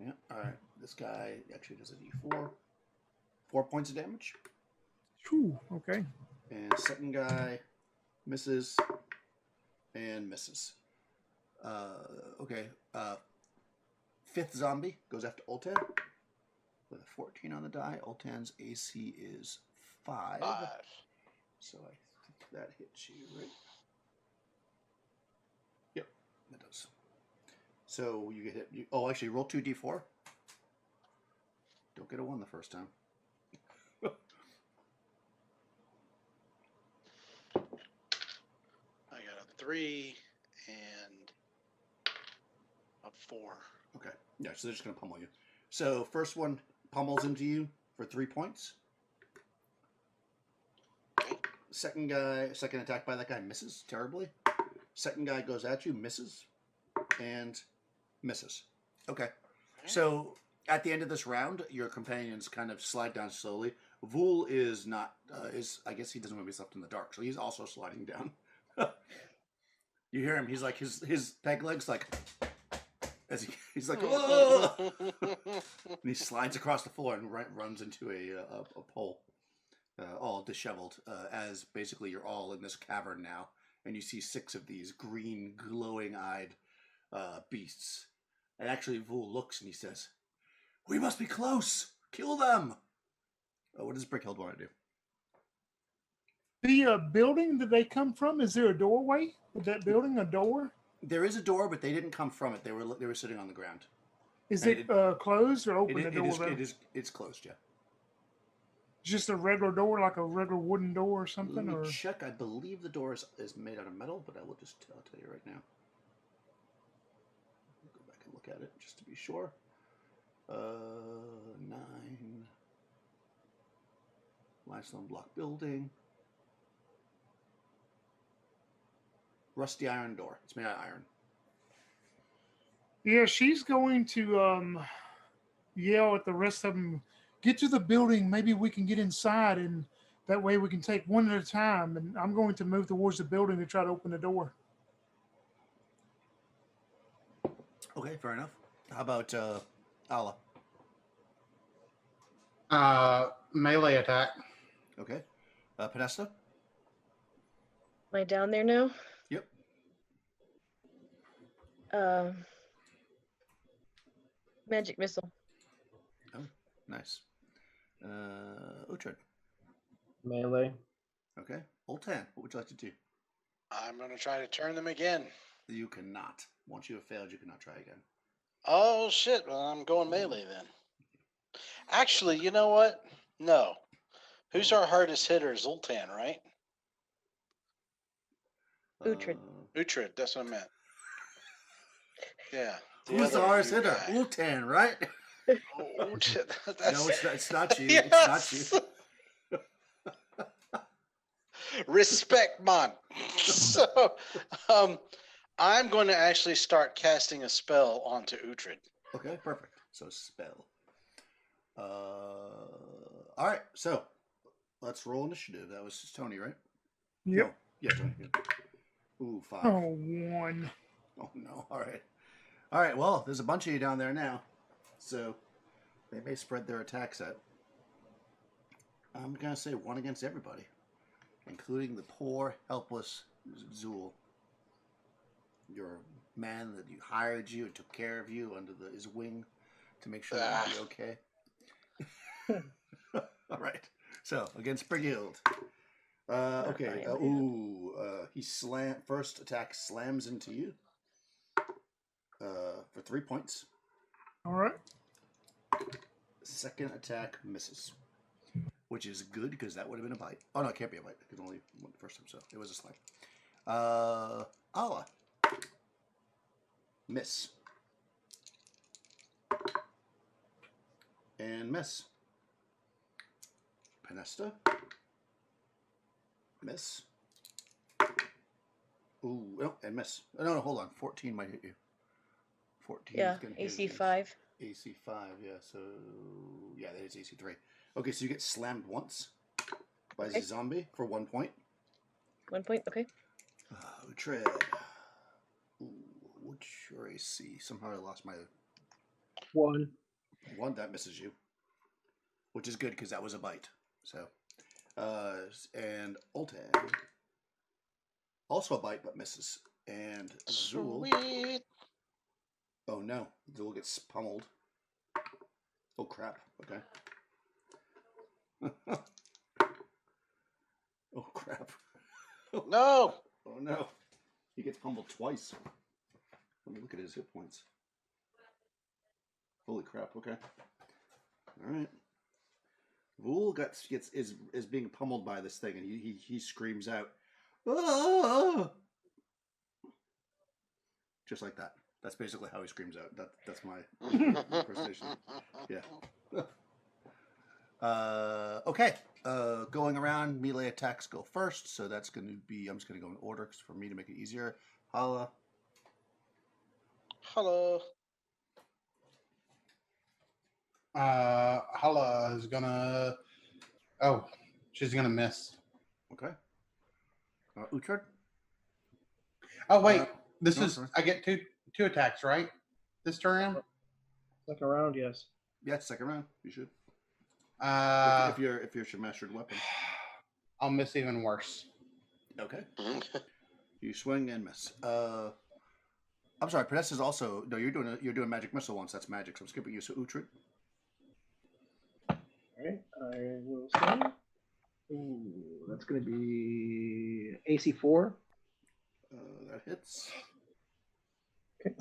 Yeah. All right. This guy actually does a D4. 4 points of damage. Whew, okay. And second guy misses and misses. Okay. 5th zombie goes after Olted. with a 14 on the die. Ultan's AC is 5. 5. So I think that hits you, right? Yep, that does. So you get hit. Actually, roll 2d4. Don't get a 1 the first time. I got a 3 and a 4. Okay. Yeah, so they're just going to pummel you. So first one pummels into you for 3 points. Okay. Second attack by that guy misses terribly. Second guy goes at you, misses, and misses. Okay. So at the end of this round, your companions kind of slide down slowly. Vul is not, I guess he doesn't want to be left in the dark, so he's also sliding down. You hear him, he's like, his peg leg's like, he's like, whoa! And he slides across the floor and runs into a pole, all disheveled, as basically you're all in this cavern now, and you see 6 of these green, glowing-eyed beasts. And actually, Vul looks and he says, "We must be close! Kill them!" What does Brickhild want to do? The building that they come from, is there a doorway? With that building, a door? There is a door, but they didn't come from it. They were sitting on the ground. Is And it closed or open, the door, though? It's closed, yeah. Just a regular door, like a regular wooden door or something? Let me Or check. I believe the door is made out of metal, but I'll tell you right now. Go back and look at it just to be sure. 9. Limestone block building. Rusty iron door. It's made out of iron. yeah, she's going to yell at the rest of them, "Get to the building. Maybe we can get inside, and that way we can take one at a time." And I'm going to move towards the building to try to open the door. Okay, fair enough. How about Allah? Melee attack. Okay. Panesta? Am I down there now? Yep. Magic missile. Oh, nice. Uhtred. Melee. Okay. Ultan, what would you like to do? I'm going to try to turn them again. You cannot. Once you have failed, you cannot try again. Oh, shit. Well, I'm going melee then. Actually, you know what? No. Who's our hardest hitter? Zoltan, right? Uhtred. Uhtred, that's what I meant. Yeah. Who's the other hardest new hitter? guy. Uhtred, right? Oh, Uhtred. No, it's not you. Yes! It's not you. Respect, man. So, I'm going to actually start casting a spell onto Uhtred. Okay, perfect. So spell. All right. So let's roll initiative. That was Tony, right? Yep. No. Yeah, Tony. Good. Ooh, 5. Oh, 1. Oh no. All right. All right. Well, there's a bunch of you down there now, so they may spread their attacks out. I'm gonna say 1 against everybody, including the poor, helpless Zool. Your man that hired you and took care of you under his wing to make sure that you'd be okay. All right. So against Brighild. Okay. He first attack slams into you. For 3 points. All right. Second attack misses, which is good because that would have been a bite. Oh no, it can't be a bite. It only went the first time, so it was a slam. Allah. Miss. And miss. Panesta. Miss. Ooh, no, and miss. No, hold on. 14 might hit you. 14 Yeah, is going to hit AC you. 5. AC 5, yeah, so... Yeah, that is AC 3. Okay, so you get slammed once by the zombie for 1 point. 1 point, okay. Uhtred. Ooh, what's your AC? Somehow I lost my... 1. 1, that misses you. Which is good, because that was a bite. So... and Ultan. Also a bite, but misses. And Zool. Sweet. Oh no, Zool gets pummeled. Oh crap! Okay. Oh crap! No. Oh no! He gets pummeled twice. Let me look at his hit points. Holy crap! Okay. All right. Vul is being pummeled by this thing, and he screams out, "Ah!" Just like that. That's basically how he screams out. That's my impersonation. Yeah. Okay. Going around, melee attacks go first, so that's going to be. I'm just going to go in order for me to make it easier. Hala. Hello. Hala is gonna. Oh, she's gonna miss. Okay. Uhtred. Oh wait, this no, is. sorry. I get two attacks, right? This turn. Second round, yes. Yeah, second round. You should. Uh, If you're your mastered weapon. I'll miss even worse. Okay. You swing and miss. I'm sorry. Podesta's also no. You're doing magic missile once. That's magic. So I'm skipping you. So Uhtred. All right, I will say. Ooh, that's going to be AC 4. That hits. And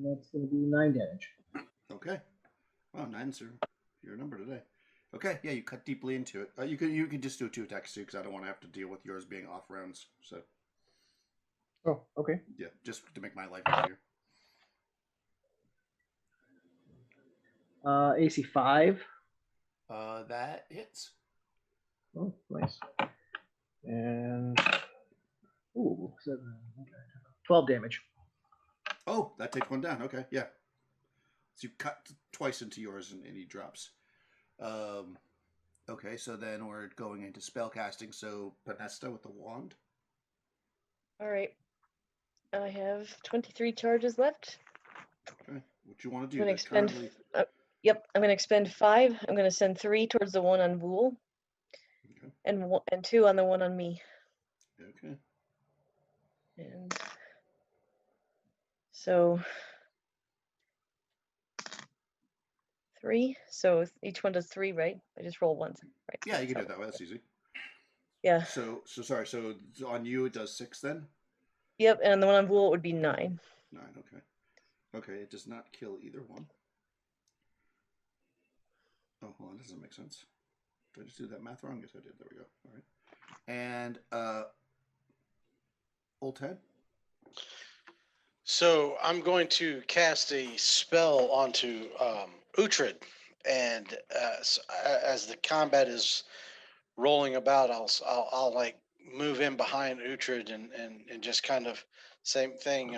that's going to be 9 damage. Okay. Wow, 9's your number today. Okay, yeah, you cut deeply into it. You can just do 2 attacks too, because I don't want to have to deal with yours being off rounds. So Oh, okay. yeah, just to make my life easier. AC 5. That hits. Oh, nice. And ooh, 7, okay. 12 damage. Oh, that takes 1 down. Okay, yeah. So you cut twice into yours, and he drops. Okay, so then we're going into spell casting. So Podesta with the wand. All right. I have 23 charges left. Okay, what you want to I'm do? going to They're expend. currently... Yep, I'm going to expend 5. I'm going to send 3 towards the one on Vul, Okay. and 2 on the one on me. Okay. And so 3. So each one does 3, right? I just roll once, right? Yeah, you can do So- it that way. That's easy. Yeah. So sorry. So on you, it does 6 then. Yep, and the one on Vul would be 9. 9. Okay. Okay, it does not kill either one. Oh, hold on, that doesn't make sense. Did I just do that math wrong? Yes, I did. There we go. All right. And Old Ted. So I'm going to cast a spell onto Uhtred, and as the combat is rolling about, I'll like move in behind Uhtred and just kind of same thing.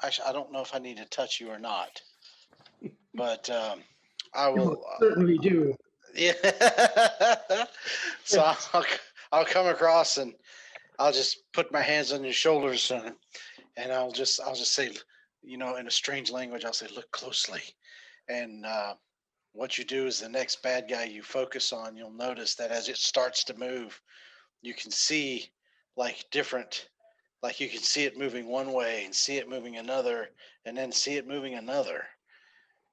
Actually, I don't know if I need to touch you or not, but I You will. most certainly do. Yeah. So I'll come across and I'll just put my hands on your shoulders and I'll just say, in a strange language, I'll say, look closely. And what you do is the next bad guy you focus on, you'll notice that as it starts to move, you can see like you can see it moving one way and see it moving another and then see it moving another.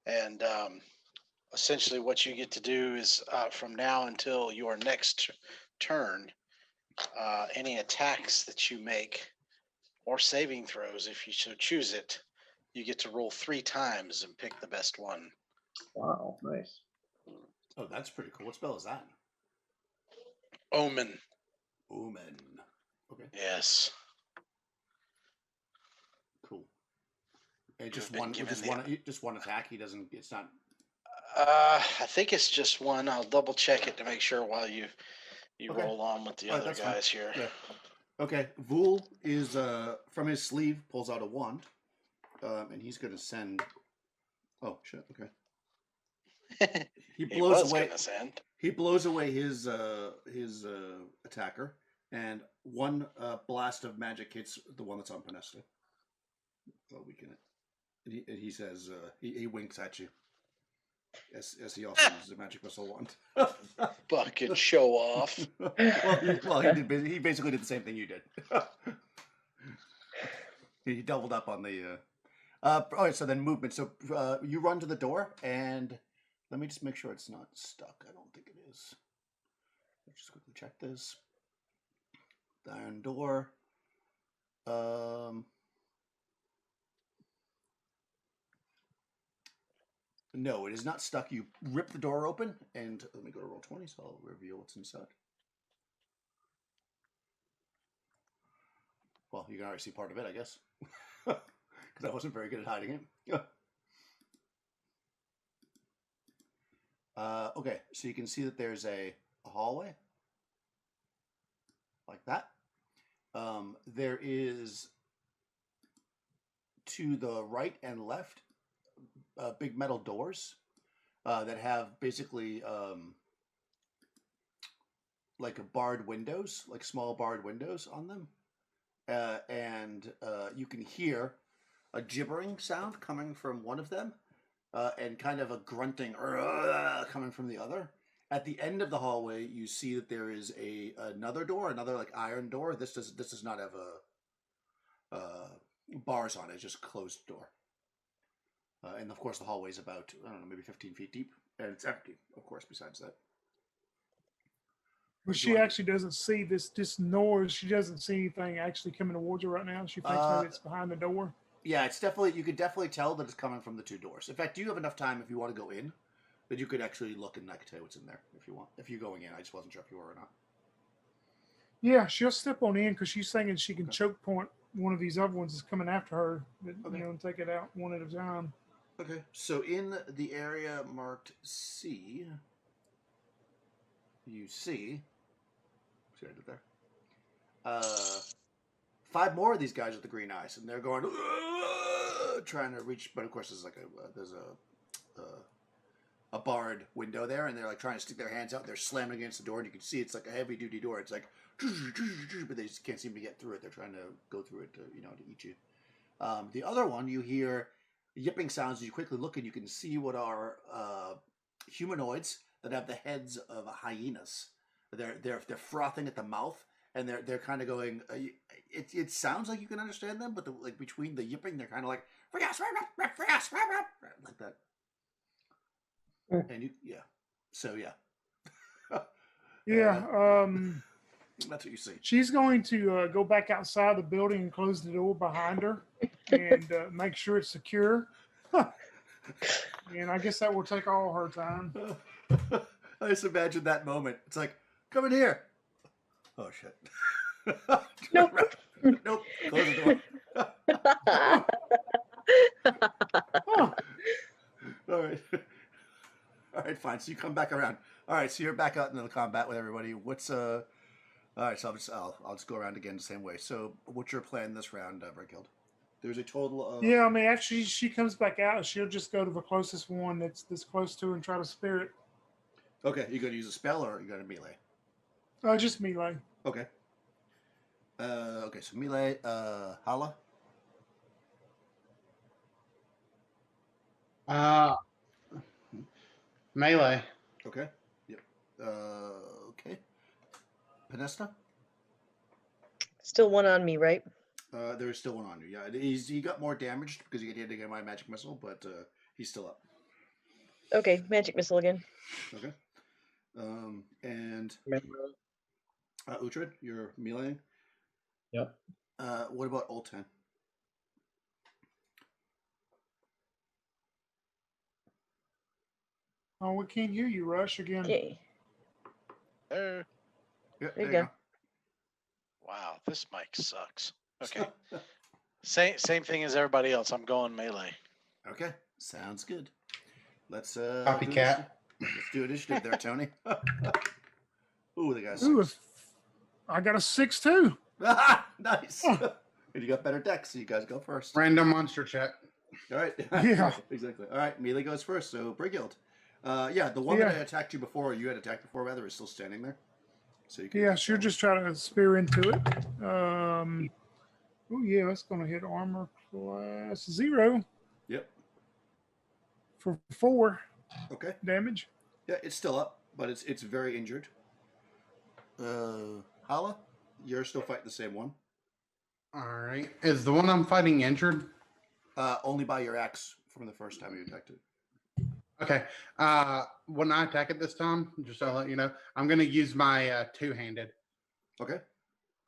And essentially what you get to do is from now until your next turn, any attacks that you make or saving throws, if you so choose it, you get to roll 3 times and pick the best one. Wow, nice. Oh, that's pretty cool. What spell is that? Omen. Omen. Okay, Yes. cool. And just You've been one, given just one attack. He doesn't. It's not. I think it's just one. I'll double check it to make sure while you Okay. roll on with the All right, other that's fine. guys here. Yeah. Okay. Vul is from his sleeve pulls out a wand, and he's going to send. Oh shit! Okay. He He blows was away. gonna send. He blows away his attacker, and one blast of magic hits the one that's on Podesta. Oh, weaken it. And he says he winks at you. As he also uses a magic missile wand. Fucking show off. He basically did the same thing you did. He doubled up on the All right, so then movement. So you run to the door, and let me just make sure it's not stuck. I don't think it is. Let's just quickly check this. The iron door. No, it is not stuck. You rip the door open, and let me go to roll 20, so I'll reveal what's inside. Well, you can already see part of it, I guess. Because I wasn't very good at hiding it. Okay, so you can see that there's a hallway. Like that. There is, to the right and left, big metal doors that have basically like barred windows, like small barred windows on them. And you can hear a gibbering sound coming from one of them, and kind of a grunting coming from the other. At the end of the hallway, you see that there is another door, another like iron door. This does not have a bars on it. It's just a closed door. And of course, the hallway is about, I don't know, maybe 15 feet deep, and it's empty, of course. Besides that. But she actually doesn't see this noise. She doesn't see anything actually coming towards her right now. She thinks maybe it's behind the door. Yeah, it's definitely, you could definitely tell that it's coming from the two doors. In fact, do you have enough time if you want to go in, that you could actually look and I could tell you what's in there if you want. If you're going in, I just wasn't sure if you were or not. Yeah, she'll step on in because she's thinking she can choke point one of these other ones that's coming after her, but, and take it out one at a time. Okay, so in the area marked C, you see what I did there? 5 more of these guys with the green eyes, and they're going trying to reach. But of course, there's a barred window there, and they're like trying to stick their hands out. They're slamming against the door, and you can see it's like a heavy duty door. It's like, but they just can't seem to get through it. They're trying to go through it to eat you. The other one, you hear yipping sounds. You quickly look, and you can see what are humanoids that have the heads of hyenas. They're frothing at the mouth, and they're kind of going. It sounds like you can understand them, but like between the yipping, they're kind of like like that. And so that's what you see. She's going to go back outside the building and close the door behind her and make sure it's secure. And I guess that will take all her time. I just imagine that moment. It's like, come in here. Oh shit. Nope. Nope. Close the door. All right. All right, fine. So you come back around. All right, so you're back out in the combat with everybody. What's all right, so I'll just go around again the same way. So what's your plan this round, Verkild? There's a total of I mean, actually, she comes back out. She'll just go to the closest one that's close to her and try to spare it. Okay, you gonna use a spell or you gonna melee? Just melee. Okay. Okay, so melee. Hala. Melee. Okay. Yep. Okay. Panesta. Still one on me, right? There is still one on you. Yeah, he got more damaged because he got hit again by a magic missile, but he's still up. Okay, magic missile again. Okay. And Uhtred, you're meleeing. Yep. What about Oltan? Oh, we can't hear you, Rush, again. Okay. Yeah, There you go. Wow, this mic sucks. Okay. Same thing as everybody else. I'm going melee. Okay, sounds good. Let's Copycat. Let's do initiative there, Tony. Ooh, the guy's Ooh, I got a 6 too. nice. And you got better decks, so you guys go first. Random monster check. All right. Yeah. Exactly. All right, melee goes first. So Brighild. The one that attacked you before, you had attacked before, rather, is still standing there. So you can She'll just try to spear into it. Oh yeah, that's gonna hit armor class 0. Yep. For 4 damage. Yeah, it's still up, but it's very injured. Hala, you're still fighting the same one. All right. Is the one I'm fighting injured? Only by your axe from the first time you attacked it. Okay. When I attack it this time, just to let you know, I'm going to use my two-handed Okay.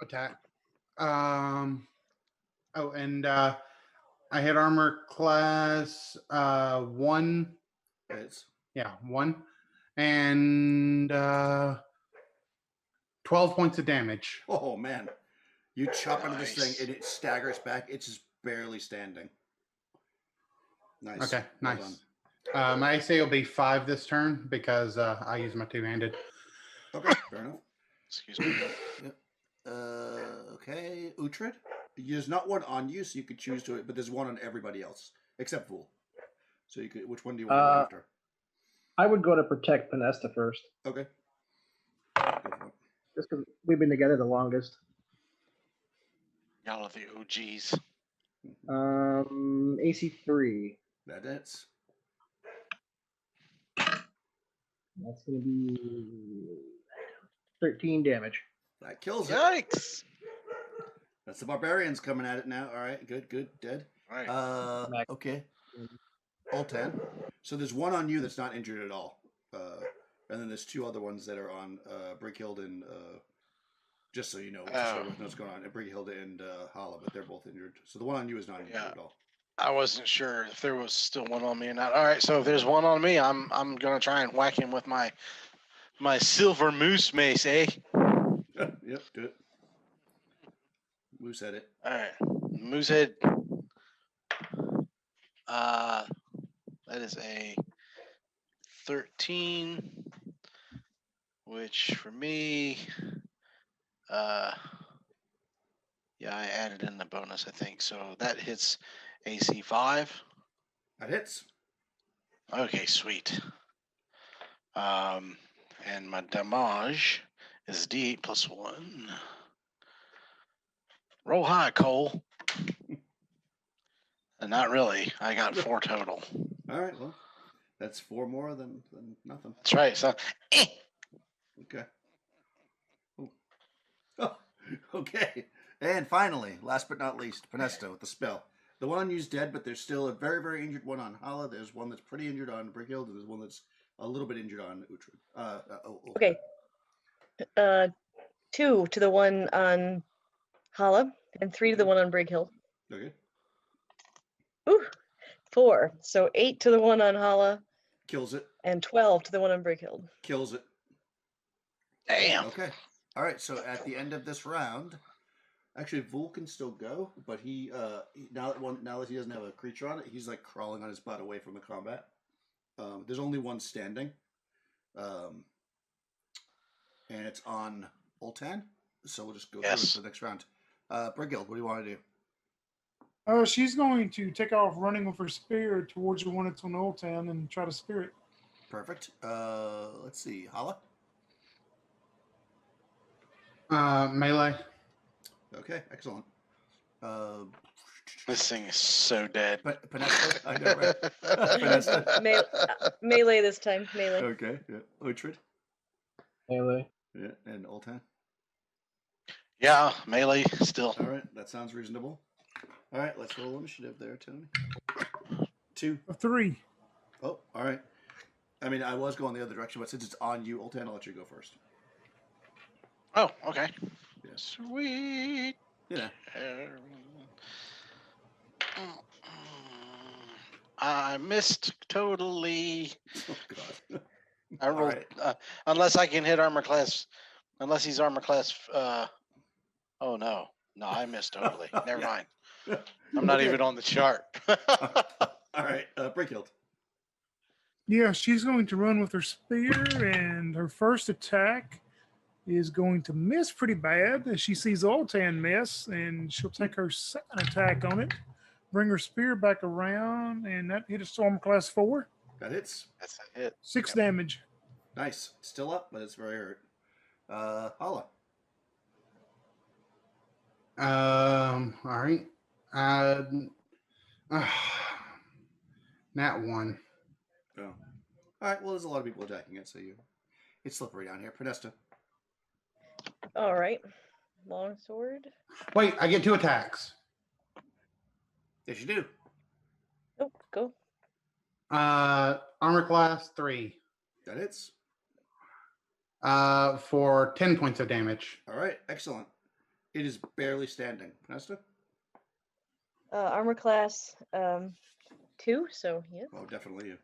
attack. And I hit armor class 1. It's 1. And 12 points of damage. oh man, you chop into this Nice. thing and it staggers back. It's just barely standing. Nice. Okay, Well nice. My AC will be 5 this turn because I use my two-handed. done. Okay, fair enough. Excuse me. Yep. Okay, Uhtred. There's not one on you, so you could choose to it, but there's one on everybody else except Fool. So you could. Which one do you want to go after? I would go to protect Panesta first, Okay. Go for it. just because we've been together the longest. Y'all are the OGs. AC 3. That hits. That's going to be 13 damage. That kills it. Yikes! That's the barbarians coming at it now. All right, good, dead. All right. Okay. Oltan. So there's one on you that's not injured at all, and then there's 2 other ones that are on Brighild and just so you know, just so everyone knows what's going on. Brighild and Hala, but they're both injured. So the one on you is not injured at all. I wasn't sure if there was still one on me or not. All right, so if there's one on me, I'm gonna try and whack him with my silver moose mace, eh? Yep, do it. Moose had it. All right, moose head. That is a 13, which for me, yeah, I added in the bonus, I think. So that hits AC 5. That hits. Okay, sweet. And my damage is D8 plus 1. Roll high, Cole. And not really. I got 4 total. All right, well, that's 4 more than nothing. That's right. So, Okay. Ooh. Oh, okay. And finally, last but not least, Panesta with the spell. The one on you's dead, but there's still a very, very injured one on Hala. There's one that's pretty injured on Brighild, and there's one that's a little bit injured on Uhtred. Okay. 2 to the one on Hala and 3 to the one on Brighill. Okay. Ooh, 4. So 8 to the one on Hala Kills it. and 12 to the one on Brighill. Kills it. damn. Okay. All right. So at the end of this round, actually, Vul can still go, but he now that he doesn't have a creature on it, he's like crawling on his butt away from the combat. There's only one standing, and it's on Oltan. So we'll just go through it for the next round. Brighild, what do you want to do? She's going to take off running with her spear towards the one that's on Old Town and try to spear it. Perfect. Let's see. Hala? Melee. Okay, excellent. This thing is so dead. Panesta? I know, right? Panesta? Melee this time. Melee. Okay, yeah. Uhtred? Melee. Yeah, and Oltan? Yeah, melee still. All right, that sounds reasonable. All right, let's roll initiative there, Tony. 2. A 3. Oh, all right. I mean, I was going the other direction, but since it's on you, Oltan, I'll let you go first. Oh, okay. Yeah. Sweet. Yeah. I missed totally. Oh, God. I rolled, right. Unless I can hit armor class, unless he's armor class. Oh no, I missed totally. Never Yeah. mind. I'm not even on the chart. All right, Brighild. Yeah, she's going to run with her spear, and her first attack is going to miss pretty bad. She sees Oltan miss, and she'll take her second attack on it, bring her spear back around, and that hit a storm class 4. That hits. That's a hit. 6 damage. Nice. Still up, but it's very hurt. Hala. All right. Nat 1. Oh. All right. Well, there's a lot of people attacking it, so it's slippery down here. Panesta. All right. Longsword. Wait, I get 2 attacks. Yes, you do. Go. Armor class 3. That hits. For 10 points of damage. All right, excellent. It is barely standing. Nesta? Armor class 2, so yeah. Oh, definitely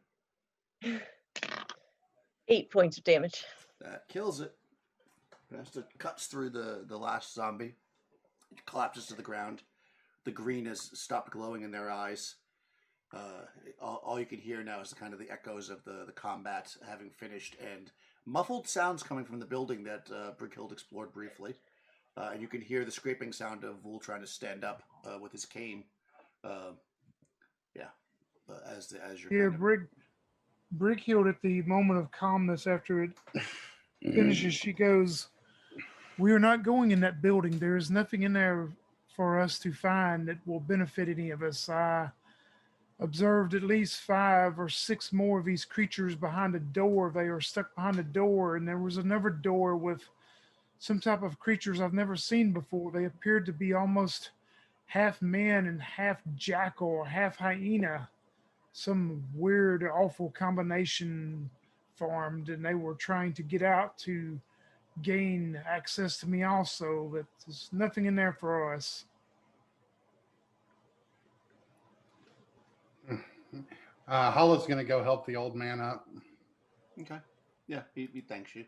you. 8 points of damage. That kills it. Nesta cuts through the last zombie. It collapses to the ground. The green has stopped glowing in their eyes. All you can hear now is kind of the echoes of the combat having finished, and muffled sounds coming from the building that Brighild explored briefly. And you can hear the scraping sound of Vul trying to stand up with his cane. As you're Brighild at the moment of calmness after it finishes, she goes, "We are not going in that building. There is nothing in there for us to find that will benefit any of us. I observed at least 5 or 6 more of these creatures behind a door. They are stuck behind a door, and there was another door with some type of creatures I've never seen before. They appeared to be almost half man and half jackal or half hyena. Some weird, awful combination formed, and they were trying to get out to gain access to me also, but there's nothing in there for us." Hollow's going to go help the old man up. Okay. Yeah, he thanks you.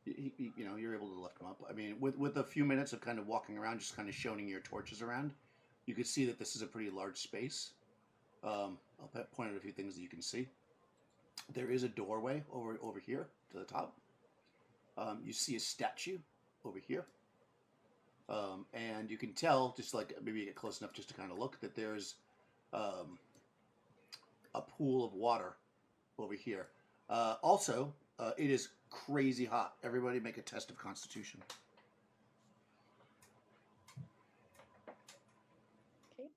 You're able to lift him up. I mean, with a few minutes of kind of walking around, just kind of shining your torches around, you can see that this is a pretty large space. I'll point out a few things that you can see. There is a doorway over here to the top. You see a statue over here. And you can tell, just like maybe you get close enough just to kind of look, that there's a pool of water over here. Also, it is crazy hot. Everybody make a test of Constitution. Okay.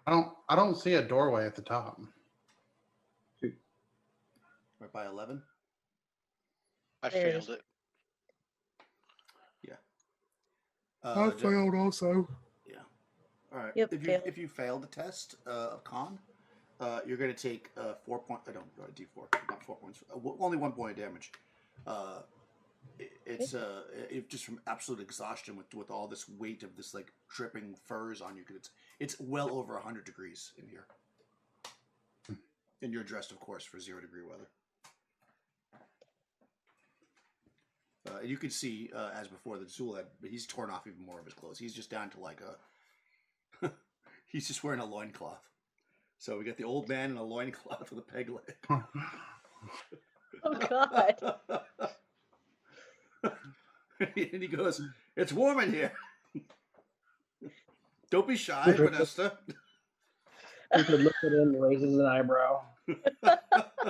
I don't see a doorway at the top. Right by 11. I There it failed is. it. Yeah. I failed also. Yeah. All right. Yep, failed. If you fail the test of con, you're going to take 4 points. I don't D4, not 4 points. Only 1 point of damage. It's just from absolute exhaustion with all this weight of this like dripping furs on you. It's well over 100 degrees in here. And you're dressed, of course, for 0-degree weather. You can see, as before, that Zul he's torn off even more of his clothes. He's just down to like he's just wearing a loincloth. So we got the old man in a loincloth with a peg leg. Oh, God. And he goes, "It's warm in here. Don't be shy, Vanessa." Uhtred looks at him, raises an eyebrow.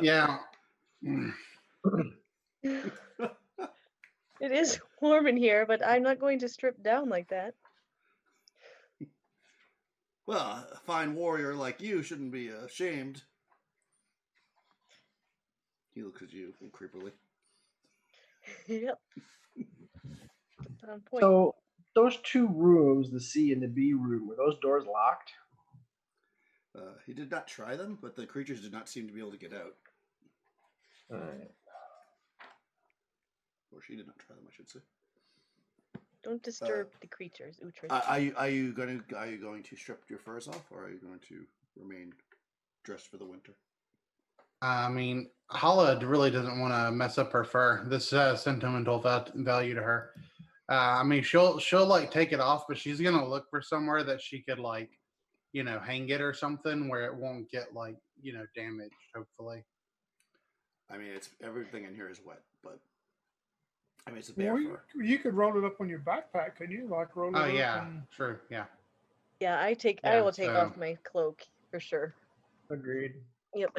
Yeah. It is warm in here, but I'm not going to strip down like that. Well, a fine warrior like you shouldn't be ashamed. He looks at you creepily. Yep. On point. So those 2 rooms, the C and the B room, were those doors locked? He did not try them, but the creatures did not seem to be able to get out. All right. Or she did not try them, I should say. Don't disturb the creatures, Uhtred. Are you going to strip your furs off, or are you going to remain dressed for the winter? I mean, Hala really doesn't want to mess up her fur. This has sentimental value to her. I mean, she'll like take it off, but she's gonna look for somewhere that she could like, hang it or something where it won't get like, damaged. Hopefully. I mean, it's everything in here is wet, but I mean, it's a bear Well, fur. you could roll it up on your backpack, couldn't you? Like roll it Oh up. yeah, And... sure, yeah. Yeah, I will take off my cloak for sure. Agreed. Yep.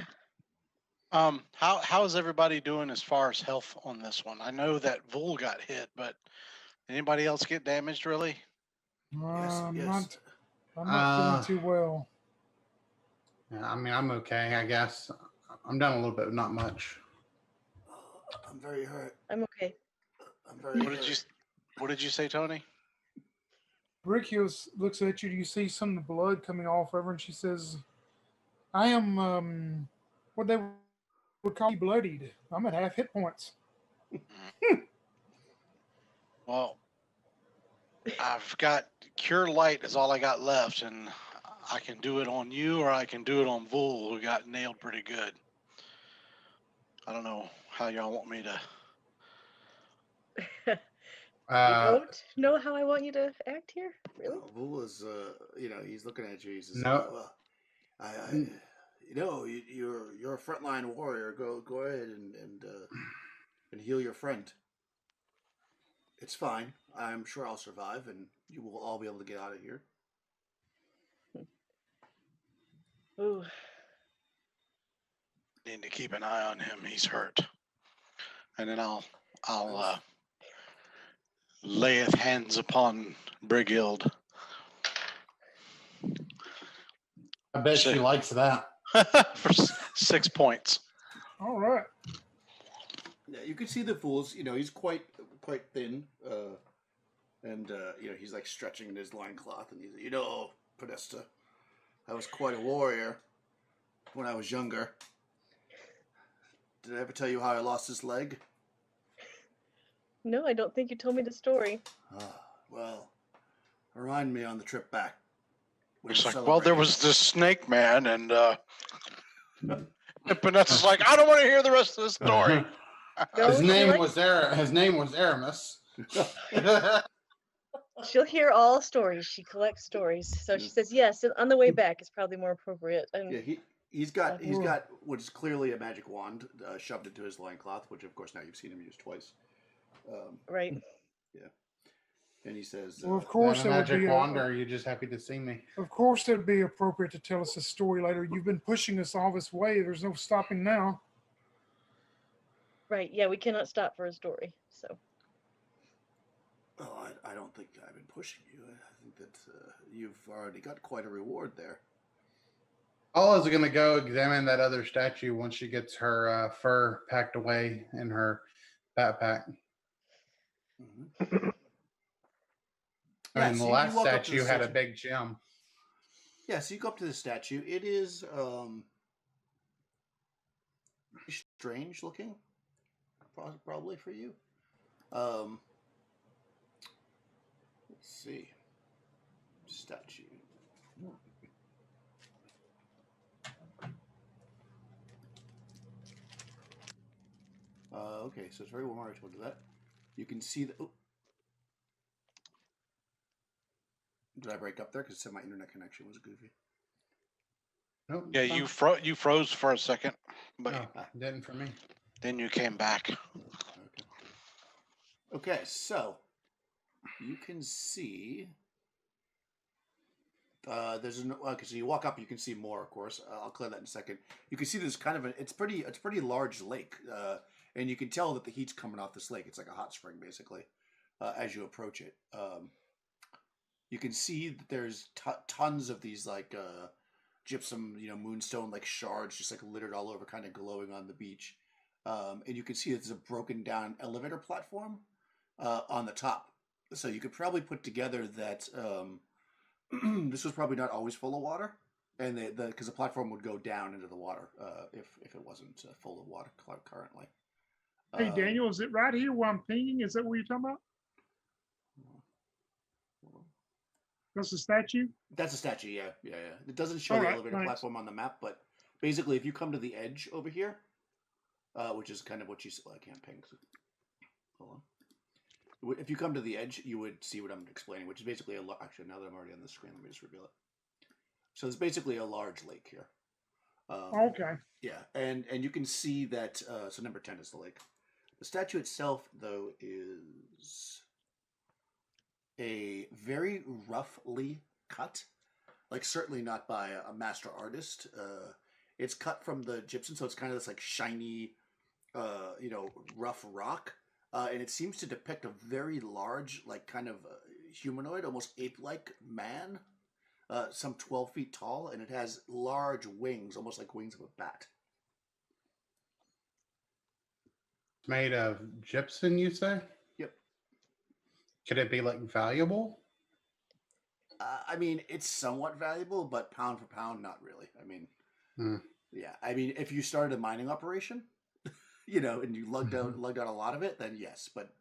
How is everybody doing as far as health on this one? I know that Vul got hit, but anybody else get damaged really? Yes. I'm not feeling too well. Yeah, I mean, I'm okay, I guess. I'm down a little bit, not much. I'm very hurt. I'm okay. I'm very hurt. What did you say, Tony? Brickios looks at you. Do you see some of the blood coming off of her? And she says, I am, what they would call bloodied. I'm at half hit points. Well, I've got cure light is all I got left, and I can do it on you, or I can do it on Vul, who got nailed pretty good. I don't know how y'all want me to. You don't know how I want you to act here? Really? Vul is, he's looking at you. He says, No. well, you're a frontline warrior. Go ahead and heal your friend. It's fine. I'm sure I'll survive, and you will all be able to get out of here. Ooh. Need to keep an eye on him. He's hurt. And then I'll layeth hands upon Brighild. I bet she likes that. For 6 points. All right. Yeah, you can see the Fool's. He's quite thin, and he's like stretching in his loincloth, and he's, Podesta, I was quite a warrior when I was younger. Did I ever tell you how I lost this leg? No, I don't think you told me the story. Well, remind me on the trip back. It's like, well, there was this snake man, and Panessa's like, I don't want to hear the rest of the story. His name was Aramis. She'll hear all stories. She collects stories. So she says, yes, on the way back is probably more appropriate. And yeah, he's got what is clearly a magic wand shoved into his loincloth, which of course now you've seen him use twice. Right. Yeah. And he says, well, of course, a magic wand, or are you just happy to see me? Of course, it would be appropriate to tell us a story later. You've been pushing us all this way. There's no stopping now. Right. Yeah, we cannot stop for a story. So. Oh, I don't think I've been pushing you. I think that you've already got quite a reward there. Paula's going to go examine that other statue once she gets her fur packed away in her backpack. Mm-hmm. I mean, the last statue had a big gem. Yeah, so you go up to the statue. It is strange looking, probably for you. Let's see. Statue. Okay, so it's very well marked to that. You can see the. Oh. Did I break up there? Because it said my internet connection was goofy. Nope, Yeah, you froze for a second, but didn't for me. Then you came back. Okay, so you can see. There's an okay. So you walk up, you can see more. Of course, I'll clear that in a second. You can see there's kind of it's a pretty large lake, and you can tell that the heat's coming off this lake. It's like a hot spring, basically, as you approach it. You can see that there's tons of these like gypsum, moonstone like shards, just like littered all over, kind of glowing on the beach. And you can see that there's a broken down elevator platform on the top. So you could probably put together that this was probably not always full of water, and because the platform would go down into the water if it wasn't full of water currently. Hey, Daniel, is it right here where I'm pinging? Is that what you're talking about? That's a statue? That's a statue, yeah. It doesn't show the elevator platform on the map, but basically if you come to the edge over here, which is kind of what you see. Well, I can't ping. So, hold on. If you come to the edge, you would see what I'm explaining, which is basically actually, now that I'm already on the screen, let me just reveal it. So there's basically a large lake here. Okay. Yeah, and you can see that, so number 10 is the lake. The statue itself, though, is a very roughly cut, like certainly not by a master artist. It's cut from the gypsum, so it's kind of this like shiny, rough rock, and it seems to depict a very large, like kind of humanoid, almost ape-like man, some 12 feet tall, and it has large wings, almost like wings of a bat. Made of gypsum, you say? Yep. Could it be like valuable? I mean, it's somewhat valuable, but pound for pound, not really. I mean, Hmm. yeah. I mean, if you started a mining operation, and you lugged out a lot of it, then yes. But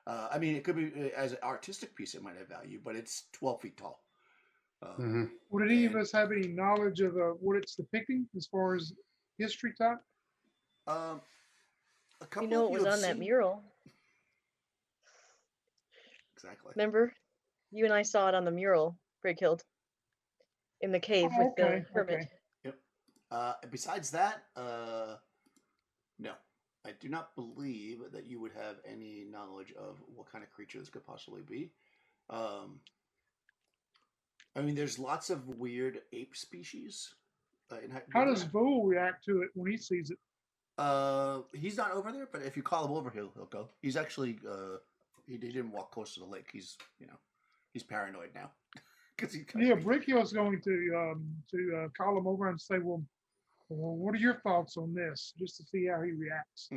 I mean, it could be as an artistic piece, it might have value, but it's 12 feet tall. Hmm. Would any of us have any knowledge of what it's depicting as far as history type? Um, a You couple know of it you was have on that seen mural. exactly. Remember? You and I saw it on the mural, Brighild, in the cave Oh, with the okay, hermit. okay. Yep. Besides that, no, I do not believe that you would have any knowledge of what kind of creature this could possibly be. I mean, there's lots of weird ape species in How does Hyperborea. Vole react to it when he sees it? He's not over there, but if you call him over, he'll go. He's actually he didn't walk close to the lake. He's paranoid now because he. Yeah, Brickyle's going to call him over and say, well, what are your thoughts on this? Just to see how he reacts.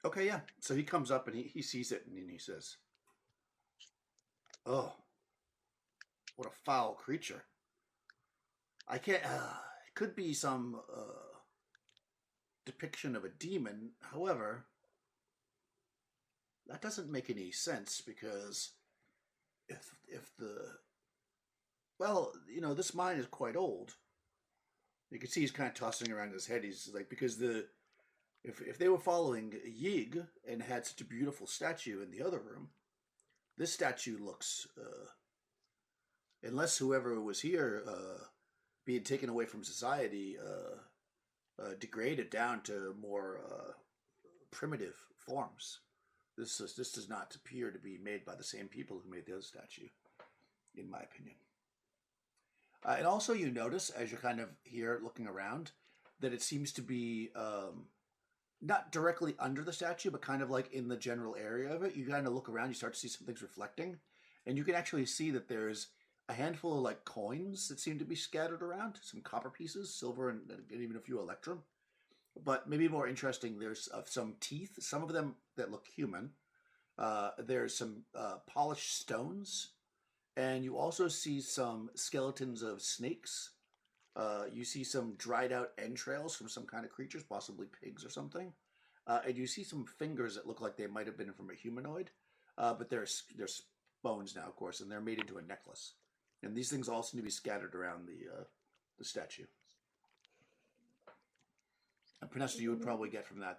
Okay, yeah. So he comes up and he sees it and he says, "Oh, what a foul creature! I can't. It could be some depiction of a demon. However, that doesn't make any sense because if the this mine is quite old. You can see he's kind of tossing around his head. He's like because if they were following Yig and had such a beautiful statue in the other room, this statue looks unless whoever was here being taken away from society degraded down to more primitive forms. This does not appear to be made by the same people who made the other statue, in my opinion. And also, you notice as you're kind of here looking around that it seems to be not directly under the statue, but kind of like in the general area of it. You kind of look around, you start to see some things reflecting, and you can actually see that there's a handful of like coins that seem to be scattered around, some copper pieces, silver, and even a few electrum. But maybe more interesting, there's some teeth, some of them that look human. There's some polished stones, and you also see some skeletons of snakes. You see some dried out entrails from some kind of creatures, possibly pigs or something. And you see some fingers that look like they might have been from a humanoid, but they're bones now, of course, and they're made into a necklace. And these things all seem to be scattered around the statue. And Panesta, you would probably get from that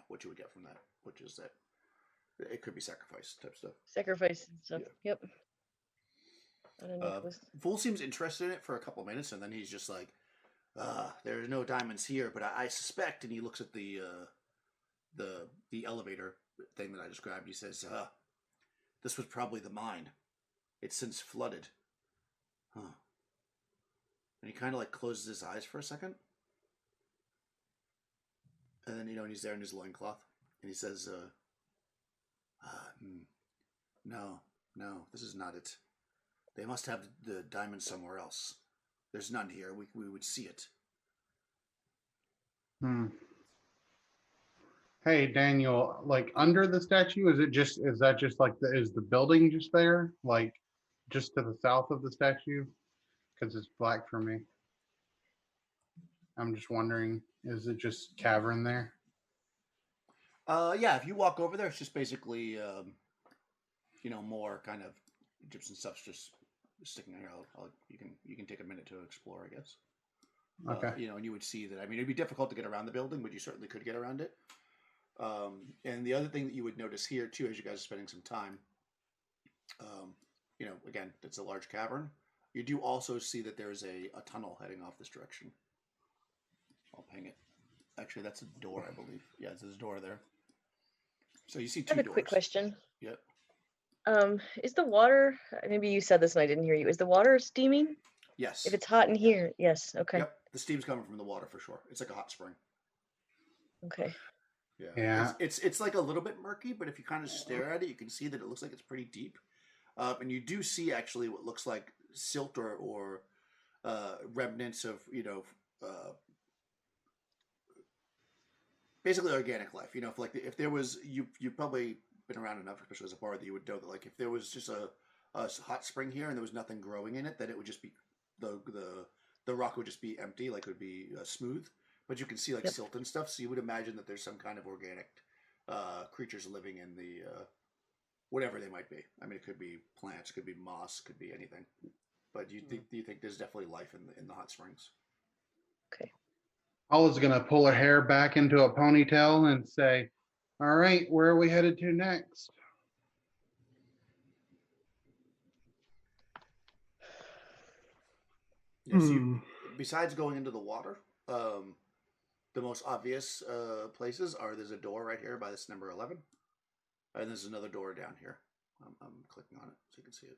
what you would get from that, which is that it could be sacrifice type stuff. Sacrifice and stuff. Yeah. Yep. I don't know if it was. Fool seems interested in it for a couple minutes, and then he's just like, "There's no diamonds here, but I suspect." And he looks at the elevator thing that I described. He says, "This was probably the mine. It's since flooded." Huh. And he kind of like closes his eyes for a second, and then and he's there in his loincloth, and he says, "No, this is not it. They must have the diamond somewhere else. There's none here. We would see it." Hey Daniel, like under the statue, is that just like is the building just there, like just to the south of the statue? Because it's black for me. I'm just wondering, is it just cavern there? Yeah, if you walk over there, it's just basically, more kind of Egyptian stuff's just sticking out. You can take a minute to explore, I guess. Okay. And you would see that. I mean, it'd be difficult to get around the building, but you certainly could get around it. And the other thing that you would notice here too, as you guys are spending some time, again, it's a large cavern. You do also see that there's a tunnel heading off this direction. I'll ping it. Actually, that's a door, I believe. Yeah, there's a door there. So you see two I have a doors. quick question. Yep. Is the water? Maybe you said this and I didn't hear you. Is the water steaming? Yes. If it's hot in here, yes. Okay. Yep. The steam's coming from the water for sure. It's like a hot spring. Okay. Yeah. Yeah. It's like a little bit murky, but if you kind of stare at it, you can see that it looks like it's pretty deep. And you do see actually what looks like silt or remnants of basically organic life. If there was you probably been around enough, especially as a bard, that you would know that like if there was just a hot spring here and there was nothing growing in it, then it would just be the rock would just be empty, like it would be smooth. But you can see like Yep. silt and stuff, so you would imagine that there's some kind of organic creatures living in the whatever they might be. I mean, it could be plants, could be moss, could be anything. But you think there's definitely life in the hot springs? Okay. Hala's gonna pull her hair back into a ponytail and say, "All right, where are we headed to next?" Yes. Besides going into the water, the most obvious places are there's a door right here by this number 11, and there's another door down here. I'm clicking on it so you can see it.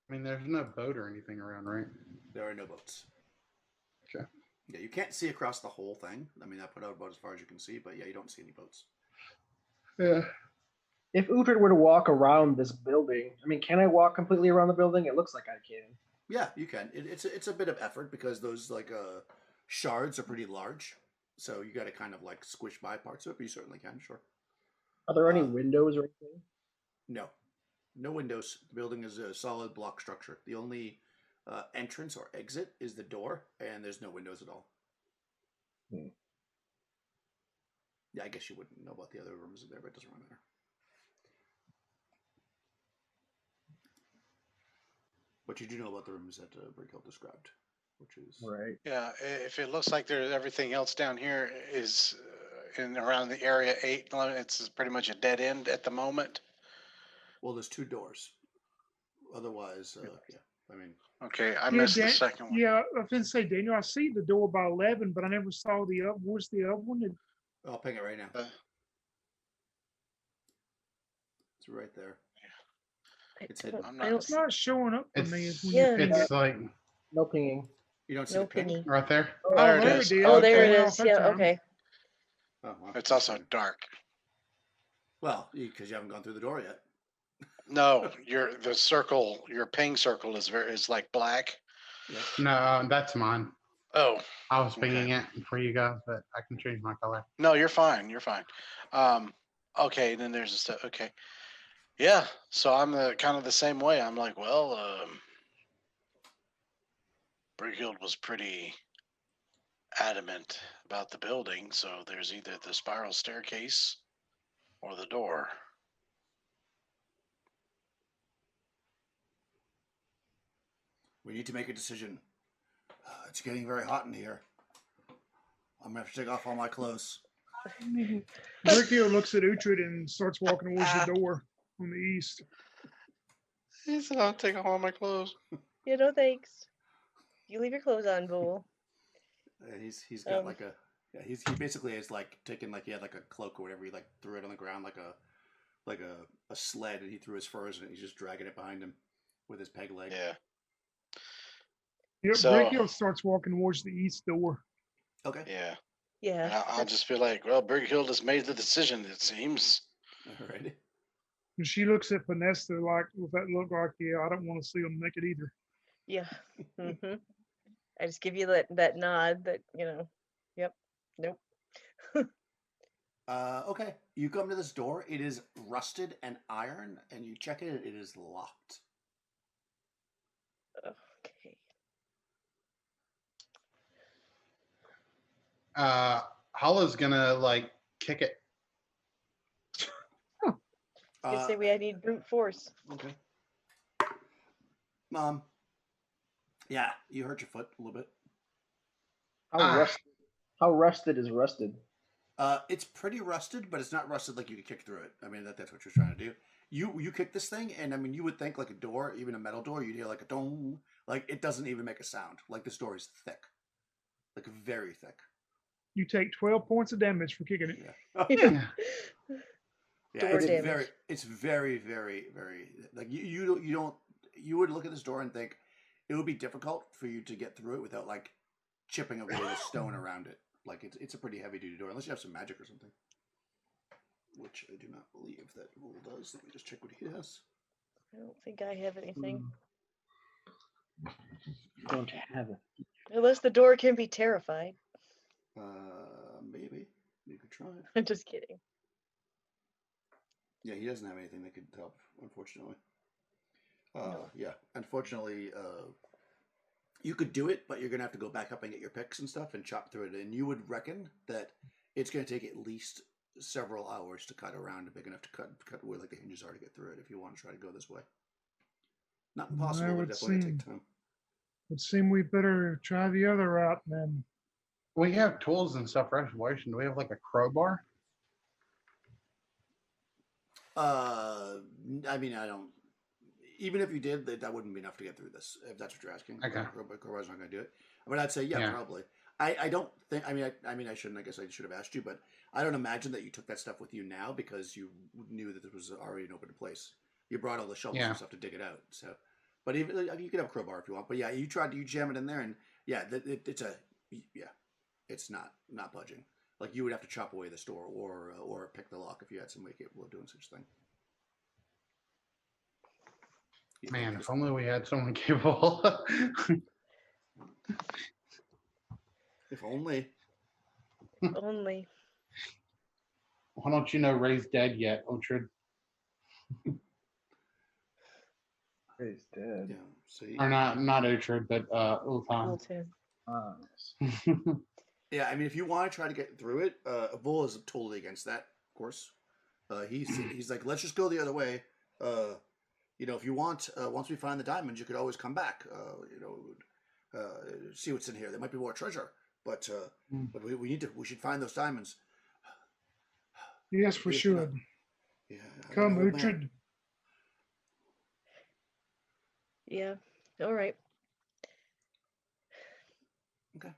I mean, there's no boat or anything around, right? There are no boats. Okay. Yeah, you can't see across the whole thing. I mean, I put out about as far as you can see, but yeah, you don't see any boats. Yeah. If Uhtred were to walk around this building, I mean, can I walk completely around the building? It looks like I can. Yeah, you can. It's a bit of effort because those like shards are pretty large, so you got to kind of like squish by parts of it. But you certainly can, sure. Are there any windows or anything? No, no windows. The building is a solid block structure. The only entrance or exit is the door, and there's no windows at all. Yeah, I guess you wouldn't know about the other rooms in there, but it doesn't really matter. But you do know about the rooms that Brighill described, which is Right. Yeah, if it looks like there's everything else down here is in around the area 8, 11, it's pretty much a dead end at the moment. well, there's 2 doors. Otherwise, yeah. I mean, Okay, I missed the second one. Yeah, I was going to say, Daniel, I see the door by 11, but I never saw the up. Where's the other one? I'll ping it right now. It's right there. It's hidden. It's not showing up for It's, me. it's like No pinging. You don't see No the ping? pinging. right there. Oh, There it there is. it is. Oh, there it Okay. is. Yeah. Okay. Oh, wow. It's also dark. Well, because you haven't gone through the door yet. No, your ping circle is like black. Yep. No, that's mine. Oh, I was pinging it for you guys, but I can change my color. no, you're fine. You're fine. Okay, then there's a step. Okay. Yeah, so I'm kind of the same way. I'm like, well, Brighild was pretty adamant about the building, so there's either the spiral staircase or the door. We need to make a decision. It's getting very hot in here. I'm going to have to take off all my clothes. Brickiel looks at Uhtred and starts walking towards the door on the east. He said, I'll take off all my clothes. Yeah, no thanks. You leave your clothes on, Bull. He's got like a he basically is like taking like he had like a cloak or whatever. He like threw it on the ground like a sled, and he threw his furs in it. He's just dragging it behind him with his peg leg. Yeah. Yep, So- Brickiel starts walking towards the east door. Okay. Yeah. Yeah. And I'll just be like, well, Brighild has made the decision, it seems. Alrighty. And she looks at Vanessa like with that look like, yeah, I don't want to see them naked either. Yeah. I just give you that nod that, yep. Nope. Okay. You come to this door. It is rusted and iron, and you check it. It is locked. Okay. Hala's gonna like kick it. You say we need brute force. Okay. Yeah, you hurt your foot a little bit. How rusted is rusted? It's pretty rusted, but it's not rusted like you could kick through it. I mean, that's what you're trying to do. You kick this thing, and I mean, you would think like a door, even a metal door, you'd hear like a dong. Like it doesn't even make a sound. Like this door is thick, like very thick. You take 12 points of damage for kicking it. Yeah. Yeah. Yeah, Door it's damage. very, very, very like you would look at this door and think it would be difficult for you to get through it without like chipping away the stone around it. Like it's a pretty heavy duty door unless you have some magic or something, which I do not believe that rule does. Let me just check what he has. I don't think I have anything. Don't have it. Unless the door can be terrified. Maybe you could try it. I'm just kidding. Yeah, he doesn't have anything that could help, unfortunately. No. Yeah, unfortunately, you could do it, but you're gonna have to go back up and get your picks and stuff and chop through it. And you would reckon that it's gonna take at least several hours to cut around big enough to cut where like the hinges are to get through it. If you want to try to go this way, not impossible, It but would definitely gonna seem take time. we better try the other route then. We have tools and stuff for excavation. Do we have like a crowbar? I mean, I don't. Even if you did, that wouldn't be enough to get through this. If that's what you're asking, Okay. Crowbar's not going to do it. But I'd say, yeah, Yeah. probably. I don't think. I mean, I shouldn't. I guess I should have asked you, but I don't imagine that you took that stuff with you now because you knew that this was already an open place. You brought all the shovels Yeah. and stuff to dig it out. So, but even you could have a crowbar if you want. But yeah, you jam it in there, and yeah, it's not budging. Like you would have to chop away the door or pick the lock if you had somebody capable of doing such a thing. Man, if only we had someone capable. If only. Only. Why don't you know Ray's dead yet, Otrud? He's dead. Yeah. See. Or not Otrud, but Ultan. Wilton. Yeah, I mean, if you want to try to get through it, Vol is totally against that. Of course, he's like, let's just go the other way. If you want, once we find the diamonds, you could always come back. See what's in here. There might be more treasure, but we should find those diamonds. Yes, we should. Yeah. Come, old man. Uhtred. Yeah. All right. Okay.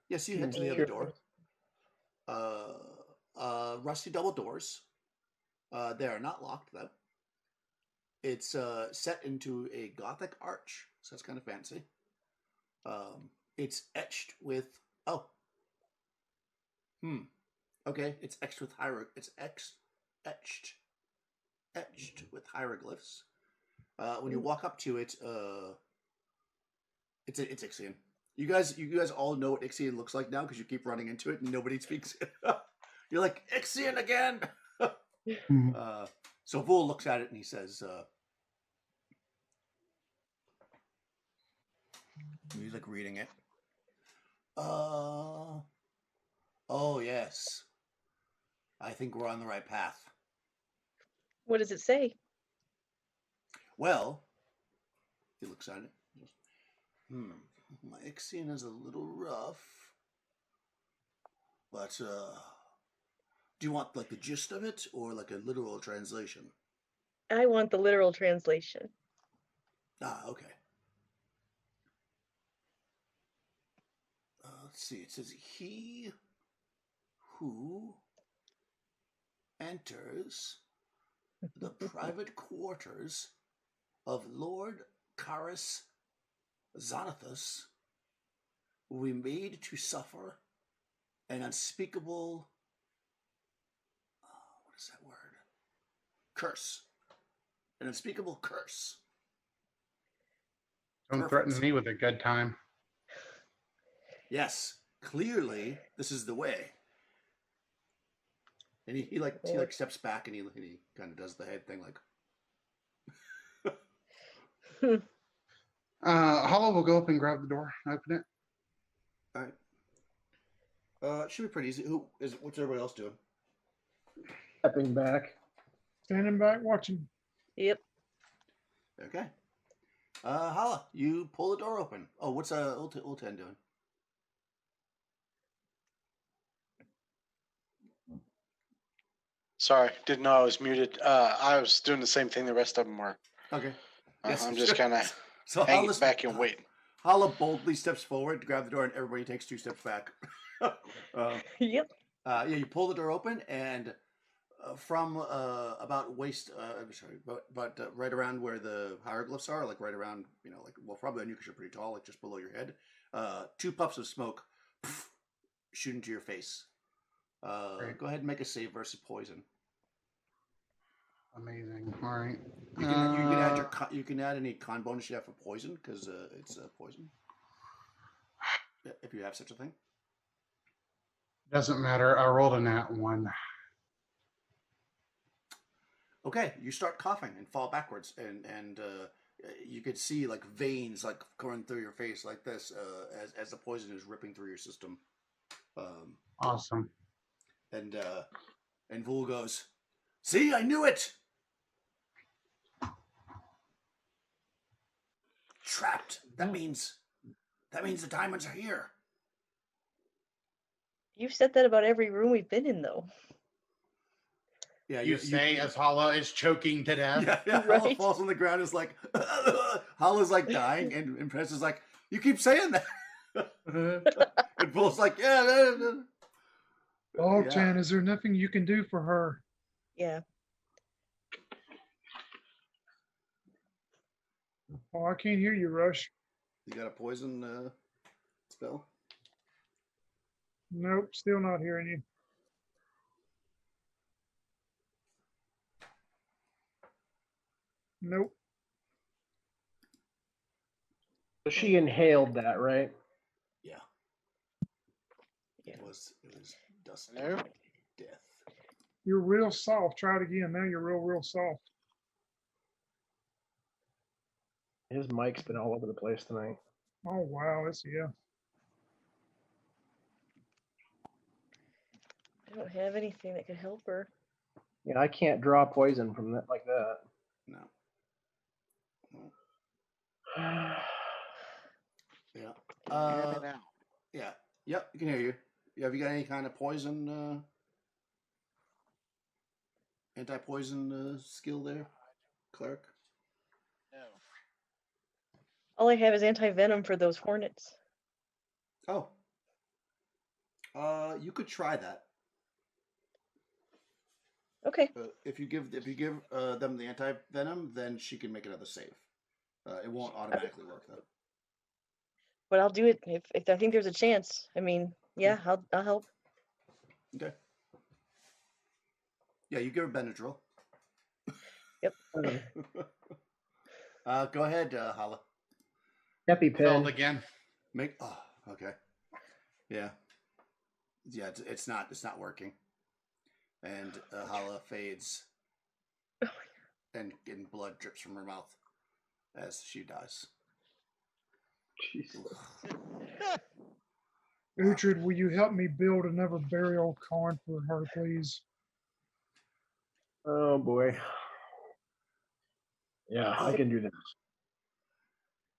Yeah, so you head to the other door. Rusty double doors. They are not locked though. It's set into a Gothic arch, so that's kind of fancy. It's etched with okay. It's etched with etched with hieroglyphs. When you walk up to it, it's Ixian. You guys all know what Ixian looks like now because you keep running into it and nobody speaks it. You're like, Ixian again. So Vol looks at it and he says, he's like reading it. Oh yes. I think we're on the right path. What does it say? Well, he looks at it. My Ixian is a little rough. But do you want like the gist of it or like a literal translation? I want the literal translation. Okay. Let's see. It says, he who enters the private quarters of Lord Caris Xanathus will be made to suffer an unspeakable, what is that word? Curse. An unspeakable curse. Don't threaten me with a good time. Yes, clearly this is the way. And he steps back and he kind of does the head thing like. Hollow will go up and grab the door, open it. All right. It should be pretty easy. What's everybody else doing? Stepping back. Standing back, watching. Yep. Okay. Hala, you pull the door open. Oh, what's Ultan doing? Sorry, didn't know I was muted. I was doing the same thing the rest of them were. Okay. Yes, I'm just kind of so hanging back and waiting. Hala boldly steps forward to grab the door, and everybody takes 2 steps back. Yep. Yeah, you pull the door open, and from about waist, but right around where the hieroglyphs are, like right around, probably on you because you're pretty tall, like just below your head, 2 puffs of smoke shoot into your face. Go ahead and make a save versus poison. Amazing. All right. You can add any con bonus you have for poison because it's poison. If you have such a thing. Doesn't matter. I rolled a nat 1. Okay, you start coughing and fall backwards, and you could see like veins like going through your face like this as the poison is ripping through your system. Awesome. And Vul goes, "See, I knew it! Trapped. That means the diamonds are here." You've said that about every room we've been in, though. Yeah, You say as Hala is choking to death. Yeah, Hala Right. falls on the ground. Is like Hala's like dying, and Prince is like, "You keep saying that." And Vul's like, "Yeah." Tan, is there nothing you can do for her? Yeah. Oh, I can't hear you, Rush. You got a poison spell? Nope, still not hearing you. Nope. So she inhaled that, right? Yeah. Yeah. It was dust. Hello? Death. You're real soft. Try it again. Now you're real soft. His mic's been all over the place tonight. Oh wow, yeah. I don't have anything that could help her. Yeah, I can't draw poison from that like that. No. Yeah. Can you hear me now? Yeah. Yep. You can hear you. Have you got any kind of poison? Anti-poison skill there, cleric? No. All I have is anti-venom for those hornets. Oh. You could try that. Okay. If you give them the anti-venom, then she can make another save. It won't automatically work though. But I'll do it if I think there's a chance. I mean, yeah, I'll help. Okay. Yeah, you give her Benadryl. Yep. Go ahead, Hala. EpiPen. Failed again. Okay. Yeah. Yeah, it's not working. And Hala fades. And blood drips from her mouth as she dies. Jesus. Uhtred, will you help me build another burial cairn for her, please? Oh boy. Yeah, I can do that.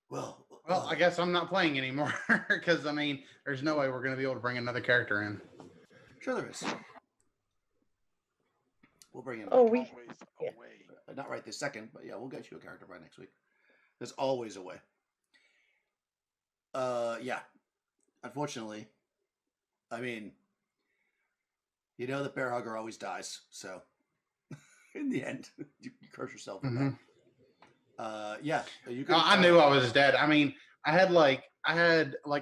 Well, I guess I'm not playing anymore because I mean, there's no way we're going to be able to bring another character in. Sure there is. We'll bring him. Oh, Always yeah. away. Not right this second, but yeah, we'll get you a character by next week. There's always a way. Yeah. Unfortunately, I mean, you know that Bear Hugger always dies, so in the end, you curse yourself with that. Yeah, you can. I knew I was dead. I mean, I had like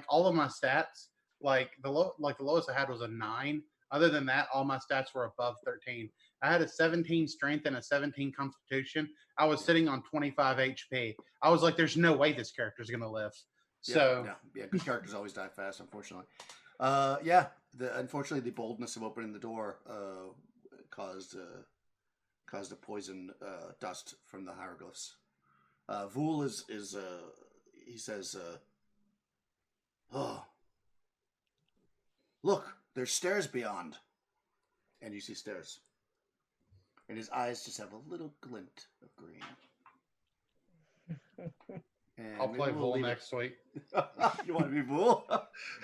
all of my stats. Like the lowest I had was a 9. Other than that, all my stats were above 13. I had a 17 strength and a 17 constitution. I was sitting on 25 HP. I was like, "There's no way this character's gonna live." So yeah, good characters always die fast, unfortunately. Yeah, unfortunately the boldness of opening the door caused a poison dust from the hieroglyphs. Vul is he says, "Oh, look, there's stairs beyond," and you see stairs, and his eyes just have a little glint of green. And I'll play Vul next week. You want to be Vul?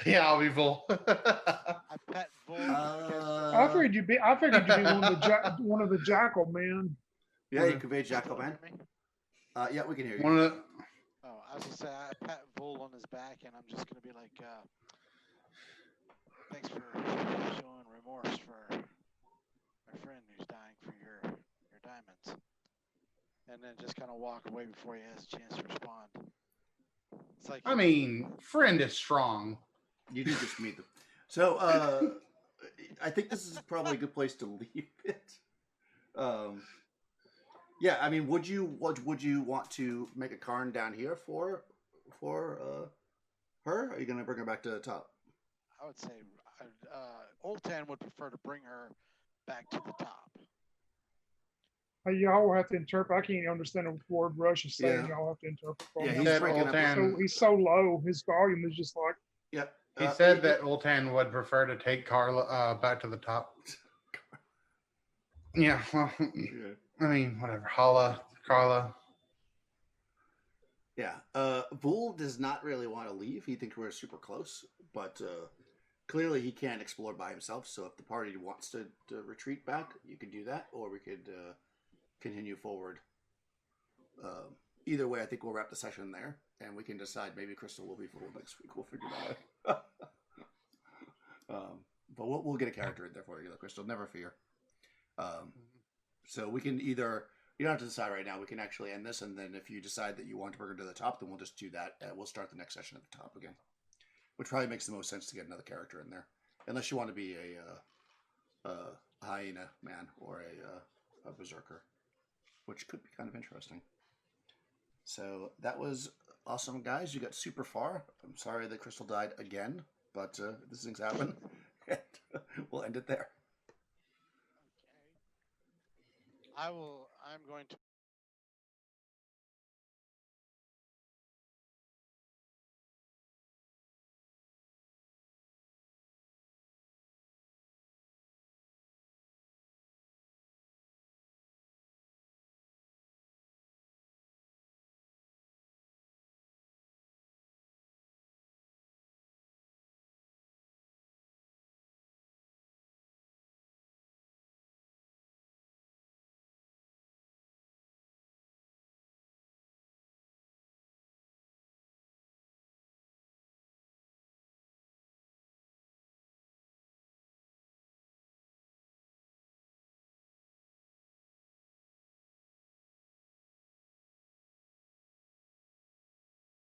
Yeah, I'll be Vul. I pet Bull. I figured you'd be one of the jackal men. Yeah, you could be a jackal man. Yeah, we can hear you. Oh, I was gonna say I pat Bull on his back, and I'm just gonna be like, "Thanks for showing remorse for my friend who's dying for your diamonds," and then just kind of walk away before he has a chance to respond. It's like, I mean, friend is strong. You do just meet them. So, I think this is probably a good place to leave it. Yeah, I mean, would you want to make a cairn down here for her? Or are you going to bring her back to the top? I would say, Old Tan would prefer to bring her back to the top. Y'all will have to interpret. I can't even understand a word Rush is saying. Yeah. Y'all have to interpret for Yeah, me. he's Said breaking up. Oltan- So he's so low. His volume is just like Yep. He said that Ultan would prefer to take Carla back to the top. Yeah, well, Yeah. I mean, whatever. Hala, Carla. Yeah. Vul does not really want to leave. He thinks we're super close, but clearly he can't explore by himself. So if the party wants to retreat back, you could do that, or we could continue forward. Either way, I think we'll wrap the session there, and we can decide maybe Crystal will be Vul next week. We'll figure that out. But we'll get a character in there for you, Crystal. Never fear. So we can either, you don't have to decide right now. We can actually end this, and then if you decide that you want to bring her to the top, then we'll just do that. We'll start the next session at the top again, which probably makes the most sense to get another character in there, unless you want to be a hyena man or a berserker, which could be kind of interesting. So that was awesome, guys. You got super far. I'm sorry that Crystal died again, but these things happen. And we'll end it there. I'm going to